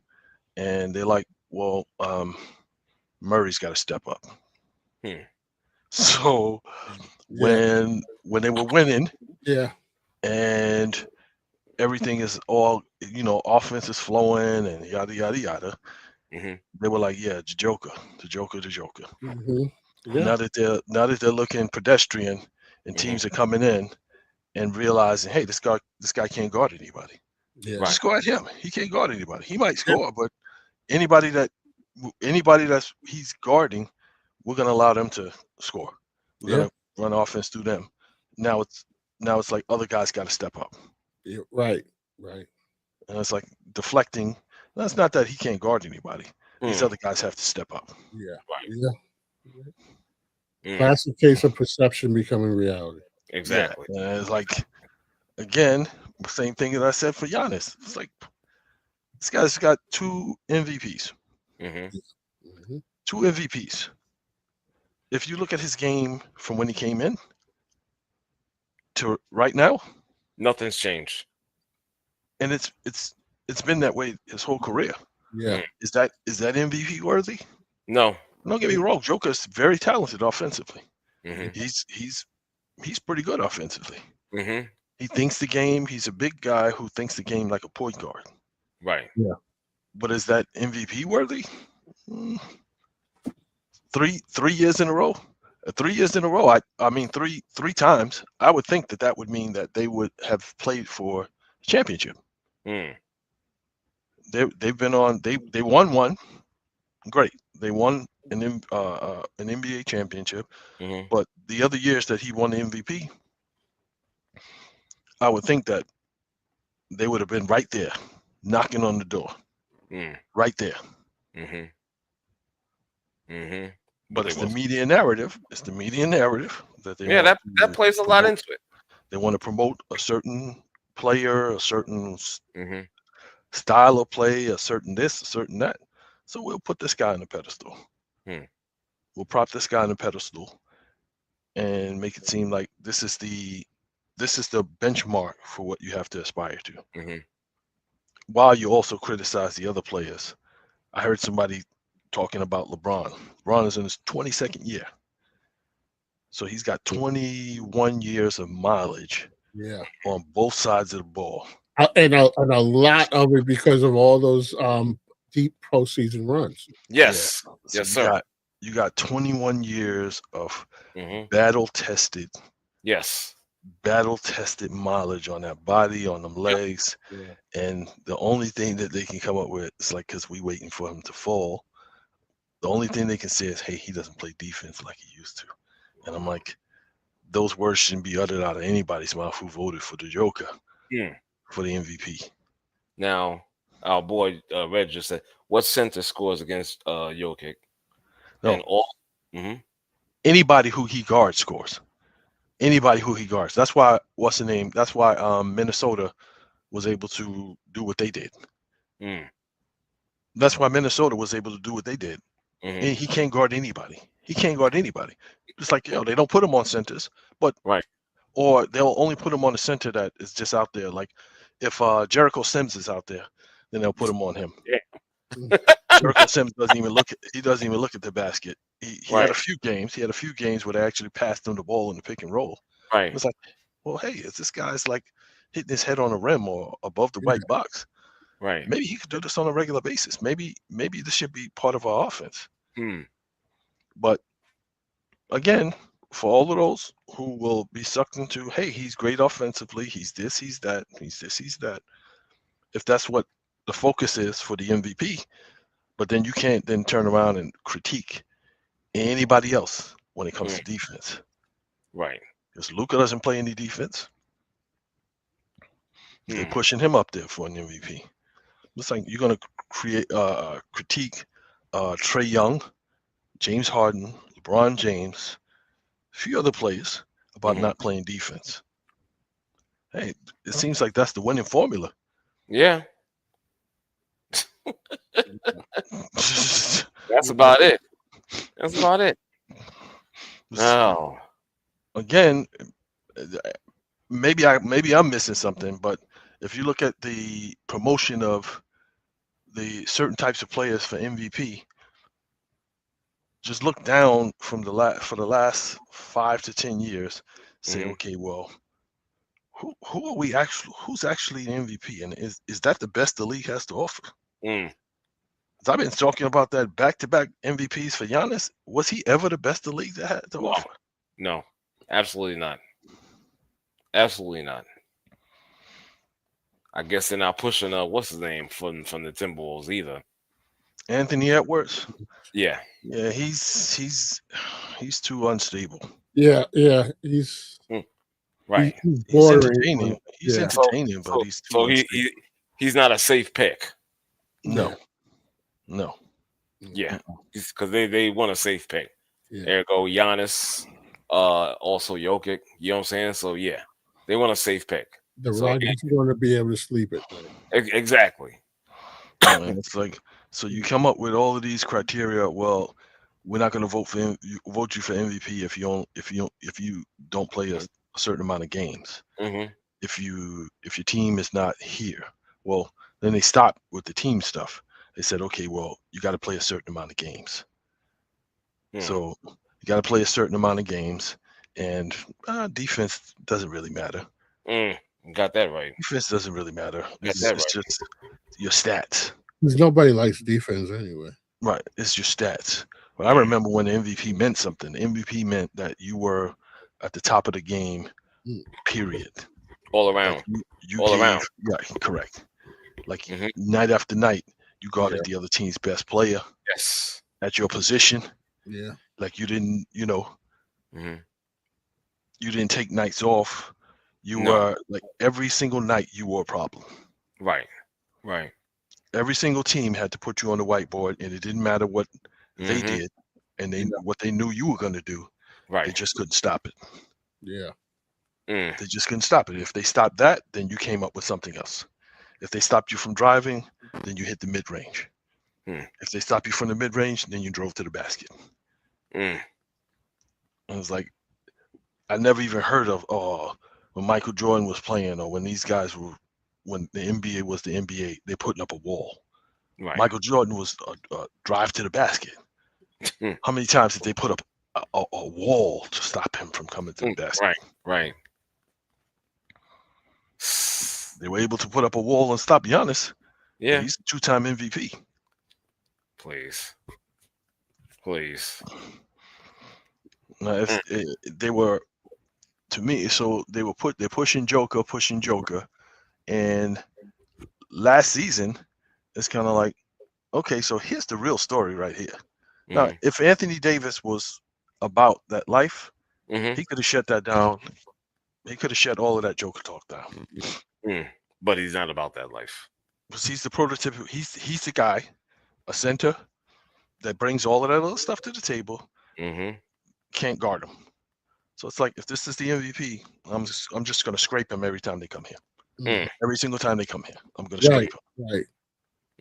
[SPEAKER 3] and they're like, well, Murray's got to step up.
[SPEAKER 1] Hmm.
[SPEAKER 3] So
[SPEAKER 2] Yeah.
[SPEAKER 3] when they were winning
[SPEAKER 2] Yeah.
[SPEAKER 3] and everything is all offense is flowing and yada yada yada,
[SPEAKER 1] Mhm.
[SPEAKER 3] they were like, yeah, the Joker, the Joker, the Joker.
[SPEAKER 2] Hmm. Yeah.
[SPEAKER 3] Now that they're looking pedestrian and
[SPEAKER 1] Mhm.
[SPEAKER 3] teams are coming in and realizing, hey, this guy can't guard anybody.
[SPEAKER 2] Yeah.
[SPEAKER 1] Right.
[SPEAKER 3] Just go at him. He can't guard anybody. He might
[SPEAKER 2] Yeah.
[SPEAKER 3] score, but anybody that's he's guarding, we're gonna allow them to score. We're
[SPEAKER 2] Yeah.
[SPEAKER 3] gonna run offense through them. Now it's like other guys got to step up,
[SPEAKER 2] Yeah. Right. Right.
[SPEAKER 3] and it's like deflecting. That's not that he can't guard anybody. These
[SPEAKER 1] Mm.
[SPEAKER 3] other guys have to step up.
[SPEAKER 2] Yeah.
[SPEAKER 1] Right.
[SPEAKER 2] Yeah.
[SPEAKER 1] Mm.
[SPEAKER 2] Classic case of perception becoming reality.
[SPEAKER 3] Yeah,
[SPEAKER 1] Exactly.
[SPEAKER 3] and it's like again, same thing that I said for Giannis. It's like this guy's got 2 MVPs.
[SPEAKER 1] Mhm.
[SPEAKER 2] Mhm.
[SPEAKER 3] 2 MVPs. If you look at his game from when he came in to right now,
[SPEAKER 1] Nothing's changed.
[SPEAKER 3] and it's been that way his whole career.
[SPEAKER 2] Yeah.
[SPEAKER 3] Is that MVP worthy?
[SPEAKER 1] No.
[SPEAKER 3] Don't get me wrong, Joker's very talented offensively.
[SPEAKER 1] Mhm.
[SPEAKER 3] He's pretty good offensively.
[SPEAKER 1] Mhm.
[SPEAKER 3] He thinks the game. He's a big guy who thinks the game like a point guard.
[SPEAKER 1] Right.
[SPEAKER 3] But is that MVP worthy? Mm, three years in a row. 3 years in a row. I mean three times. I would think that would mean that they would have played for a championship.
[SPEAKER 1] Mm.
[SPEAKER 3] They've been on. They won one. Great. They won an NBA championship.
[SPEAKER 1] Mhm.
[SPEAKER 3] But the other years that he won the MVP, I would think that they would have been right there, knocking on the door,
[SPEAKER 1] Mm.
[SPEAKER 3] right there.
[SPEAKER 1] Mhm. Mhm. But
[SPEAKER 3] But
[SPEAKER 1] they
[SPEAKER 3] it's the
[SPEAKER 1] wasn't.
[SPEAKER 3] media narrative. It's the media narrative that they
[SPEAKER 1] Yeah,
[SPEAKER 3] want
[SPEAKER 1] that
[SPEAKER 3] to
[SPEAKER 1] plays a lot
[SPEAKER 3] promote.
[SPEAKER 1] into it.
[SPEAKER 3] They want to promote a certain player, a certain
[SPEAKER 1] Mhm.
[SPEAKER 3] style of play, a certain this, a certain that. So we'll put this guy on the pedestal.
[SPEAKER 1] Hmm.
[SPEAKER 3] We'll prop this guy on the pedestal and make it seem like this is the benchmark for what you have to aspire to.
[SPEAKER 1] Mhm.
[SPEAKER 3] While you also criticize the other players. I heard somebody talking about LeBron. LeBron is in his 22nd year. So he's got 21 years of mileage
[SPEAKER 2] Yeah.
[SPEAKER 3] on both sides of the ball.
[SPEAKER 2] And a lot of it because of all those deep postseason runs.
[SPEAKER 1] Yes.
[SPEAKER 3] So
[SPEAKER 1] Yes, sir.
[SPEAKER 3] you got 21 years of
[SPEAKER 1] Mhm.
[SPEAKER 3] battle tested
[SPEAKER 1] Yes.
[SPEAKER 3] mileage on that body, on them legs.
[SPEAKER 2] Yeah.
[SPEAKER 3] And the only thing that they can come up with is like, because we waiting for him to fall. The only thing they can say is, hey, he doesn't play defense like he used to. And I'm like, those words shouldn't be uttered out of anybody's mouth who voted for the Joker
[SPEAKER 1] Mm.
[SPEAKER 3] for the MVP.
[SPEAKER 1] Now, our boy Red just said, "What center scores against Jokic?"
[SPEAKER 3] No,
[SPEAKER 1] And all. Mhm.
[SPEAKER 3] anybody who he guards scores. Anybody who he guards. That's why, what's the name? That's why Minnesota was able to do what they did.
[SPEAKER 1] Mm.
[SPEAKER 3] That's why Minnesota was able to do what they did.
[SPEAKER 1] Mm-hmm.
[SPEAKER 3] and he can't guard anybody. He can't guard anybody. It's like, they don't put him on centers, but
[SPEAKER 1] Right.
[SPEAKER 3] or they'll only put him on a center that is just out there. Like if Jericho Sims is out there, then they'll put him on him.
[SPEAKER 1] Yeah.
[SPEAKER 3] Jericho Sims doesn't even look at the basket. He had
[SPEAKER 1] Right.
[SPEAKER 3] a few games. He had a few games where they actually passed him the ball in the pick and roll.
[SPEAKER 1] Right.
[SPEAKER 3] It's like, well, hey, is this guy's like hitting his head on a rim or above the white box?
[SPEAKER 1] Right.
[SPEAKER 3] Maybe he could do this on a regular basis. Maybe this should be part of our offense.
[SPEAKER 1] Hmm.
[SPEAKER 3] But again, for all of those who will be sucked into, hey, he's great offensively. He's this, he's that, he's this, he's that. If that's what the focus is for the MVP, but then you can't then turn around and critique anybody else when it comes to defense.
[SPEAKER 1] Right.
[SPEAKER 3] Because Luka doesn't play any defense. They're pushing him up there for an MVP. Looks like you're gonna critique Trae Young, James Harden, LeBron James, a few other players about not playing defense. Hey, it seems like that's the winning formula.
[SPEAKER 1] Yeah. That's about it. That's about it. Oh.
[SPEAKER 3] Again, maybe I'm missing something, but if you look at the promotion of the certain types of players for MVP, just look down from the last 5 to 10 years. Say, okay, well, who are we actually? Who's actually an MVP, and is that the best the league has to offer? I've been talking about that back-to-back MVPs for Giannis. Was he ever the best the league that had to offer?
[SPEAKER 1] No, absolutely not. Absolutely not. I guess they're not pushing what's his name from the Timberwolves either.
[SPEAKER 3] Anthony Edwards.
[SPEAKER 1] Yeah.
[SPEAKER 3] Yeah, he's too unstable.
[SPEAKER 2] Yeah, he's
[SPEAKER 1] right.
[SPEAKER 3] He's entertaining. He's entertaining, but he's too unstable.
[SPEAKER 1] He's not a safe pick.
[SPEAKER 3] No.
[SPEAKER 1] Yeah, because they want a safe pick.
[SPEAKER 2] Yeah.
[SPEAKER 1] There go Giannis, also Jokic. You know what I'm saying? So yeah, they want a safe pick.
[SPEAKER 2] The Rockets want to be able to sleep at night.
[SPEAKER 1] Exactly.
[SPEAKER 3] It's like, so you come up with all of these criteria. Well, we're not going to vote you for MVP if you don't play a certain amount of games. If your team is not here, well, then they stopped with the team stuff. They said, okay, well, you got to play a certain amount of games. So you got to play a certain amount of games, and defense doesn't really matter.
[SPEAKER 1] Got that right.
[SPEAKER 3] Defense doesn't really matter. It's just your stats.
[SPEAKER 2] Because nobody likes defense anyway.
[SPEAKER 3] Right. It's your stats. But I remember when the MVP meant something. The MVP meant that you were at the top of the game, period.
[SPEAKER 1] All around.
[SPEAKER 3] Like all around. Right, correct. Like night after night, you guarded the other team's best player.
[SPEAKER 1] Yes.
[SPEAKER 3] At your position.
[SPEAKER 2] Yeah.
[SPEAKER 3] Like you didn't, you didn't take nights off. You were like every single night you were a problem.
[SPEAKER 1] Right.
[SPEAKER 3] Every single team had to put you on the whiteboard, and it didn't matter what they did, and what they knew you were going to do.
[SPEAKER 1] Right.
[SPEAKER 3] They just couldn't stop it.
[SPEAKER 2] Yeah.
[SPEAKER 3] They just couldn't stop it. If they stopped that, then you came up with something else. If they stopped you from driving, then you hit the mid-range. If they stopped you from the mid-range, then you drove to the basket. And it was like, I never even heard of when Michael Jordan was playing, or when these guys were, when the NBA was the NBA, they're putting up a wall.
[SPEAKER 1] Right.
[SPEAKER 3] Michael Jordan was a drive to the basket. How many times did they put up a wall to stop him from coming to the basket?
[SPEAKER 1] Right.
[SPEAKER 3] They were able to put up a wall and stop Giannis.
[SPEAKER 1] Yeah.
[SPEAKER 3] He's a 2-time MVP.
[SPEAKER 1] Please.
[SPEAKER 3] Now, they were, to me, so they're pushing Joker, and last season it's kind of like, okay, so here's the real story right here. Now, if Anthony Davis was about that life, he could have shut that down. He could have shut all of that Joker talk down.
[SPEAKER 1] But he's not about that life.
[SPEAKER 3] Because he's the prototype. He's the guy, a center that brings all of that other stuff to the table. Can't guard him. So it's like, if this is the MVP, I'm just gonna scrape him every time they come here. Every single time they come here, I'm gonna scrape him.
[SPEAKER 2] Right.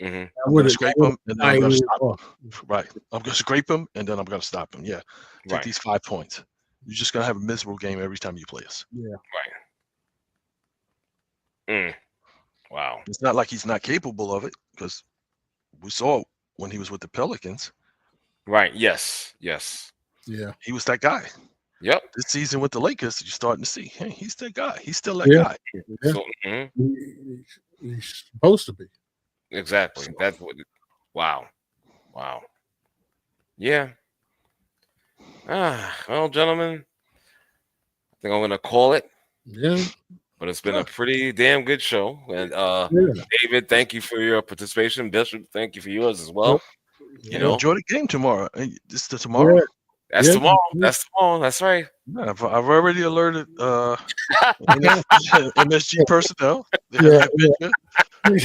[SPEAKER 1] Mhm.
[SPEAKER 3] I'm going to scrape him, and then I'm going to stop him. Right. I'm going to scrape him, and then I'm going to stop him. Yeah. Take these 5 points. You're just going to have a miserable game every time you play us.
[SPEAKER 2] Yeah.
[SPEAKER 1] Right. Wow.
[SPEAKER 3] It's not like he's not capable of it, because we saw when he was with the Pelicans.
[SPEAKER 1] Right. Yes. Yes.
[SPEAKER 2] Yeah.
[SPEAKER 3] He was that guy.
[SPEAKER 1] Yep.
[SPEAKER 3] This season with the Lakers, you're starting to see, hey, he's that guy. He's still that guy.
[SPEAKER 2] Yeah.
[SPEAKER 1] So,
[SPEAKER 2] he's supposed to be.
[SPEAKER 1] Exactly. That's what. Wow. Wow. Yeah. Well, gentlemen, I think I'm gonna call it.
[SPEAKER 2] Yeah.
[SPEAKER 1] But it's been a pretty damn good show. And David, thank you for your participation. Bishop, thank you for yours as well. You know,
[SPEAKER 3] enjoy the game tomorrow. This is the tomorrow.
[SPEAKER 2] Yeah.
[SPEAKER 1] That's tomorrow. That's tomorrow. That's right.
[SPEAKER 3] Yeah, I've already alerted MSG personnel.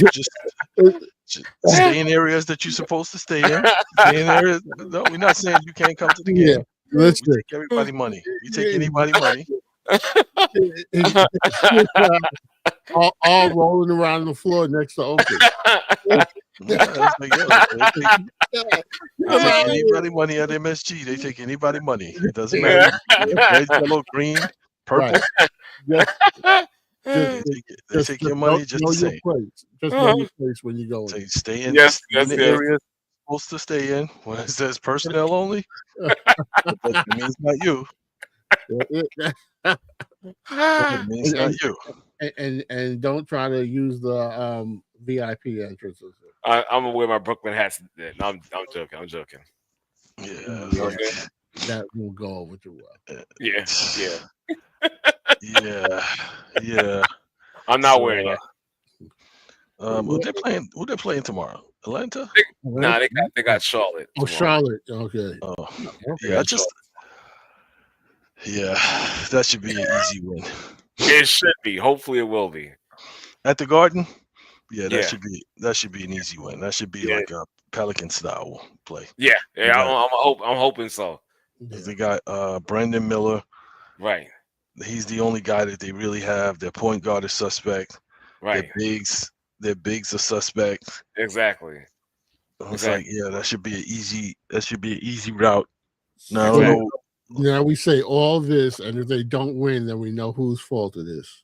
[SPEAKER 3] Just stay in areas that you're supposed to stay in. Stay in areas. No, we're not saying you can't come to the game.
[SPEAKER 2] Yeah.
[SPEAKER 3] We take everybody money. We take anybody money.
[SPEAKER 2] all rolling around the floor next to Oakland.
[SPEAKER 3] They take anybody money at MSG. They take anybody money. It doesn't matter. Red, yellow, green, purple.
[SPEAKER 2] Right.
[SPEAKER 3] They take your money just the same.
[SPEAKER 2] Just know your place when you go in.
[SPEAKER 3] Stay in the area you're supposed to stay in. When it says personnel only, it means not you. It means not you.
[SPEAKER 2] And don't try to use the VIP entrances.
[SPEAKER 1] I'm gonna wear my Brooklyn hats. No, I'm joking. I'm joking.
[SPEAKER 3] Yeah,
[SPEAKER 2] that will go over too well.
[SPEAKER 1] Yeah.
[SPEAKER 3] Yeah.
[SPEAKER 1] I'm not wearing it.
[SPEAKER 3] Who they playing tomorrow? Atlanta?
[SPEAKER 1] Nah, they got Charlotte.
[SPEAKER 2] Oh, Charlotte. Okay.
[SPEAKER 3] Yeah, that should be an easy win.
[SPEAKER 1] It should be. Hopefully, it will be.
[SPEAKER 3] At the Garden? Yeah, that should be an easy win. That should be like a Pelican style play.
[SPEAKER 1] Yeah. I'm hoping so.
[SPEAKER 3] They got Brandon Miller.
[SPEAKER 1] Right.
[SPEAKER 3] He's the only guy that they really have. Their point guard is suspect.
[SPEAKER 1] Right.
[SPEAKER 3] Their bigs are suspect.
[SPEAKER 1] Exactly.
[SPEAKER 3] It's like, that should be an easy route. Now,
[SPEAKER 2] Now we say all this, and if they don't win, then we know whose fault it is.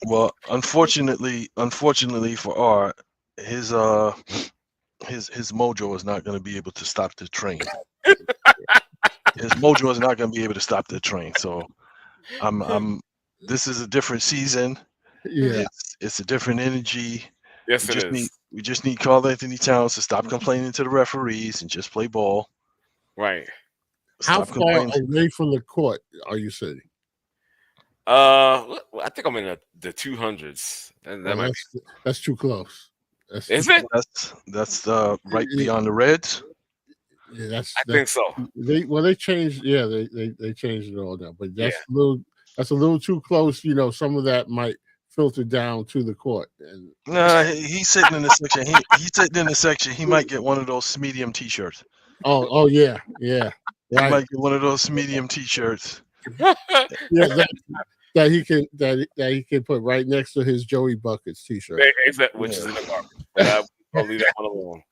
[SPEAKER 3] Well, unfortunately for Art, his mojo is not going to be able to stop the train. His mojo is not going to be able to stop the train. So, this is a different season.
[SPEAKER 2] Yeah,
[SPEAKER 3] it's a different energy.
[SPEAKER 1] Yes, it is.
[SPEAKER 3] We just need Karl Anthony Towns to stop complaining to the referees and just play ball.
[SPEAKER 1] Right.
[SPEAKER 2] How far away from the court are you sitting?
[SPEAKER 1] I think I'm in the 200s.
[SPEAKER 2] That's too close.
[SPEAKER 1] Is it?
[SPEAKER 3] That's right beyond the Reds.
[SPEAKER 2] Yeah,
[SPEAKER 1] I think so.
[SPEAKER 2] They changed. Yeah, they changed it all now. But that's a little too close. You know, some of that might filter down to the court.
[SPEAKER 3] No, he's sitting in the section. He's sitting in the section. He might get one of those medium T-shirts.
[SPEAKER 2] Oh yeah.
[SPEAKER 3] Right. He might get one of those medium T-shirts.
[SPEAKER 2] Yeah, that he can put right next to his Joey Buckets T-shirt,
[SPEAKER 1] which is in the garbage. I'll leave that one alone.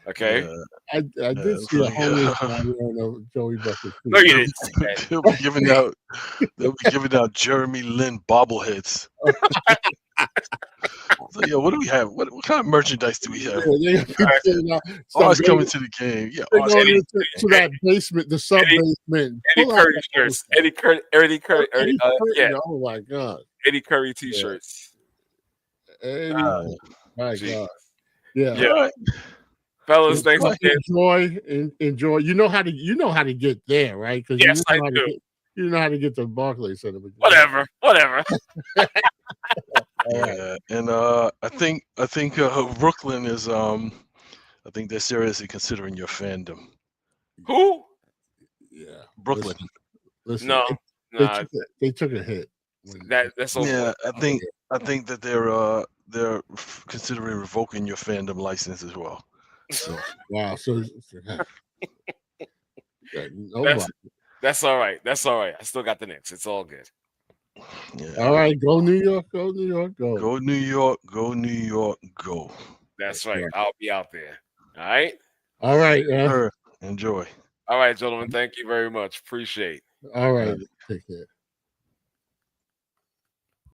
[SPEAKER 1] Okay.
[SPEAKER 2] I did see a homeless guy wearing a Joey Buckets.
[SPEAKER 1] No, you didn't.
[SPEAKER 3] They'll be giving out Jeremy Lin bobbleheads. So, what do we have? What kind of merchandise do we have? Always coming to the game. Yeah,
[SPEAKER 2] to that basement, the sub basement.
[SPEAKER 1] Eddie Curry shirts. Eddie Curry.
[SPEAKER 2] Oh my God.
[SPEAKER 1] Eddie Curry T-shirts.
[SPEAKER 2] My God. Yeah.
[SPEAKER 1] Right. Fellas, thanks
[SPEAKER 2] again. Enjoy. You know how to get there, right?
[SPEAKER 1] Yes, I do.
[SPEAKER 2] You know how to get to Barclays Center.
[SPEAKER 1] Whatever.
[SPEAKER 3] Yeah, and I think Brooklyn is I think they're seriously considering your fandom.
[SPEAKER 1] Who?
[SPEAKER 2] Yeah,
[SPEAKER 3] Brooklyn.
[SPEAKER 2] Listen,
[SPEAKER 1] no,
[SPEAKER 2] they took a hit.
[SPEAKER 1] That's over.
[SPEAKER 3] Yeah, I think that they're considering revoking your fandom license as well. So
[SPEAKER 2] wow, so
[SPEAKER 1] that's all right. I still got the Knicks. It's all good.
[SPEAKER 3] Yeah.
[SPEAKER 2] All right, go New York, go New York, go.
[SPEAKER 3] Go New York, go New York, go.
[SPEAKER 1] That's right. I'll be out there. All right.
[SPEAKER 2] All right,
[SPEAKER 3] Sir, enjoy.
[SPEAKER 1] All right, gentlemen. Thank you very much. Appreciate.
[SPEAKER 2] all right. Take care.